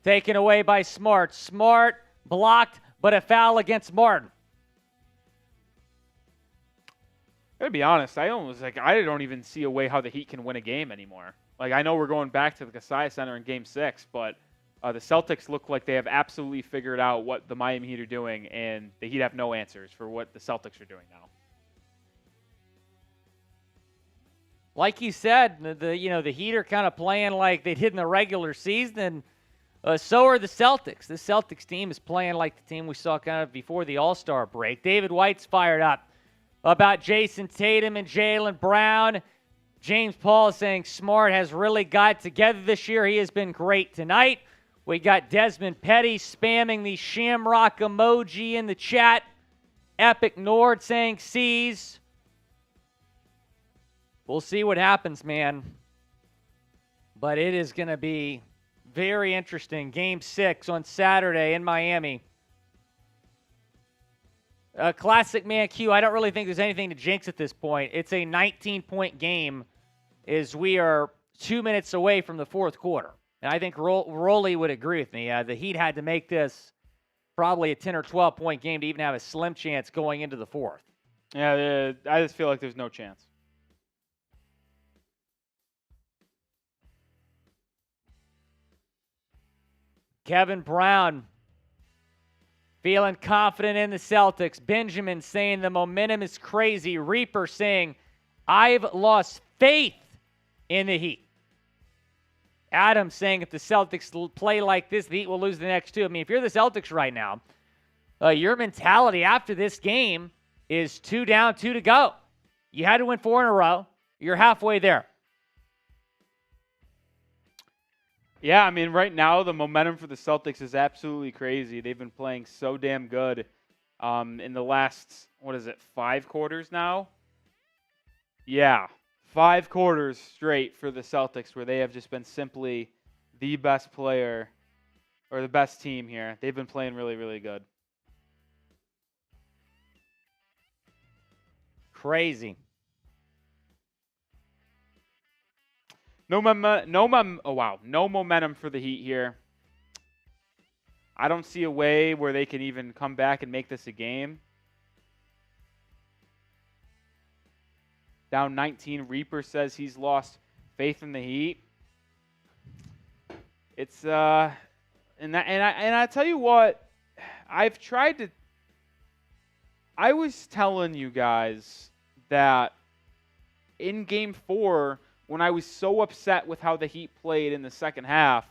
Taken away by Smart. Smart blocked, but a foul against Martin. I gotta be honest, I don't even see a way how the Heat can win a game anymore. Like, I know we're going back to the Kasai Center in Game 6, but the Celtics look like they have absolutely figured out what the Miami Heat are doing, and the Heat have no answers for what the Celtics are doing now. Like you said, the Heat are kind of playing like they did in the regular season, and so are the Celtics. The Celtics team is playing like the team we saw kind of before the All-Star break. David White's fired up about Jayson Tatum and Jaylen Brown. James Paul is saying Smart has really got together this year. He has been great tonight. We got Desmond Petty spamming the shamrock emoji in the chat. Epic Nord saying C's. We'll see what happens, man. But it is going to be very interesting. Game 6 on Saturday in Miami. Classic man Q. I don't really think there's anything to jinx at this point. It's a 19-point game as we are 2 minutes away from the fourth quarter. And I think Rolly would agree with me. The Heat had to make this probably a 10 or 12-point game to even have a slim chance going into the fourth. Yeah, I just feel like there's no chance. Kevin Brown feeling confident in the Celtics. Benjamin saying the momentum is crazy. Reaper saying, I've lost faith in the Heat. Adam saying if the Celtics play like this, the Heat will lose the next two. I mean, if you're the Celtics right now, your mentality after this game is 2 down, 2 to go. You had to win 4 in a row. You're halfway there. Yeah, I mean, right now the momentum for the Celtics is absolutely crazy. They've been playing so damn good in the last, 5 quarters now? Yeah, 5 quarters straight for the Celtics where they have just been simply the best player or the best team here. They've been playing really, really good. Crazy. No momentum for the Heat here. I don't see a way where they can even come back and make this a game. Down 19, Reaper says he's lost faith in the Heat. It's and I tell you what, I was telling you guys that in Game 4, when I was so upset with how the Heat played in the second half,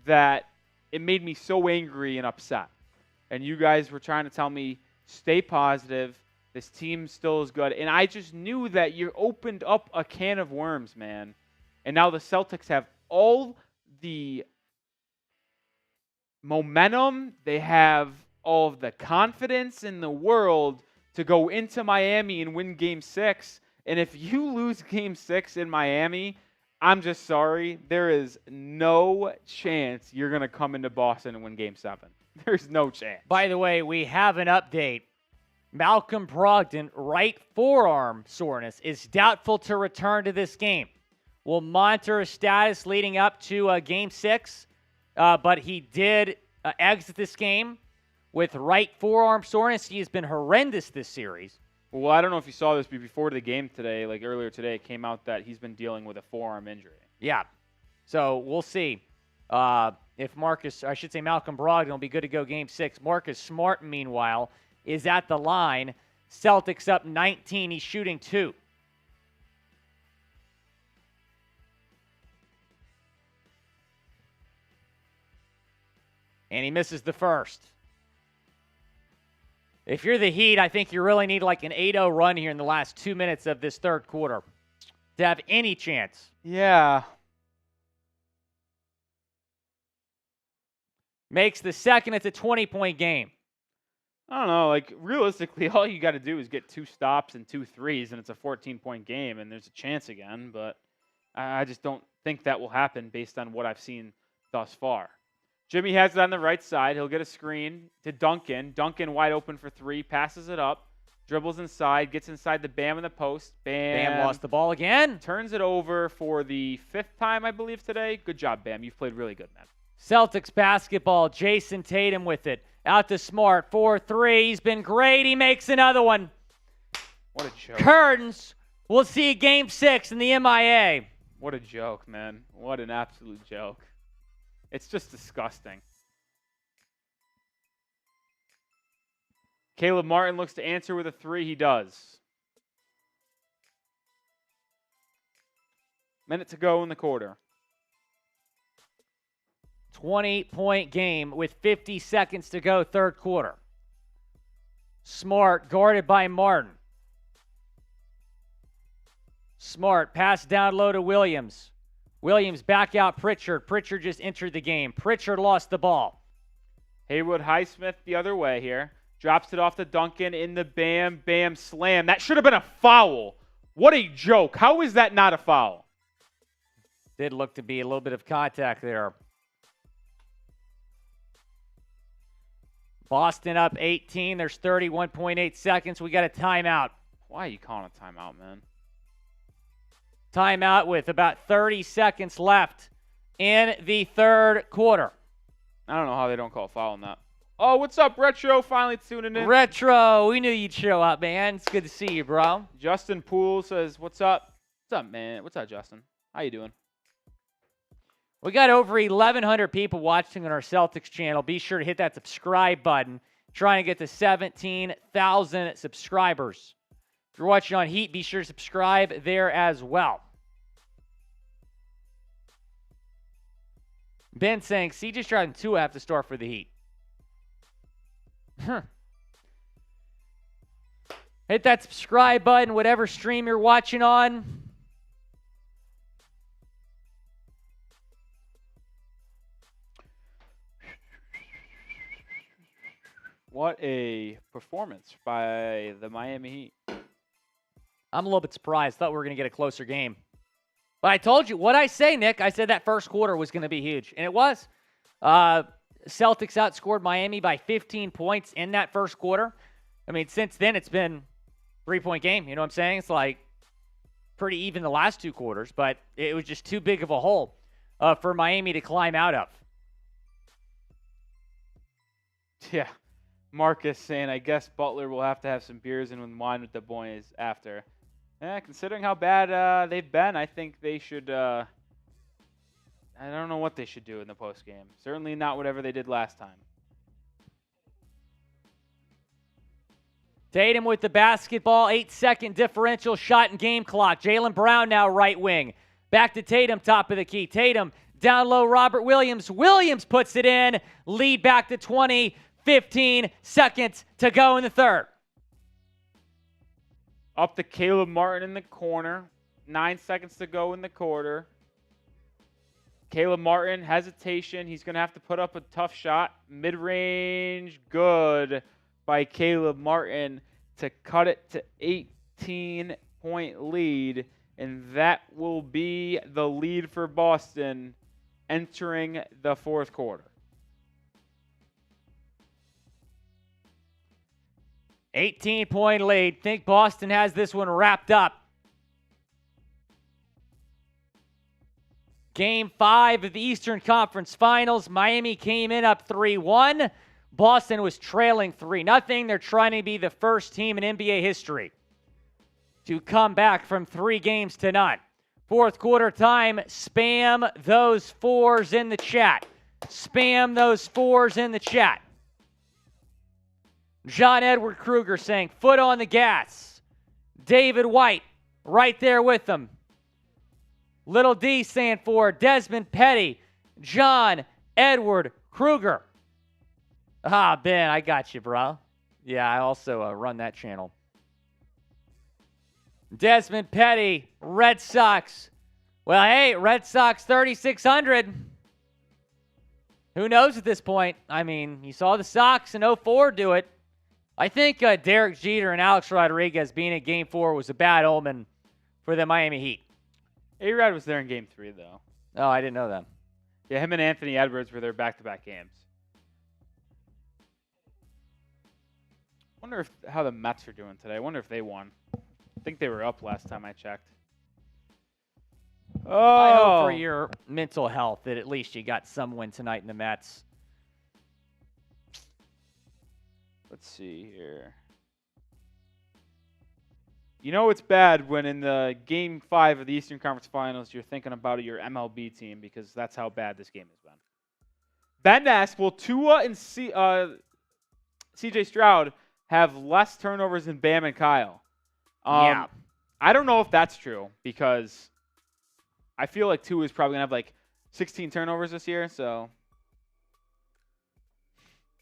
that it made me so angry and upset. And you guys were trying to tell me, stay positive. This team still is good. And I just knew that you opened up a can of worms, man. And now the Celtics have all the momentum. They have all of the confidence in the world to go into Miami and win Game 6. And if you lose Game 6 in Miami, I'm just sorry. There is no chance you're going to come into Boston and win Game 7. There's no chance. By the way, we have an update. Malcolm Brogdon, right forearm soreness, is doubtful to return to this game. We'll monitor his status leading up to Game 6, but he did exit this game with right forearm soreness. He has been horrendous this series. Well, I don't know if you saw this, but before the game today, like earlier today, it came out that he's been dealing with a forearm injury. Yeah. So we'll see if Malcolm Brogdon will be good to go Game 6. Marcus Smart, meanwhile, is at the line. Celtics up 19. He's shooting 2. And he misses the first. If you're the Heat, I think you really need like an 8-0 run here in the last 2 minutes of this third quarter to have any chance. Yeah. Makes the second. It's a 20-point game. I don't know. Like, realistically, all you got to do is get 2 stops and 2 threes, and it's a 14-point game, and there's a chance again. But I just don't think that will happen based on what I've seen thus far. Jimmy has it on the right side. He'll get a screen to Duncan. Duncan wide open for 3, passes it up, dribbles inside, gets inside the Bam in the post. Bam lost the ball again. Turns it over for the 5th time, I believe, today. Good job, Bam. You've played really good, man. Celtics basketball. Jayson Tatum with it. Out to Smart. 4-3. He's been great. He makes another one. What a joke. Curtains. We'll see you Game 6 in the MIA. What a joke, man. What an absolute joke. It's just disgusting. Caleb Martin looks to answer with a 3. He does. Minute to go in the quarter. 20-point game with 50 seconds to go, third quarter. Smart guarded by Martin. Smart pass down low to Williams. Williams back out Pritchard. Pritchard just entered the game. Pritchard lost the ball. Haywood Highsmith the other way here. Drops it off to Duncan in the Bam slam. That should have been a foul. What a joke. How is that not a foul? Did look to be a little bit of contact there. Boston up 18. There's 31.8 seconds. We got a timeout. Why are you calling a timeout, man? Timeout with about 30 seconds left in the third quarter. I don't know how they don't call a foul on that. Oh, what's up, Retro? Finally tuning in. Retro, we knew you'd show up, man. It's good to see you, bro. Justin Poole says, what's up? What's up, man? What's up, Justin? How you doing? We got over 1,100 people watching on our Celtics channel. Be sure to hit that subscribe button. Trying to get to 17,000 subscribers. If you're watching on Heat, be sure to subscribe there as well. Ben saying, CJ Stroud and Tua have to start for the Heat. Hit that subscribe button, whatever stream you're watching on. What a performance by the Miami Heat. I'm a little bit surprised. Thought we were going to get a closer game. But I told you, what I say, Nick, I said that first quarter was going to be huge. And it was. Celtics outscored Miami by 15 points in that first quarter. I mean, since then, it's been a 3-point game. You know what I'm saying? It's like pretty even the last 2 quarters. But it was just too big of a hole for Miami to climb out of. Yeah. Marcus saying, I guess Butler will have to have some beers and wine with the boys after. Considering how bad they've been, I think they should, I don't know what they should do in the postgame. Certainly not whatever they did last time. Tatum with the basketball, 8-second differential shot and game clock. Jaylen Brown now right wing. Back to Tatum, top of the key. Tatum down low, Robert Williams. Williams puts it in. Lead back to 20. 15 seconds to go in the third. Up to Caleb Martin in the corner. 9 seconds to go in the quarter. Caleb Martin, hesitation. He's going to have to put up a tough shot. Mid-range, good by Caleb Martin to cut it to 18-point lead. And that will be the lead for Boston entering the fourth quarter. 18-point lead. Think Boston has this one wrapped up. Game 5 of the Eastern Conference Finals. Miami came in up 3-1. Boston was trailing 3-0. They're trying to be the first team in NBA history to come back from 3 games to none. Fourth quarter time. Spam those 4s in the chat. Spam those 4s in the chat. John Edward Kruger saying, foot on the gas. David White, right there with them. Little D saying for Desmond Petty, John Edward Kruger. Ah, Ben, I got you, bro. Yeah, I also run that channel. Desmond Petty, Red Sox. Well, hey, Red Sox 3,600. Who knows at this point? I mean, you saw the Sox in 04 do it. I think Derek Jeter and Alex Rodriguez being at Game 4 was a bad omen for the Miami Heat. A-Rod was there in Game 3, though. Oh, I didn't know that. Yeah, him and Anthony Edwards were there back-to-back games. Wonder how the Mets are doing today. I wonder if they won. I think they were up last time I checked. Oh! I hope for your mental health that at least you got some win tonight in the Mets. Let's see here. You know it's bad when in the Game 5 of the Eastern Conference Finals you're thinking about your MLB team because that's how bad this game has been. Ben asked, will Tua and CJ Stroud have less turnovers than Bam and Kyle? Yeah. I don't know if that's true because I feel like Tua is probably going to have like 16 turnovers this year. So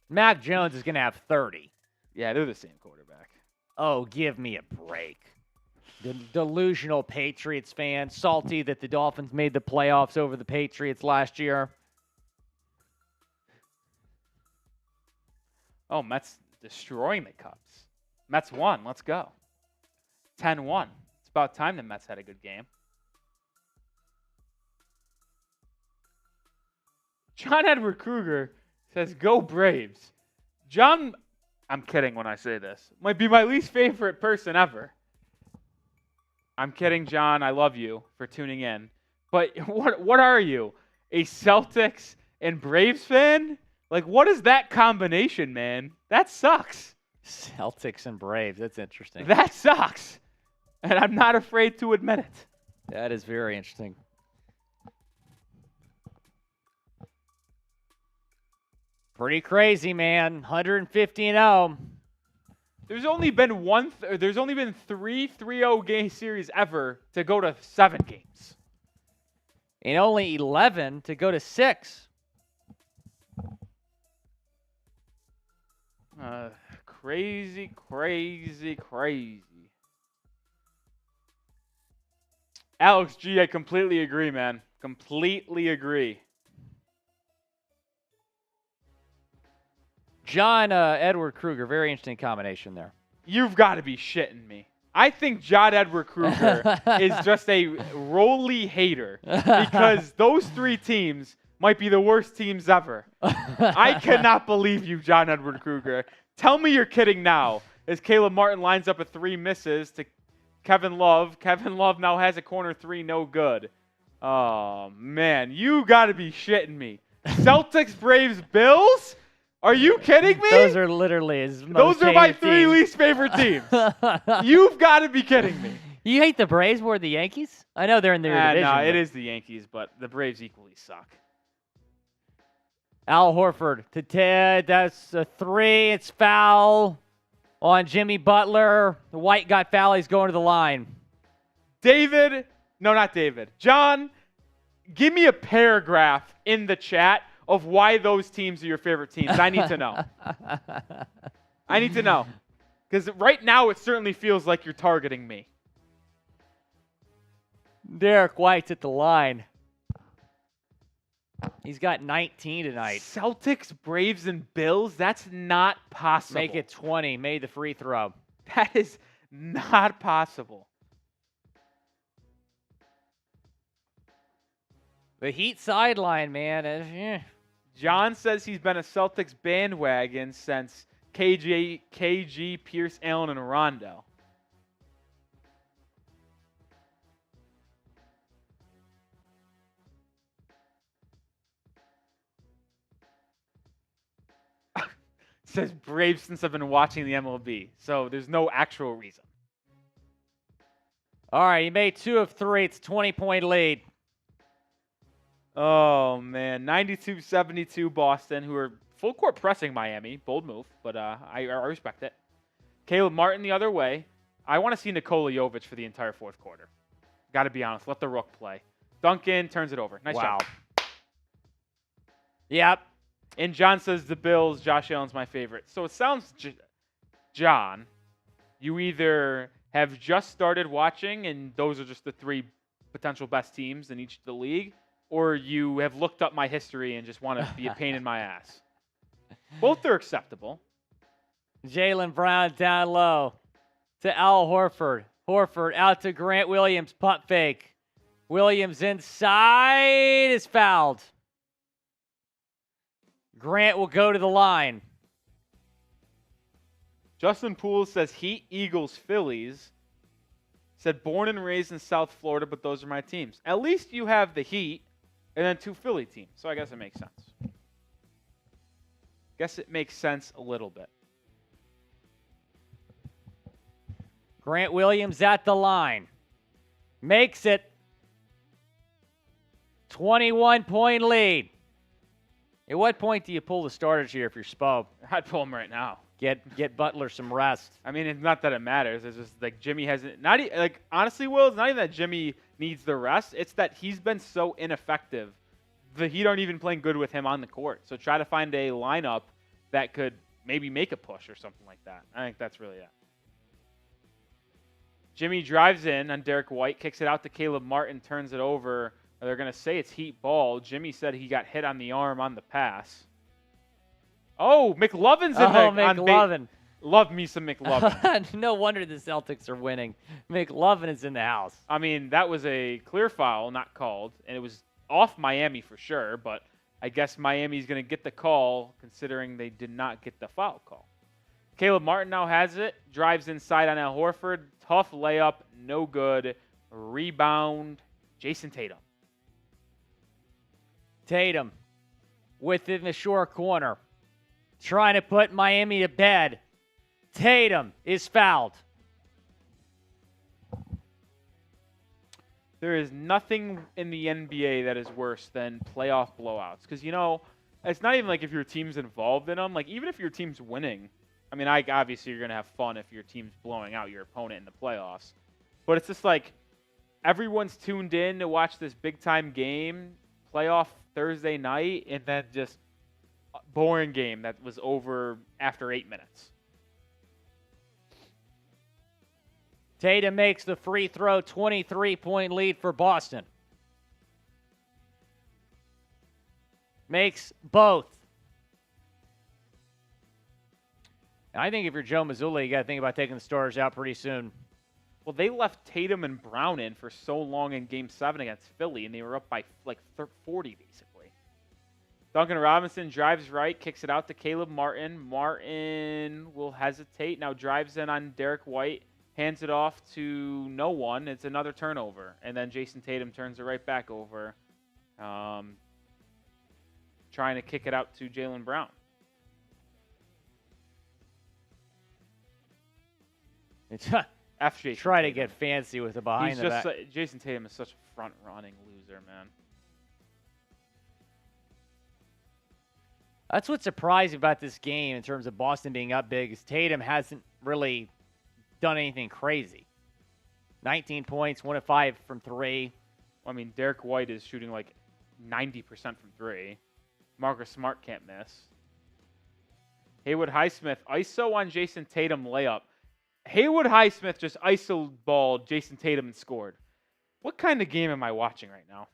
Mac Jones is going to have 30. Yeah, they're the same quarterback. Oh, give me a break. The delusional Patriots fan, salty that the Dolphins made the playoffs over the Patriots last year. Oh, Mets destroying the Cubs. Mets won. Let's go. 10-1. It's about time the Mets had a good game. John Edward Kruger says, go Braves. John, I'm kidding when I say this, might be my least favorite person ever. I'm kidding, John. I love you for tuning in. But what are you? A Celtics and Braves fan? Like, what is that combination, man? That sucks. Celtics and Braves. That's interesting. That sucks. And I'm not afraid to admit it. That is very interesting. Pretty crazy, man. 150-0. There's only been there's only been 3 3-0 game series ever to go to 7 games. And only 11 to go to 6. Crazy, crazy, crazy. Alex G, I completely agree, man. Completely agree. John Edward Kruger, very interesting combination there. You've got to be shitting me. I think John Edward Kruger is just a roly hater because those 3 teams might be the worst teams ever. I cannot believe you, John Edward Kruger. Tell me you're kidding now. As Caleb Martin lines up a 3 misses to Kevin Love. Kevin Love now has a corner 3, no good. Oh, man. You got to be shitting me. Celtics, Braves, Bills? Are you kidding me? Those are literally his most Those are my 3 teams. least favorite teams. You've got to be kidding me. You hate the Braves more than the Yankees? I know they're in their division. No, it is the Yankees, but the Braves equally suck. Al Horford to Ted. That's a 3. It's foul on Jimmy Butler. The White got foul. He's going to the line. David. No, not David. John, give me a paragraph in the chat of why those teams are your favorite teams. I need to know. I need to know. Because right now it certainly feels like you're targeting me. Derrick White's at the line. He's got 19 tonight. Celtics, Braves, and Bills? That's not possible. Make it 20. Made the free throw. That is not possible. The Heat sideline, man. John says he's been a Celtics bandwagon since KG, Pierce, Allen, and Rondo. Says Braves since I've been watching the MLB. So there's no actual reason. All right, he made 2 of 3. It's a 20-point lead. Oh, man. 92-72 Boston, who are full court pressing Miami. Bold move, but I respect it. Caleb Martin the other way. I want to see Nikola Jovic for the entire 4th quarter. Got to be honest. Let the Rook play. Duncan turns it over. Nice job. Yep. And John says the Bills, Josh Allen's my favorite. So it sounds, John, you either have just started watching and those are just the 3 potential best teams in each of the league, or you have looked up my history and just want to be a pain in my ass. Both are acceptable. Jaylen Brown down low to Al Horford. Horford out to Grant Williams. Punt fake. Williams inside is fouled. Grant will go to the line. Justin Poole says Heat, Eagles, Phillies. Said born and raised in South Florida, but those are my teams. At least you have the Heat and then 2 Philly teams. So I guess it makes sense. Guess it makes sense a little bit. Grant Williams at the line. Makes it. 21-point lead. At what point do you pull the starters here if you're Spo? I'd pull him right now. Get Butler some rest. I mean, it's not that it matters. It's just like Jimmy hasn't. Honestly, Will, it's not even that Jimmy needs the rest. It's that he's been so ineffective. The Heat aren't even playing good with him on the court. So try to find a lineup that could maybe make a push or something like that. I think that's really it. Jimmy drives in on Derrick White, kicks it out to Caleb Martin, turns it over. They're going to say it's Heat ball. Jimmy said he got hit on the arm on the pass. Oh, McLovin's in there. McLovin. Love me some McLovin. No wonder the Celtics are winning. McLovin is in the house. I mean, that was a clear foul, not called, and it was off Miami for sure, but I guess Miami's going to get the call considering they did not get the foul call. Caleb Martin now has it, drives inside on Al Horford. Tough layup, no good. Rebound, Jayson Tatum. Tatum within the short corner, trying to put Miami to bed. Tatum is fouled. There is nothing in the NBA that is worse than playoff blowouts. Because, it's not even like if your team's involved in them. Like, even if your team's winning, I mean, obviously you're going to have fun if your team's blowing out your opponent in the playoffs. But it's just like everyone's tuned in to watch this big-time game, playoff Thursday night, and then just a boring game that was over after 8 minutes. Tatum makes the free throw, 23-point lead for Boston. Makes both. I think if you're Joe Mazzulla, you got to think about taking the starters out pretty soon. Well, they left Tatum and Brown in for so long in Game 7 against Philly, and they were up by like 40, basically. Duncan Robinson drives right, kicks it out to Caleb Martin. Martin will hesitate, now drives in on Derrick White, hands it off to no one. It's another turnover, and then Jayson Tatum turns it right back over, trying to kick it out to Jaylen Brown. Try to get fancy with the behind the back. Jayson Tatum is such a front-running loser, man. That's what's surprising about this game in terms of Boston being up big is Tatum hasn't really done anything crazy. 19 points, 1 of 5 from 3. I mean, Derrick White is shooting like 90% from 3. Marcus Smart can't miss. Haywood Highsmith, ISO on Jayson Tatum layup. Haywood Highsmith just ISO balled Jayson Tatum and scored. What kind of game am I watching right now?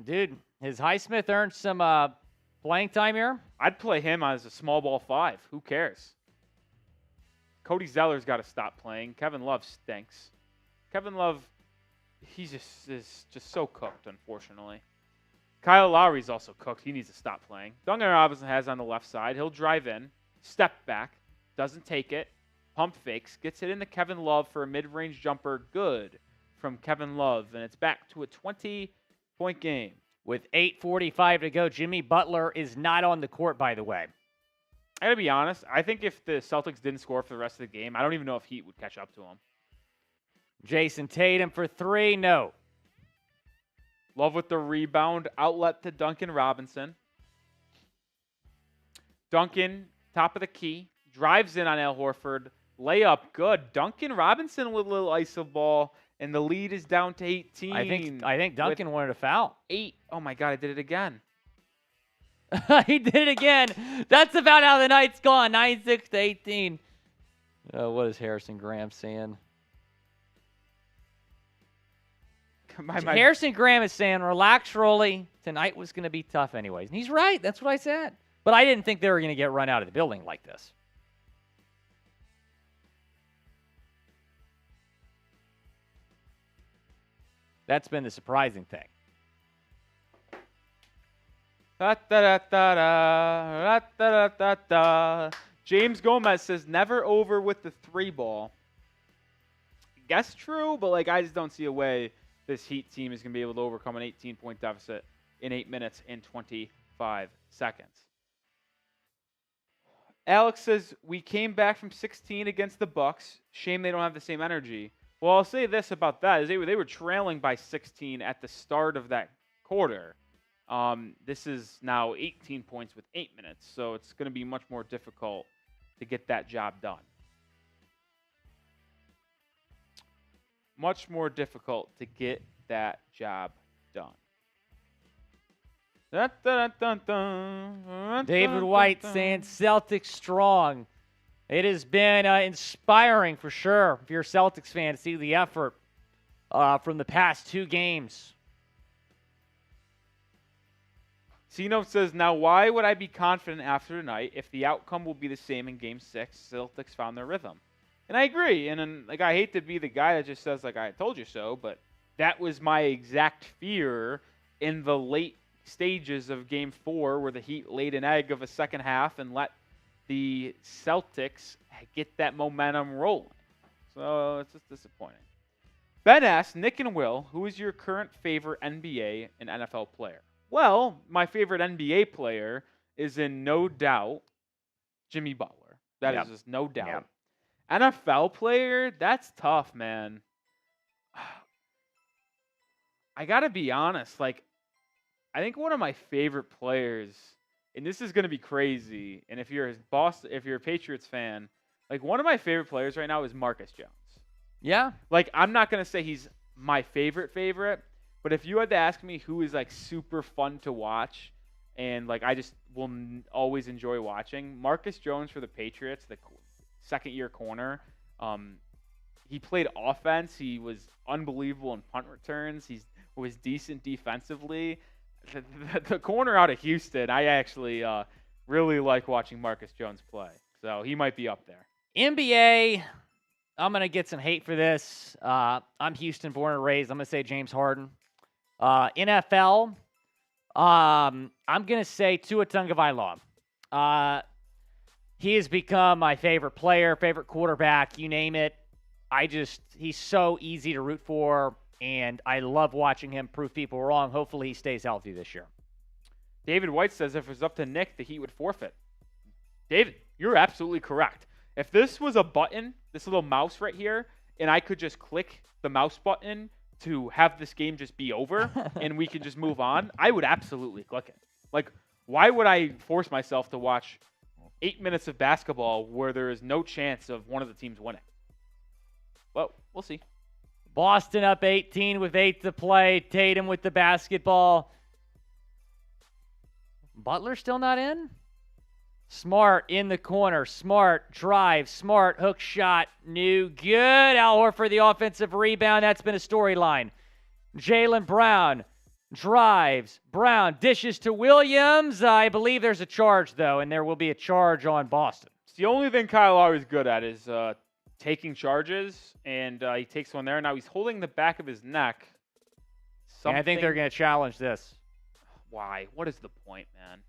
Dude, has Highsmith earned some playing time here? I'd play him as a small ball 5. Who cares? Cody Zeller's got to stop playing. Kevin Love stinks. Kevin Love, is just so cooked, unfortunately. Kyle Lowry's also cooked. He needs to stop playing. Duncan Robinson has on the left side. He'll drive in, step back, doesn't take it, pump fakes, gets it into Kevin Love for a mid-range jumper. Good from Kevin Love, and it's back to a 20-point game. With 8:45 to go, Jimmy Butler is not on the court, by the way. I gotta be honest. I think if the Celtics didn't score for the rest of the game, I don't even know if Heat would catch up to them. Jayson Tatum for 3, no. Love with the rebound, outlet to Duncan Robinson. Duncan, top of the key, drives in on Al Horford. Layup, good. Duncan Robinson with a little iso ball. and the lead is down to 18. I think Duncan wanted a foul. 8. Oh my God, I did it again. He did it again. That's about how the night's gone. 96 to 18. What is Harrison Graham saying? Harrison Graham is saying, relax, Rolly. Tonight was going to be tough anyways. And he's right. That's what I said. But I didn't think they were going to get run out of the building like this. That's been the surprising thing. James Gomez says, never over with the 3 ball. I guess true, but I just don't see a way this Heat team is going to be able to overcome an 18-point deficit in 8 minutes and 25 seconds. Alex says, we came back from 16 against the Bucks. Shame they don't have the same energy. Well, I'll say this about that. Is they were trailing by 16 at the start of that quarter. This is now 18 points with 8 minutes, so it's going to be much more difficult to get that job done. Much more difficult to get that job done. David White saying Celtics strong. It has been inspiring for sure if you're a Celtics fan to see the effort from the past 2 games. Sino says, now why would I be confident after tonight if the outcome will be the same in Game 6? Celtics found their rhythm. And I agree. And I hate to be the guy that just says, I told you so, but that was my exact fear in the late stages of Game 4 where the Heat laid an egg of a second half and let the Celtics get that momentum rolling. So it's just disappointing. Ben asks, Nick and Will, who is your current favorite NBA and NFL player? Well, my favorite NBA player is in no doubt Jimmy Butler. That is just no doubt. Yep. NFL player, that's tough, man. I got to be honest. I think one of my favorite players, and this is going to be crazy, and if you're a Patriots fan, one of my favorite players right now is Marcus Jones. Yeah. I'm not going to say he's my favorite, but if you had to ask me who is super fun to watch and I just will always enjoy watching, Marcus Jones for the Patriots, the second-year corner. He played offense. He was unbelievable in punt returns. He was decent defensively. The corner out of Houston, I actually really like watching Marcus Jones play. So he might be up there. NBA, I'm going to get some hate for this. I'm Houston born and raised. I'm going to say James Harden. NFL, I'm going to say Tua Tagovailoa. He has become my favorite player, favorite quarterback, you name it. He's so easy to root for, and I love watching him prove people wrong. Hopefully he stays healthy this year. David White says if it was up to Nick, the Heat would forfeit. David, you're absolutely correct. If this was a button, this little mouse right here, and I could just click the mouse button to have this game just be over and we could just move on, I would absolutely click it. Why would I force myself to watch 8 minutes of basketball where there is no chance of one of the teams winning? Well, we'll see. Boston up 18 with 8 to play. Tatum with the basketball. Butler still not in? Smart in the corner. Smart drive. Smart hook shot. New good. Al Horford the offensive rebound. That's been a storyline. Jaylen Brown drives. Brown dishes to Williams. I believe there's a charge, though, and there will be a charge on Boston. It's the only thing Kyle Lowry's good at is taking charges, and he takes one there. Now he's holding the back of his neck. I think they're going to challenge this. Why? What is the point, man?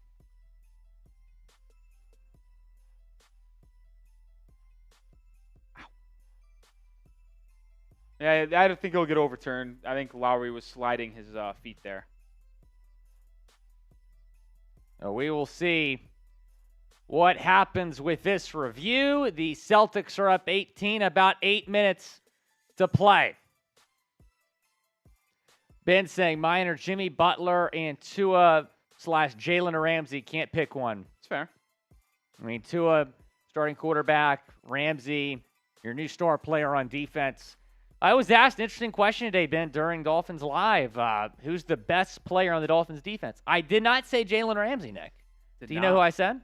Yeah, I don't think he'll get overturned. I think Lowry was sliding his feet there. We will see what happens with this review. The Celtics are up 18, about 8 minutes to play. Ben saying mine are Jimmy Butler and Tua / Jalen Ramsey. Can't pick one. It's fair. I mean, Tua, starting quarterback, Ramsey, your new star player on defense. I was asked an interesting question today, Ben, during Dolphins Live. Who's the best player on the Dolphins defense? I did not say Jalen Ramsey, Nick. Do you know who I said?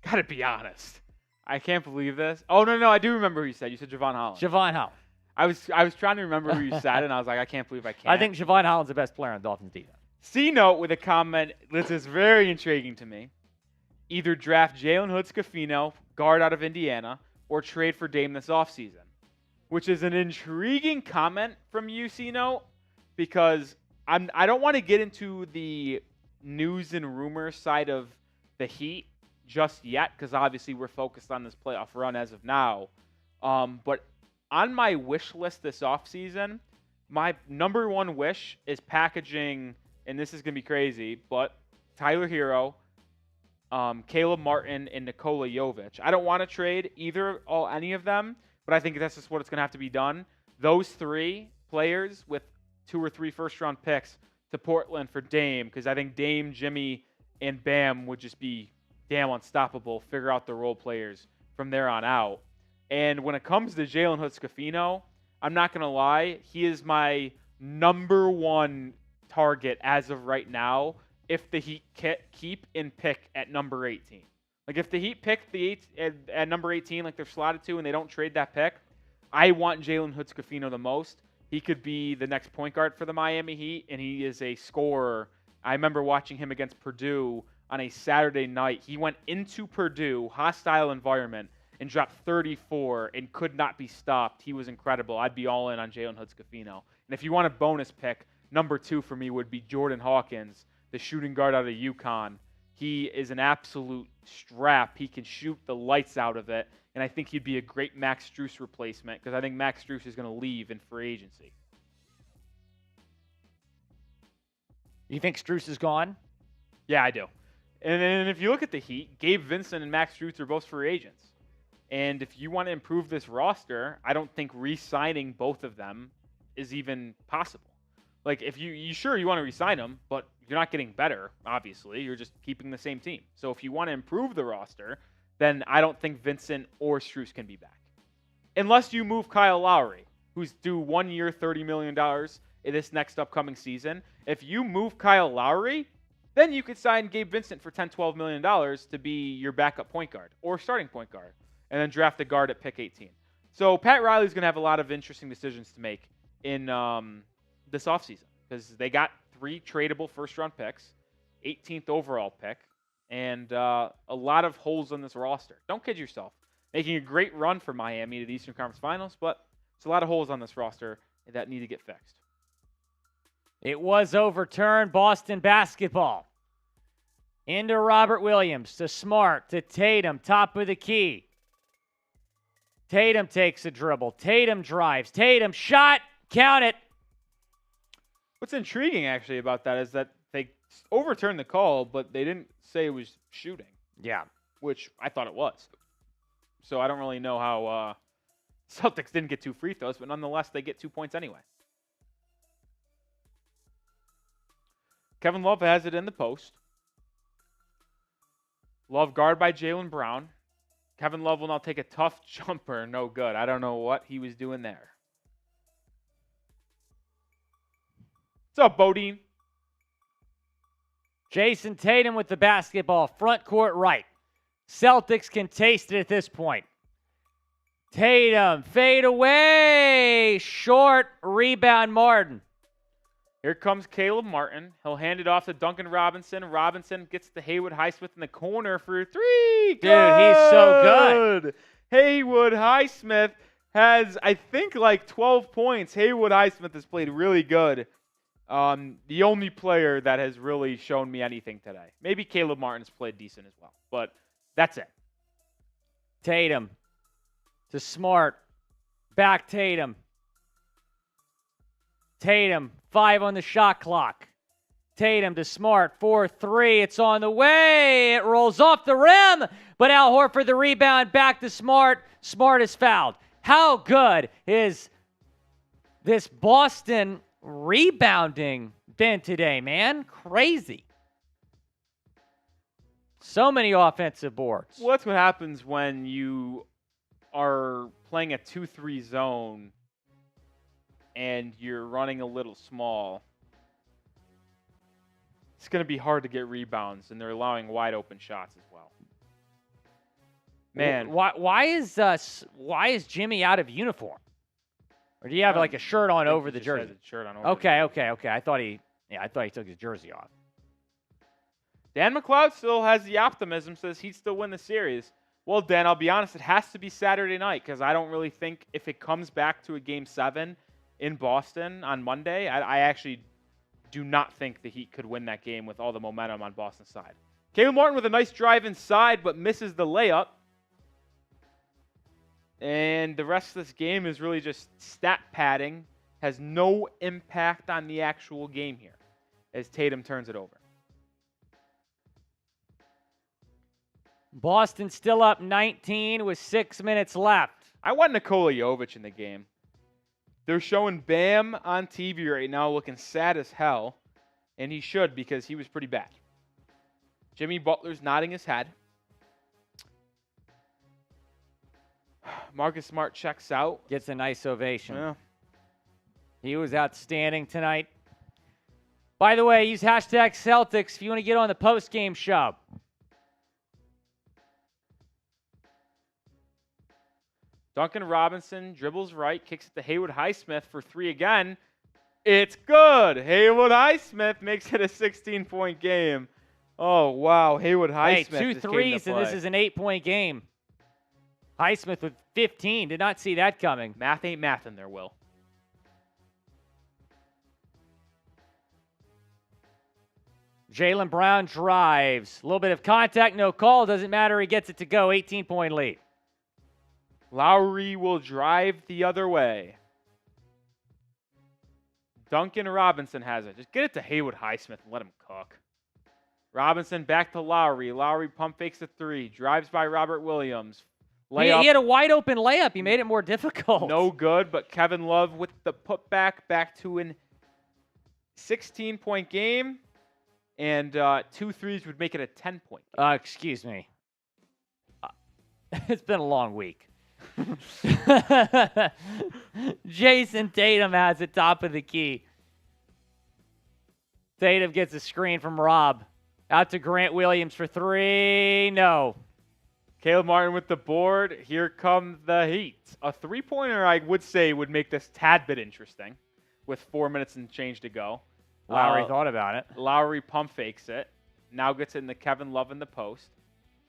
Gotta be honest. I can't believe this. Oh, no, I do remember who you said. You said Javon Holland. Javon Holland. I was trying to remember who you said, and I was like, I can't believe I can't. I think Javon Holland's the best player on the Dolphins defense. C-Note with a comment. This is very intriguing to me. Either draft Jalen Hood-Schifino, guard out of Indiana, or trade for Dame this offseason. Which is an intriguing comment from you, C-Note, because I don't want to get into the news and rumor side of the Heat just yet, because obviously we're focused on this playoff run as of now. But on my wish list this offseason, my number one wish is packaging, and this is going to be crazy, but Tyler Hero, Caleb Martin, and Nikola Jovic. I don't want to trade any of them, but I think that's just what it's going to have to be done. Those three players with 2 or 3 first-round picks to Portland for Dame, because I think Dame, Jimmy, and Bam would just be damn unstoppable, figure out the role players from there on out. And when it comes to Jalen Hood-Schifino, I'm not going to lie, he is my number one target as of right now if the Heat keep and pick at number 18. Like, if the Heat pick at number 18 like they're slotted to and they don't trade that pick, I want Jalen Hood-Schifino the most. He could be the next point guard for the Miami Heat, and he is a scorer. I remember watching him against Purdue on a Saturday night. He went into Purdue, hostile environment, and dropped 34 and could not be stopped. He was incredible. I'd be all in on Jalen Hood-Schifino. And if you want a bonus pick, number 2 for me would be Jordan Hawkins, the shooting guard out of UConn. He is an absolute strap. He can shoot the lights out of it, and I think he'd be a great Max Strus replacement because I think Max Strus is going to leave in free agency. You think Strus is gone? Yeah, I do. And then if you look at the Heat, Gabe Vincent and Max Strus are both free agents. And if you want to improve this roster, I don't think re-signing both of them is even possible. Like, if you want to re-sign them, but you're not getting better, obviously. You're just keeping the same team. So if you want to improve the roster, then I don't think Vincent or Strus can be back. Unless you move Kyle Lowry, who's due 1 year, $30 million in this next upcoming season. If you move Kyle Lowry, then you could sign Gabe Vincent for $10, $12 million to be your backup point guard or starting point guard, and then draft a guard at pick 18. So Pat Riley's going to have a lot of interesting decisions to make in this offseason because they got 3 tradable first-round picks, 18th overall pick, and a lot of holes on this roster. Don't kid yourself. Making a great run for Miami to the Eastern Conference Finals, but there's a lot of holes on this roster that need to get fixed. It was overturned. Boston basketball. Into Robert Williams, to Smart, to Tatum, top of the key. Tatum takes a dribble. Tatum drives. Tatum shot. Count it. What's intriguing, actually, about that is that they overturned the call, but they didn't say it was shooting. Yeah. Which I thought it was. So I don't really know how Celtics didn't get 2 free throws, but nonetheless, they get 2 points anyway. Kevin Love has it in the post. Love guard by Jaylen Brown. Kevin Love will now take a tough jumper. No good. I don't know what he was doing there. What's up, Bodine? Jayson Tatum with the basketball, front court right. Celtics can taste it at this point. Tatum, fade away. Short, rebound, Martin. Here comes Caleb Martin. He'll hand it off to Duncan Robinson. Robinson gets to Haywood Highsmith in the corner for 3. Dude, he's so good. Haywood Highsmith has, I think, like 12 points. Haywood Highsmith has played really good. The only player that has really shown me anything today. Maybe Caleb Martin's played decent as well, but that's it. Tatum to Smart. Back Tatum. Tatum, 5 on the shot clock. Tatum to Smart, 4-3. It's on the way. It rolls off the rim, but Al Horford the rebound, back to Smart. Smart is fouled. How good is this Boston rebounding been today, man? Crazy. So many offensive boards. Well, that's what happens when you are playing a 2-3 zone and you're running a little small, it's going to be hard to get rebounds, and they're allowing wide open shots as well. Man, why is Jimmy out of uniform? Or do you have like a shirt on over the jersey? Shirt on over okay. I thought he took his jersey off. Dan McLeod still has the optimism, says he'd still win the series. Well, Dan, I'll be honest, it has to be Saturday night because I don't really think if it comes back to a Game 7 in Boston on Monday, I actually do not think the Heat could win that game with all the momentum on Boston's side. Caleb Martin with a nice drive inside but misses the layup. And the rest of this game is really just stat padding, has no impact on the actual game here as Tatum turns it over. Boston still up 19 with 6 minutes left. I want Nikola Jovic in the game. They're showing Bam on TV right now looking sad as hell, and he should because he was pretty bad. Jimmy Butler's nodding his head. Marcus Smart checks out. Gets a nice ovation. Yeah. He was outstanding tonight. By the way, use hashtag Celtics if you want to get on the post-game show. Duncan Robinson dribbles right, kicks it to Haywood Highsmith for 3 again. It's good. Haywood Highsmith makes it a 16-point game. Oh, wow. Haywood Highsmith. Hey, 2 threes, and this is an 8-point game. Highsmith with 15. Did not see that coming. Math ain't math in there, Will. Jaylen Brown drives. A little bit of contact, no call. Doesn't matter. He gets it to go. 18-point lead. Lowry will drive the other way. Duncan Robinson has it. Just get it to Haywood Highsmith and let him cook. Robinson back to Lowry. Lowry pump fakes a 3. Drives by Robert Williams. He had a wide open layup. He made it more difficult. No good, but Kevin Love with the putback back to an 16-point game. And 2 threes would make it a 10-point game. Excuse me. It's been a long week. Jayson Tatum has it top of the key. Tatum gets a screen from Rob. Out to Grant Williams for 3. No. Caleb Martin with the board. Here come the Heat. A 3-pointer, I would say, would make this tad bit interesting with 4 minutes and change to go. Lowry thought about it. Lowry pump fakes it. Now gets it into Kevin Love in the post.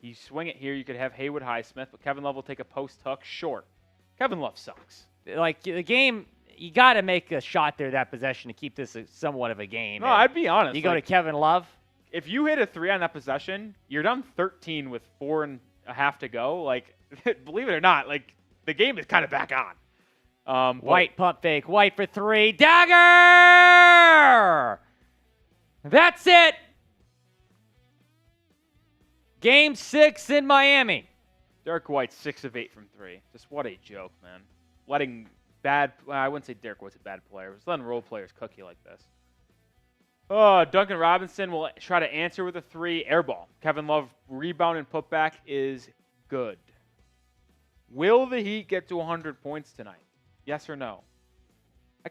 You swing it here, you could have Haywood Highsmith, but Kevin Love will take a post hook short. Kevin Love sucks. Like, the game, you got to make a shot there that possession to keep this somewhat of a game. No, I'd be honest. You go to Kevin Love. If you hit a 3 on that possession, you're down 13 with 4.5 to go. Like, believe it or not, like, the game is kind of back on. White pump fake. White for 3. Dagger! That's it. Game 6 in Miami. Derrick White, 6 of 8 from 3. Just what a joke, man. Letting I wouldn't say Derrick White's a bad player. Just letting role players cook you like this. Oh, Duncan Robinson will try to answer with a 3. Airball. Kevin Love rebound and putback is good. Will the Heat get to 100 points tonight? Yes or no?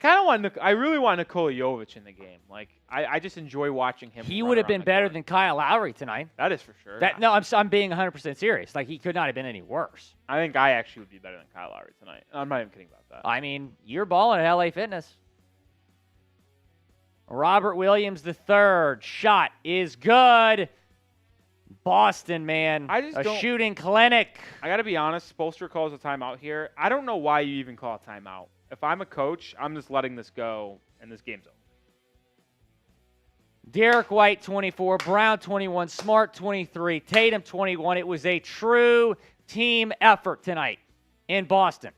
I really want Nikola Jovic in the game. Like, I just enjoy watching him. He would have been better than Kyle Lowry tonight. That is for sure. No, I'm being 100% serious. Like, he could not have been any worse. I think I actually would be better than Kyle Lowry tonight. I'm not even kidding about that. I mean, you're balling at LA Fitness. Robert Williams III shot is good. Boston, man. A shooting clinic. I got to be honest. Spoelstra calls a timeout here. I don't know why you even call a timeout. If I'm a coach, I'm just letting this go, and this game's over. Derrick White, 24. Brown, 21. Smart, 23. Tatum, 21. It was a true team effort tonight in Boston.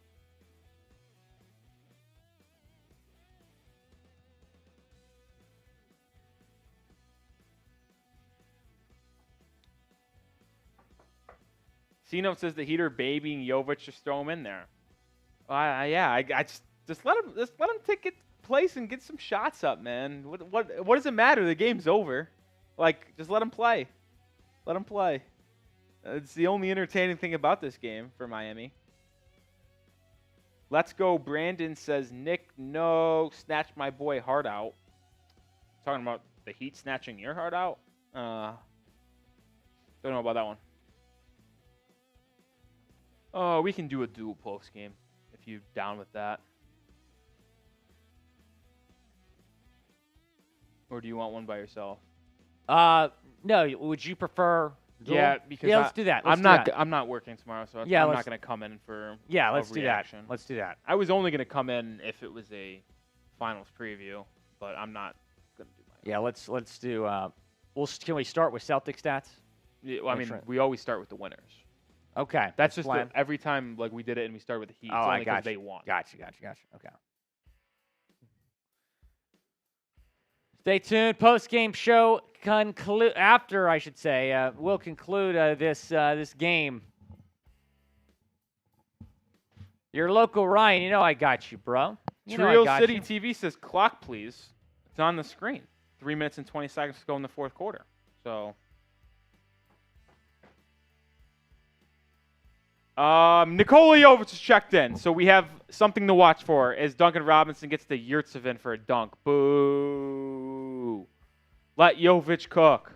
C-Note says the Heat are babying Jovic. Just throw him in there. I just let him take it place and get some shots up, man. What does it matter? The game's over. Like, just let him play. Let him play. It's the only entertaining thing about this game for Miami. Let's go. Brandon says, Nick, no, snatch my boy heart out. Talking about the Heat snatching your heart out? Don't know about that one. Oh, we can do a dual post game if you're down with that. Or do you want one by yourself? No. Would you prefer? Dual? Yeah, because let's do that. I'm not working tomorrow, so I'm not going to come in for let's do that. Let's do that. I was only going to come in if it was a finals preview, but I'm not going to do my. Yeah, let's do. Can we start with Celtic stats? Yeah, well, I mean, we always start with the winners. Okay, that's just every time like we did it and we started with the Heat. It's only because they won. Gotcha. Okay. Stay tuned. Post-game show we'll conclude this game. Your local Ryan, I got you, bro. Trio City TV says clock, please. It's on the screen. 3 minutes and 20 seconds to go in the fourth quarter. So, Nikola Jovic is checked in, so we have something to watch for as Duncan Robinson gets the Yurtseven for a dunk. Boo! Let Jovic cook.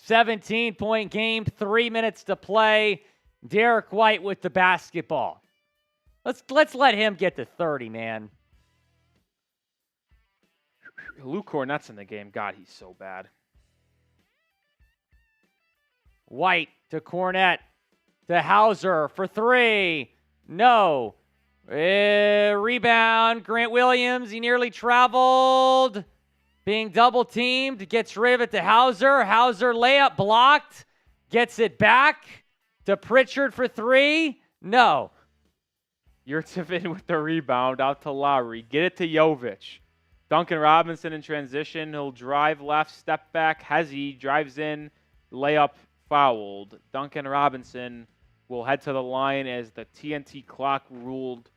17-point game, 3 minutes to play. Derrick White with the basketball. Let's let him get to 30, man. Luke Cornett's in the game. God, he's so bad. White to Cornette to Hauser for 3. No. Rebound. Grant Williams. He nearly traveled. Being double teamed. Gets rid of it to Hauser. Hauser layup blocked. Gets it back to Pritchard for 3. No. Yurtseven with the rebound out to Lowry. Get it to Jovic. Duncan Robinson in transition. He'll drive left, step back. Hezzy drives in, layup fouled. Duncan Robinson will head to the line as the TNT clock rolled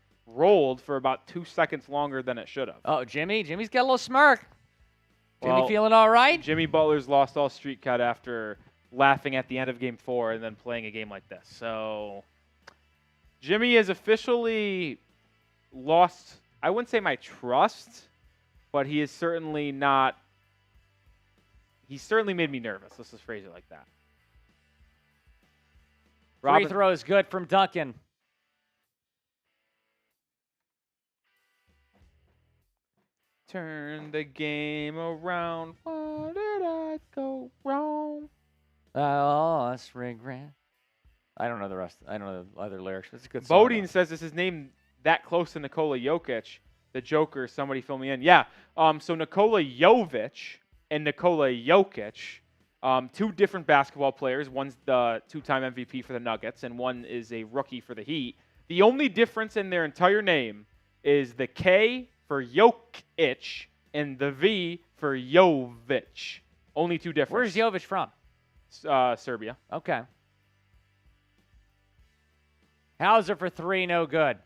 for about 2 seconds longer than it should have. Oh, Jimmy's got a little smirk. Jimmy feeling all right? Jimmy Butler's lost all street cut after laughing at the end of Game 4 and then playing a game like this. So Jimmy has officially lost, I wouldn't say my trust, but he is certainly not, he certainly made me nervous. Let's just phrase it like that. Free throw is good from Duncan. Turn the game around. Why did I go wrong? Oh, that's regret. I don't know the rest. I don't know the other lyrics. It's a good song. Bodine says this is named that close to Nikola Jokic. The Joker, somebody fill me in. Yeah. So Nikola Jovic and Nikola Jokic, two different basketball players. One's the two-time MVP for the Nuggets, and one is a rookie for the Heat. The only difference in their entire name is the K for Jokic and the V for Jovic. Only two differences. Where's Jovic from? Serbia. Okay. Hauser for 3, no good.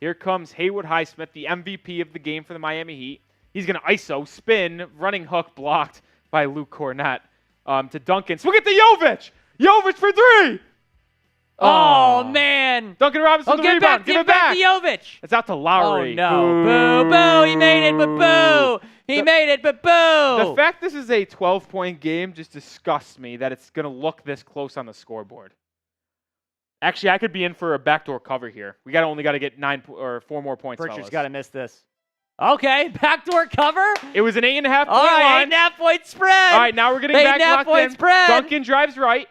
Here comes Haywood Highsmith, the MVP of the game for the Miami Heat. He's going to ISO, spin, running hook blocked by Luke Cornett to Duncan. Swing it to Jovic! Jovic for 3! Oh, man. Duncan Robinson, the rebound. Give it back to Jovic. It's out to Lowry. Oh, no. Boo, boo. He made it, but boo. He made it, but boo. The fact this is a 12-point game just disgusts me that it's going to look this close on the scoreboard. Actually, I could be in for a backdoor cover here. We only got to get 4 more points. Pritchard's got to miss this. Okay, backdoor cover. It was an 8.5 point All right, line. 8.5-point spread. All right, now we're getting back locked in. Spread. Duncan drives right.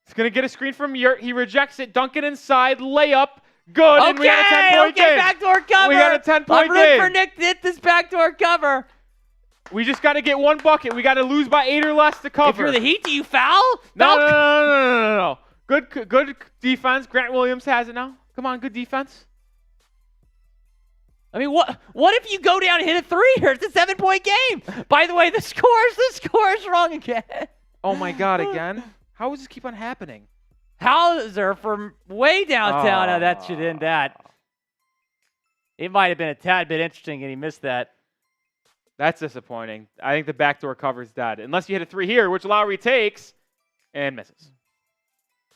He's going to get a screen from Yurt. He rejects it. Duncan inside. Layup. Good. Okay, and we got a 10-point game. Backdoor cover. We got a 10-point game. I'm rooting for Nick to hit this backdoor cover. We just got to get 1 bucket. We got to lose by 8 or less to cover. If you're the Heat, do you foul? No. Good defense. Grant Williams has it now. Come on, good defense. I mean, what if you go down and hit a 3 here? It's a 7-point game. By the way, the score's wrong again. Oh, my God, again? How does this keep on happening? Hauser from way downtown. Oh, that should end that. It might have been a tad bit interesting, and he missed that. That's disappointing. I think the backdoor cover's dead. Unless you hit a 3 here, which Lowry takes and misses.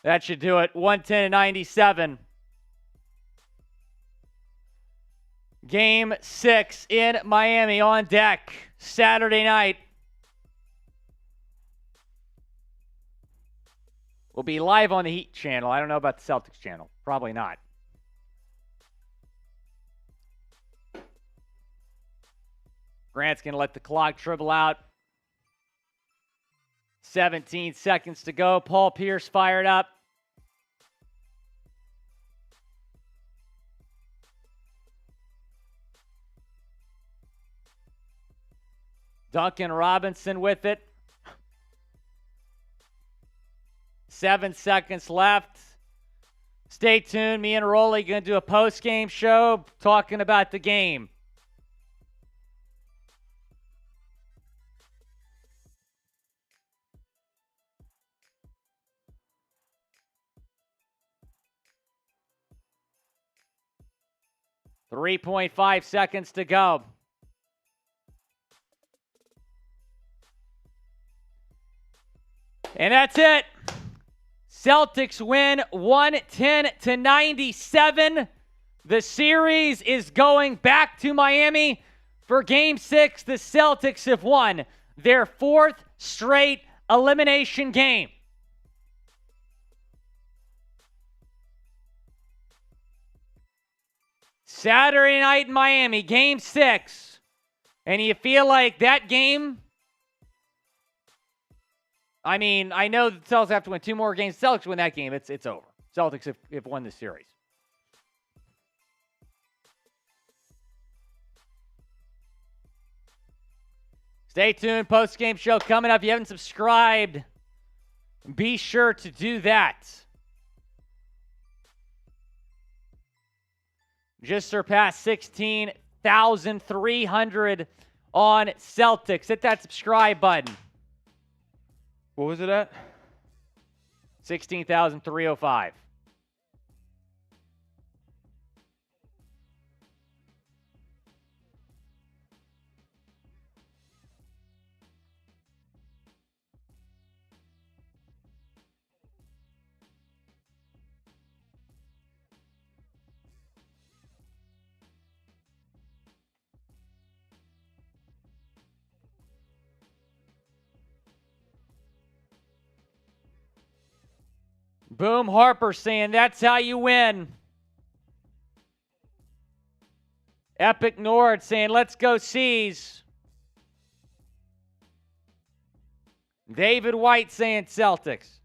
That should do it. 110-97. Game 6 in Miami on deck Saturday night. We'll be live on the Heat channel. I don't know about the Celtics channel. Probably not. Grant's going to let the clock dribble out. 17 seconds to go. Paul Pierce fired up. Duncan Robinson with it. 7 seconds left. Stay tuned. Me and Rolly going to do a post-game show talking about the game. .5 seconds to go. And that's it. Celtics win 110-97. The series is going back to Miami for Game 6. The Celtics have won their 4th straight elimination game. Saturday night in Miami, Game 6. And you feel like that game, I mean, I know the Celtics have to win 2 more games. Celtics win that game, it's over. Celtics have won the series. Stay tuned. Post-game show coming up. If you haven't subscribed, be sure to do that. Just surpassed 16,300 on Celtics. Hit that subscribe button. What was it at? 16,305. Boom Harper saying that's how you win. Epic Nord saying let's go C's. David White saying Celtics.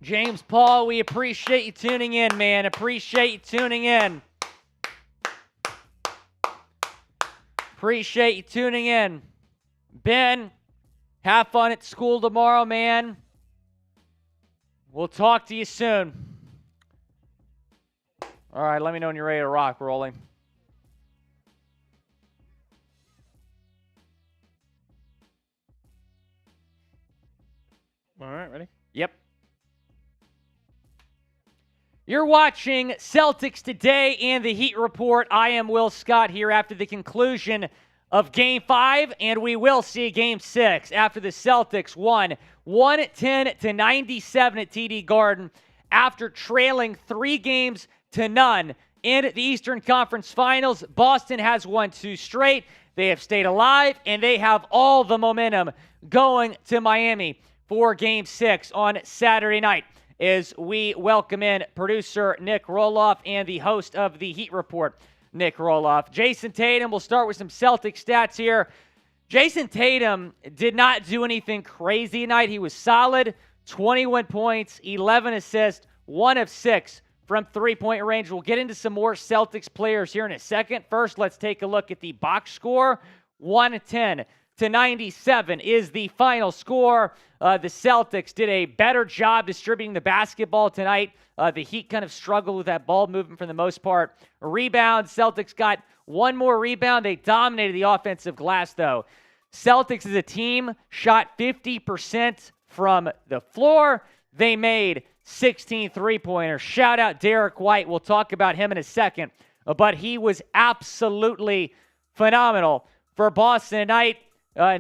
James Paul, we appreciate you tuning in, man. Appreciate you tuning in. Appreciate you tuning in. Ben, have fun at school tomorrow, man. We'll talk to you soon. All right, let me know when you're ready to rock, Rolling. All right, ready? Yep. You're watching Celtics Today and the Heat Report. I am Will Scott here after the conclusion of Game 5, and we will see Game 6 after the Celtics won 110-97 at TD Garden after trailing 3-0 in the Eastern Conference Finals. Boston has won 2 straight. They have stayed alive, and they have all the momentum going to Miami for Game 6 on Saturday night. As we welcome in producer Nic Rohloff and the host of the Heat Report, Nic Rohloff. Jayson Tatum, we'll start with some Celtic stats here. Jayson Tatum did not do anything crazy tonight. He was solid, 21 points, 11 assists, 1 of 6 from three-point range. We'll get into some more Celtics players here in a second. First, let's take a look at the box score. 110 97 is the final score. The Celtics did a better job distributing the basketball tonight. The Heat kind of struggled with that ball movement for the most part. Rebound, Celtics got one more rebound. They dominated the offensive glass, though. Celtics as a team shot 50% from the floor. They made 16 three-pointers. Shout out Derrick White. We'll talk about him in a second. But he was absolutely phenomenal for Boston tonight.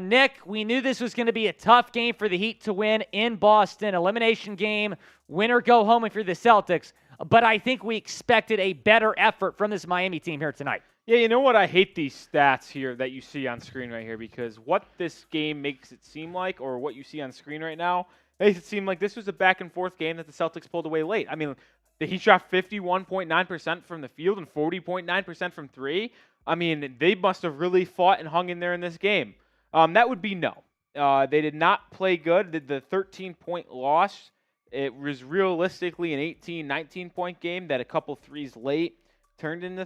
Nick, we knew this was going to be a tough game for the Heat to win in Boston. Elimination game, win or go home if you're the Celtics. But I think we expected a better effort from this Miami team here tonight. Yeah, you know what? I hate these stats here that you see on screen right here, because what this game makes it seem like, or what you see on screen right now, makes it seem like this was a back-and-forth game that the Celtics pulled away late. I mean, the Heat shot 51.9% from the field and 40.9% from three. I mean, they must have really fought and hung in there in this game. That would be no. They did not play good. The 13-point loss, it was realistically an 18, 19-point game that a couple threes late turned into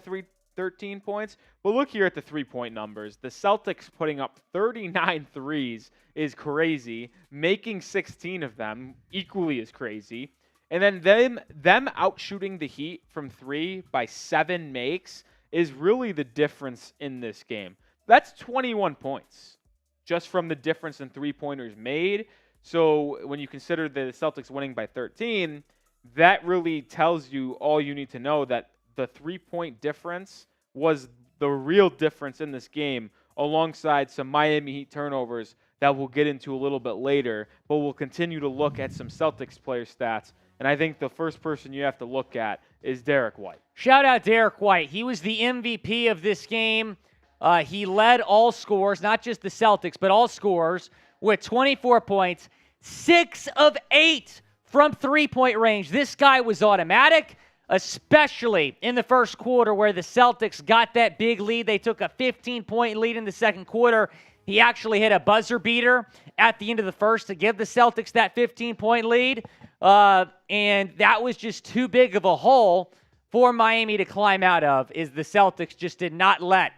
13 points. But look here at the three-point numbers. The Celtics putting up 39 threes is crazy. Making 16 of them equally is crazy. And then them outshooting the Heat from three by 7 makes is really the difference in this game. That's 21 points just from the difference in three-pointers made. So when you consider the Celtics winning by 13, that really tells you all you need to know, that the three-point difference was the real difference in this game, alongside some Miami Heat turnovers that we'll get into a little bit later. But we'll continue to look at some Celtics player stats. And I think the first person you have to look at is Derrick White. Shout out Derrick White. He was the MVP of this game. He led all scorers, not just the Celtics, but all scorers, with 24 points, 6 of 8 from three-point range. This guy was automatic, especially in the first quarter where the Celtics got that big lead. They took a 15-point lead in the second quarter. He actually hit a buzzer beater at the end of the first to give the Celtics that 15-point lead. And that was just too big of a hole for Miami to climb out of, is the Celtics just did not let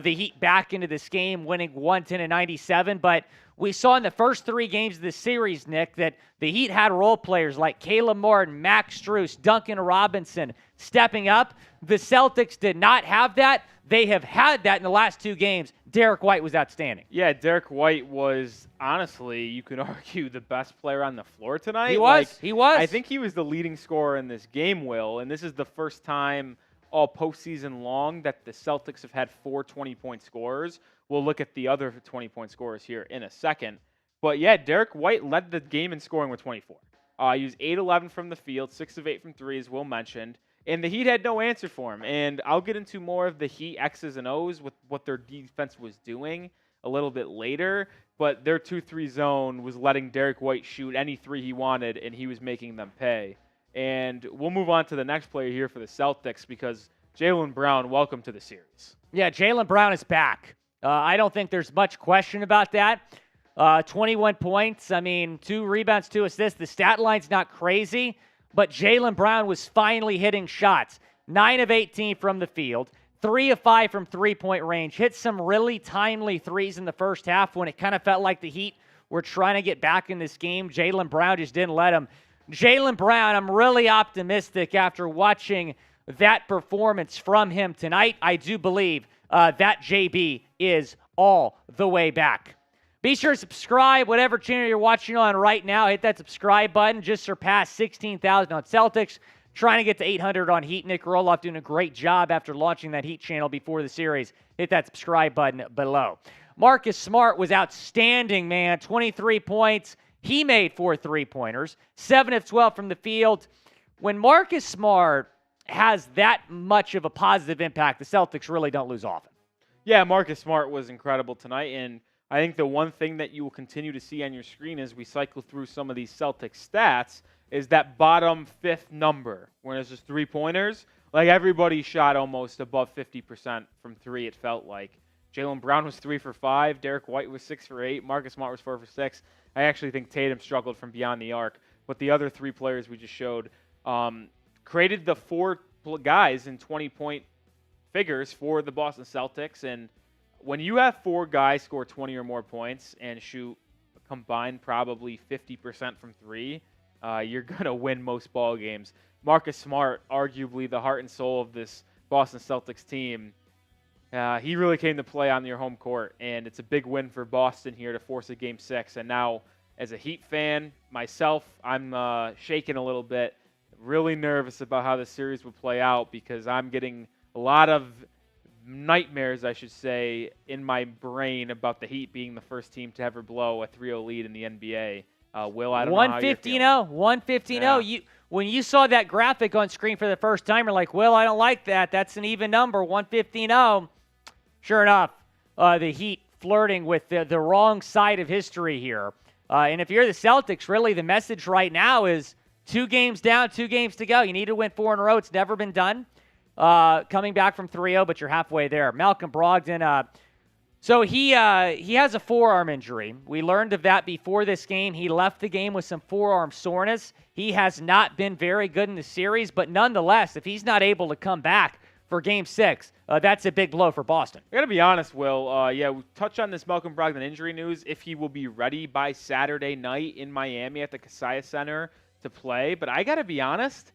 the Heat back into this game, winning 110-97. But we saw in the first 3 games of this series, Nick, that the Heat had role players like Caleb Martin, Max Strus, Duncan Robinson stepping up. The Celtics did not have that. They have had that in the last 2 games. Derrick White was outstanding. Yeah, Derrick White was, honestly, you could argue, the best player on the floor tonight. He was. He was. I think he was the leading scorer in this game, Will, and this is the first time all postseason long that the Celtics have had 4 20-point scorers. We'll look at the other 20-point scorers here in a second. But yeah, Derrick White led the game in scoring with 24. He was 8-11 from the field, 6 of 8 from three, as Will mentioned. And the Heat had no answer for him. And I'll get into more of the Heat X's and O's with what their defense was doing a little bit later. But their 2-3 zone was letting Derrick White shoot any three he wanted, and he was making them pay. And we'll move on to the next player here for the Celtics, because Jaylen Brown, welcome to the series. Yeah, Jaylen Brown is back. I don't think there's much question about that. 21 points, 2 rebounds, 2 assists. The stat line's not crazy, but Jaylen Brown was finally hitting shots. 9 of 18 from the field, 3 of 5 from three-point range. Hit some really timely threes in the first half when it kind of felt like the Heat were trying to get back in this game. Jaylen Brown just didn't let him. Jaylen Brown, I'm really optimistic after watching that performance from him tonight. I do believe that JB is all the way back. Be sure to subscribe, whatever channel you're watching on right now. Hit that subscribe button. Just surpassed 16,000 on Celtics. Trying to get to 800 on Heat. Nic Rohloff doing a great job after launching that Heat channel before the series. Hit that subscribe button below. Marcus Smart was outstanding, man. 23 points. He made 4 three-pointers. 7 of 12 from the field. When Marcus Smart has that much of a positive impact, the Celtics really don't lose often. Yeah, Marcus Smart was incredible tonight, and I think the one thing that you will continue to see on your screen as we cycle through some of these Celtics stats is that bottom 5th number, when it's just three-pointers. Like, everybody shot almost above 50% from three, it felt like. Jaylen Brown was 3 for 5. Derrick White was 6 for 8. Marcus Smart was 4 for 6. I actually think Tatum struggled from beyond the arc. But the other 3 players we just showed created the 4 guys in 20-point figures for the Boston Celtics. And when you have 4 guys score 20 or more points and shoot combined probably 50% from 3, you're going to win most ball games. Marcus Smart, arguably the heart and soul of this Boston Celtics team, he really came to play on your home court, and it's a big win for Boston here to force a Game 6. And now, as a Heat fan myself, I'm shaking a little bit, really nervous about how this series will play out because I'm getting a lot of nightmares, I should say, in my brain about the Heat being the first team to ever blow a 3-0 lead in the NBA. Will, I don't know how you're feeling. 115-0. Yeah. When you saw that graphic on screen for the first time, you're like, Will, I don't like that. That's an even number, 115-0. Sure enough, the Heat flirting with the wrong side of history here. And if you're the Celtics, really the message right now is 2 games down, 2 games to go. You need to win 4 in a row. It's never been done. Coming back from 3-0, but you're halfway there. Malcolm Brogdon, so he has a forearm injury. We learned of that before this game. He left the game with some forearm soreness. He has not been very good in the series, but nonetheless, if he's not able to come back for Game 6, that's a big blow for Boston. I got to be honest, Will. We touch on this Malcolm Brogdon injury news, if he will be ready by Saturday night in Miami at the Kaseya Center to play. But I got to be honest,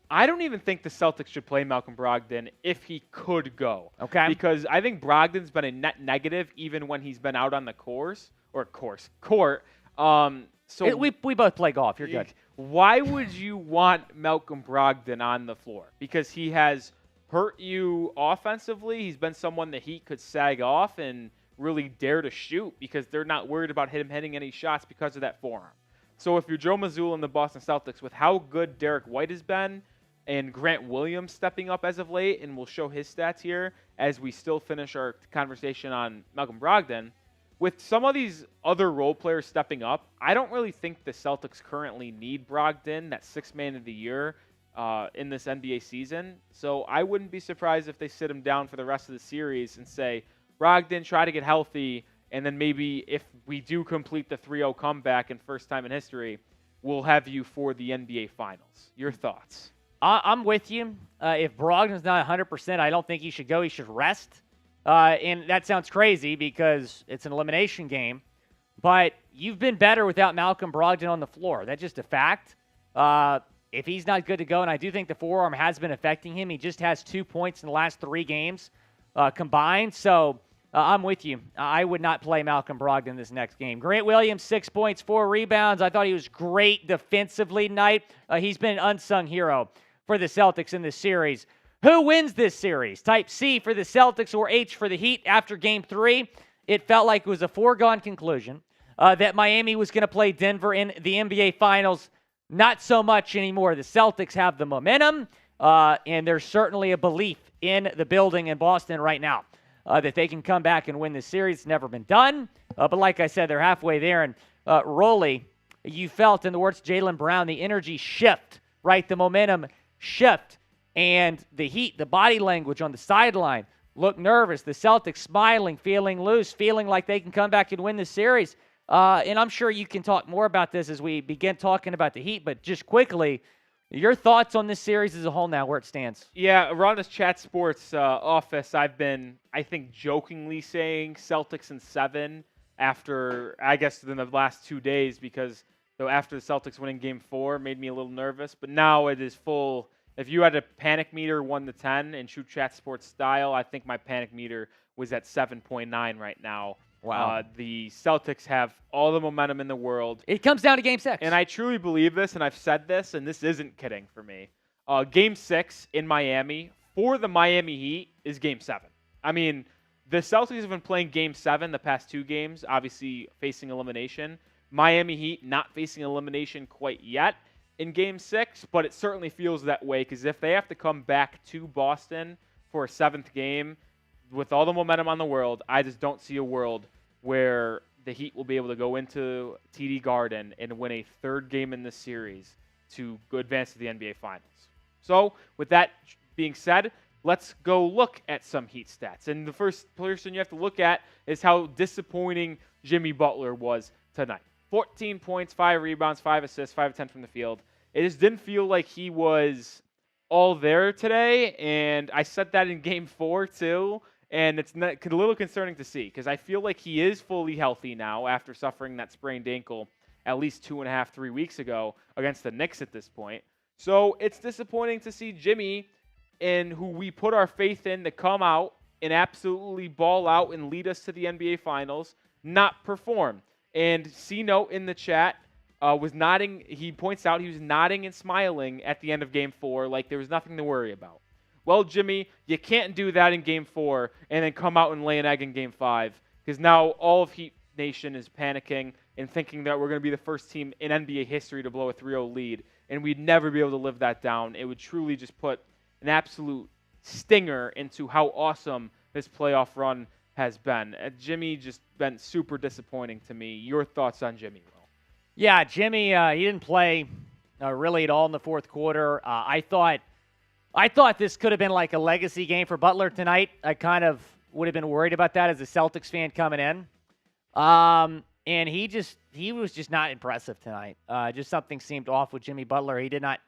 I don't even think the Celtics should play Malcolm Brogdon if he could go. Okay. Because I think Brogdon's been a net negative even when he's been out on the court. We both play golf. You're good. Why would you want Malcolm Brogdon on the floor? Because he has hurt you offensively. He's been someone the Heat could sag off and really dare to shoot because they're not worried about him hitting any shots because of that forearm. So if you're Joe Mazzulla and the Boston Celtics, with how good Derrick White has been, and Grant Williams stepping up as of late, and we'll show his stats here as we still finish our conversation on Malcolm Brogdon. With some of these other role players stepping up, I don't really think the Celtics currently need Brogdon, that 6th man of the year, in this NBA season. So I wouldn't be surprised if they sit him down for the rest of the series and say, Brogdon, try to get healthy, and then maybe if we do complete the 3-0 comeback and first time in history, we'll have you for the NBA Finals. Your thoughts? I'm with you. If Brogdon's not 100%, I don't think he should go. He should rest. And that sounds crazy because it's an elimination game. But you've been better without Malcolm Brogdon on the floor. That's just a fact. If he's not good to go, and I do think the forearm has been affecting him, he just has 2 points in the last 3 games combined. So I'm with you. I would not play Malcolm Brogdon this next game. Grant Williams, 6 points, 4 rebounds. I thought he was great defensively tonight. He's been an unsung hero for the Celtics in this series. Who wins this series? Type C for the Celtics or H for the Heat after Game 3. It felt like it was a foregone conclusion that Miami was going to play Denver in the NBA Finals. Not so much anymore. The Celtics have the momentum, and there's certainly a belief in the building in Boston right now that they can come back and win this series. It's never been done. But like I said, they're halfway there. And Rolly, you felt, in the words of Jaylen Brown, the energy shift, right? The momentum shift. And the Heat, the body language on the sideline, look nervous. The Celtics smiling, feeling loose, feeling like they can come back and win the series. And I'm sure you can talk more about this as we begin talking about the Heat. But just quickly, your thoughts on this series as a whole now, where it stands? Yeah, around this Chat Sports office, I've been, I think, jokingly saying Celtics in 7 after, I guess, in the last 2 days because after the Celtics winning Game 4 made me a little nervous. But now it is full. If you had a panic meter 1 to 10 and shoot Chat Sports style, I think my panic meter was at 7.9 right now. Wow. The Celtics have all the momentum in the world. It comes down to Game 6. And I truly believe this, and I've said this, and this isn't kidding for me. Game 6 in Miami for the Miami Heat is Game 7. I mean, the Celtics have been playing Game 7 the past 2 games, obviously facing elimination. Miami Heat not facing elimination quite yet in Game 6, but it certainly feels that way because if they have to come back to Boston for a 7th game with all the momentum on the world, I just don't see a world where the Heat will be able to go into TD Garden and win a 3rd game in this series to advance to the NBA Finals. So with that being said, let's go look at some Heat stats. And the first person you have to look at is how disappointing Jimmy Butler was tonight. 14 points, 5 rebounds, 5 assists, 5 of 10 from the field. It just didn't feel like he was all there today, and I said that in Game 4 too, And it's a little concerning to see because I feel like he is fully healthy now after suffering that sprained ankle at least 2.5, 3 weeks ago against the Knicks at this point. So it's disappointing to see Jimmy, and who we put our faith in to come out and absolutely ball out and lead us to the NBA Finals, not perform. And C-Note in the chat was nodding. He points out he was nodding and smiling at the end of Game 4 like there was nothing to worry about. Well, Jimmy, you can't do that in Game 4 and then come out and lay an egg in Game 5 because now all of Heat Nation is panicking and thinking that we're going to be the first team in NBA history to blow a 3-0 lead, and we'd never be able to live that down. It would truly just put an absolute stinger into how awesome this playoff run has been. Jimmy just been super disappointing to me. Your thoughts on Jimmy, Will? Yeah, Jimmy, he didn't play really at all in the fourth quarter. I thought this could have been like a legacy game for Butler tonight. I kind of would have been worried about that as a Celtics fan coming in. And he was just not impressive tonight. Just something seemed off with Jimmy Butler. He did not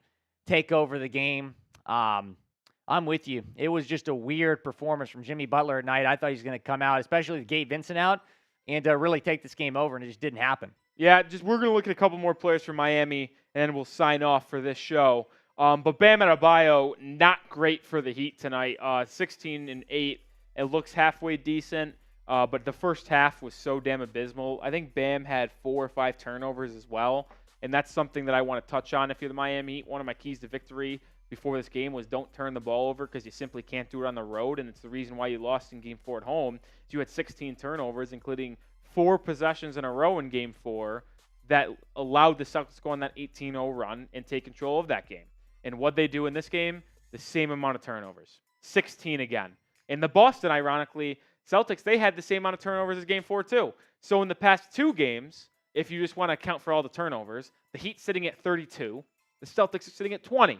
take over the game. I'm with you. It was just a weird performance from Jimmy Butler at night. I thought he was going to come out, especially with Gabe Vincent out, and really take this game over, and it just didn't happen. Yeah, we're going to look at a couple more players from Miami, and then we'll sign off for this show. But Bam Adebayo, not great for the Heat tonight. 16 and 8. It looks halfway decent, but the first half was so damn abysmal. I think Bam had 4 or 5 turnovers as well, and that's something that I want to touch on. If you're the Miami Heat, one of my keys to victory before this game was don't turn the ball over because you simply can't do it on the road, and it's the reason why you lost in Game 4 at home. You had 16 turnovers, including 4 possessions in a row in Game 4 that allowed the Celtics to go on that 18-0 run and take control of that game. And what they do in this game, the same amount of turnovers, 16 again. In the Boston, ironically, Celtics, they had the same amount of turnovers as Game 4 too. So in the past 2 games, if you just want to account for all the turnovers, the Heat sitting at 32, the Celtics are sitting at 20.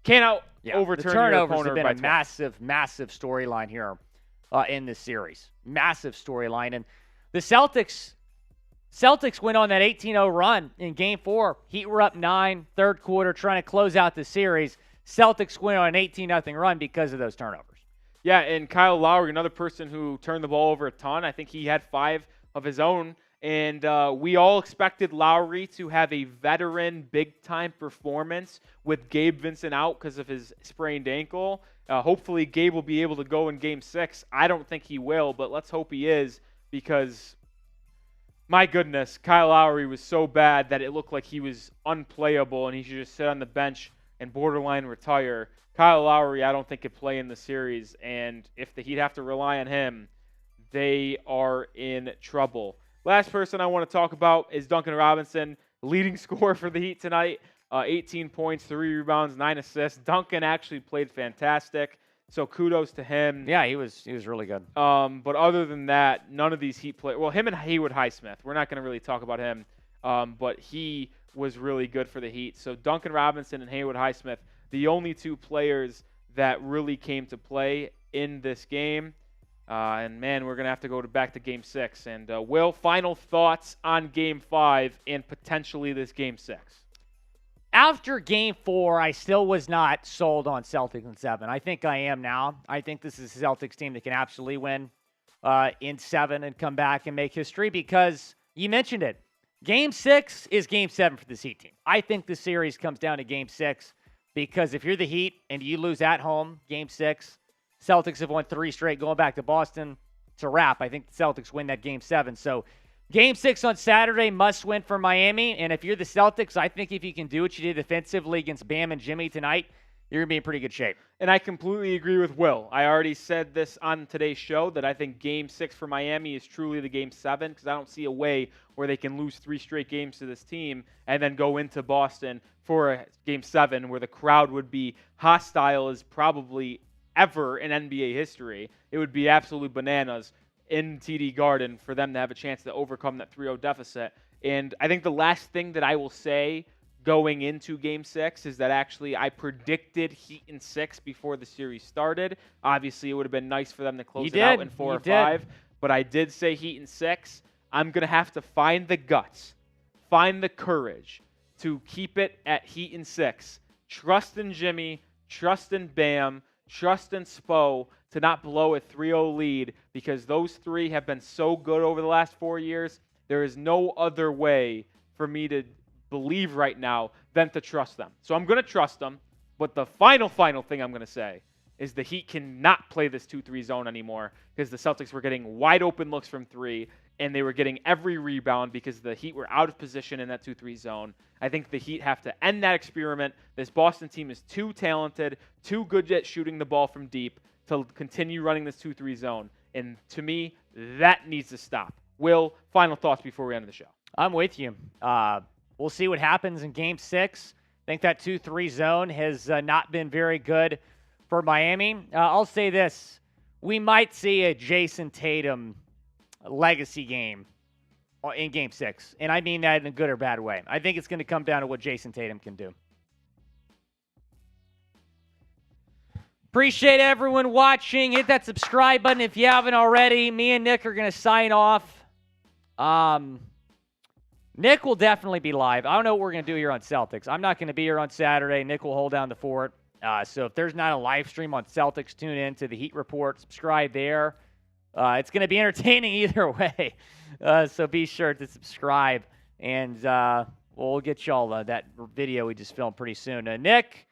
Can't overturn your opponent. The turnovers have been by a massive, massive storyline here in this series. Massive storyline. And the Celtics went on that 18-0 run in Game 4. Heat were up 9, third quarter, trying to close out the series. Celtics went on an 18-0 run because of those turnovers. Yeah, and Kyle Lowry, another person who turned the ball over a ton. I think he had 5 of his own. And we all expected Lowry to have a veteran big-time performance with Gabe Vincent out because of his sprained ankle. Hopefully Gabe will be able to go in Game 6. I don't think he will, but let's hope he is because, my goodness, Kyle Lowry was so bad that it looked like he was unplayable and he should just sit on the bench and borderline retire. Kyle Lowry, I don't think could play in the series, and if the Heat have to rely on him, they are in trouble. Last person I want to talk about is Duncan Robinson, leading scorer for the Heat tonight. 18 points, 3 rebounds, 9 assists. Duncan actually played fantastic, so kudos to him. Yeah, he was really good. But other than that, none of these Heat players. Well, him and Haywood Highsmith. We're not going to really talk about him, but he was really good for the Heat. So Duncan Robinson and Haywood Highsmith, the only 2 players that really came to play in this game. And, man, we're going to have to go back to Game 6. And, Will, final thoughts on Game 5 and potentially this Game 6? After Game 4, I still was not sold on Celtics in 7. I think I am now. I think this is a Celtics team that can absolutely win in 7 and come back and make history because you mentioned it. Game 6 is Game 7 for this Heat team. I think the series comes down to Game 6 because if you're the Heat and you lose at home, Game 6, Celtics have won 3 straight going back to Boston. It's a wrap. I think the Celtics win that Game 7. So Game 6 on Saturday, must win for Miami. And if you're the Celtics, I think if you can do what you did defensively against Bam and Jimmy tonight, you're going to be in pretty good shape. And I completely agree with Will. I already said this on today's show that I think Game 6 for Miami is truly the Game 7 because I don't see a way where they can lose 3 straight games to this team and then go into Boston for a Game 7 where the crowd would be hostile as probably ever in NBA history. It would be absolute bananas in TD Garden for them to have a chance to overcome that 3-0 deficit. And I think the last thing that I will say going into Game 6 is that actually I predicted Heat in 6 before the series started. Obviously, it would have been nice for them to close it out in 4 or 5. But I did say Heat in 6. I'm going to have to find the guts, find the courage to keep it at Heat in 6. Trust in Jimmy, trust in Bam, Trust in Spo to not blow a 3-0 lead because those three have been so good over the last 4 years. There is no other way for me to believe right now than to trust them. So I'm going to trust them. But the final thing I'm going to say is the Heat cannot play this 2-3 zone anymore because the Celtics were getting wide open looks from three, and they were getting every rebound because the Heat were out of position in that 2-3 zone. I think the Heat have to end that experiment. This Boston team is too talented, too good at shooting the ball from deep to continue running this 2-3 zone. And to me, that needs to stop. Will, final thoughts before we end the show. I'm with you. We'll see what happens in Game 6. I think that 2-3 zone has not been very good for Miami. I'll say this. We might see a Jayson Tatum legacy game in Game 6. And I mean that in a good or bad way. I think it's going to come down to what Jayson Tatum can do. Appreciate everyone watching. Hit that subscribe button if you haven't already. Me and Nick are going to sign off. Nick will definitely be live. I don't know what we're going to do here on Celtics. I'm not going to be here on Saturday. Nick will hold down the fort. So if there's not a live stream on Celtics, tune in to the Heat Report. Subscribe there. It's going to be entertaining either way. So be sure to subscribe. And we'll get y'all that video we just filmed pretty soon. Nick,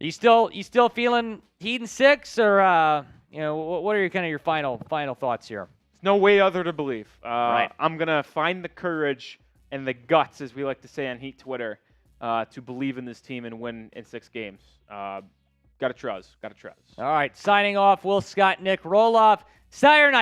you still feeling Heat in 6? Or, what are your final thoughts here? There's no way other to believe. Right. I'm going to find the courage and the guts, as we like to say on Heat Twitter, to believe in this team and win in 6 games. Got to trust. All right, signing off, Will Scott, Nic Rohloff. Saturday night.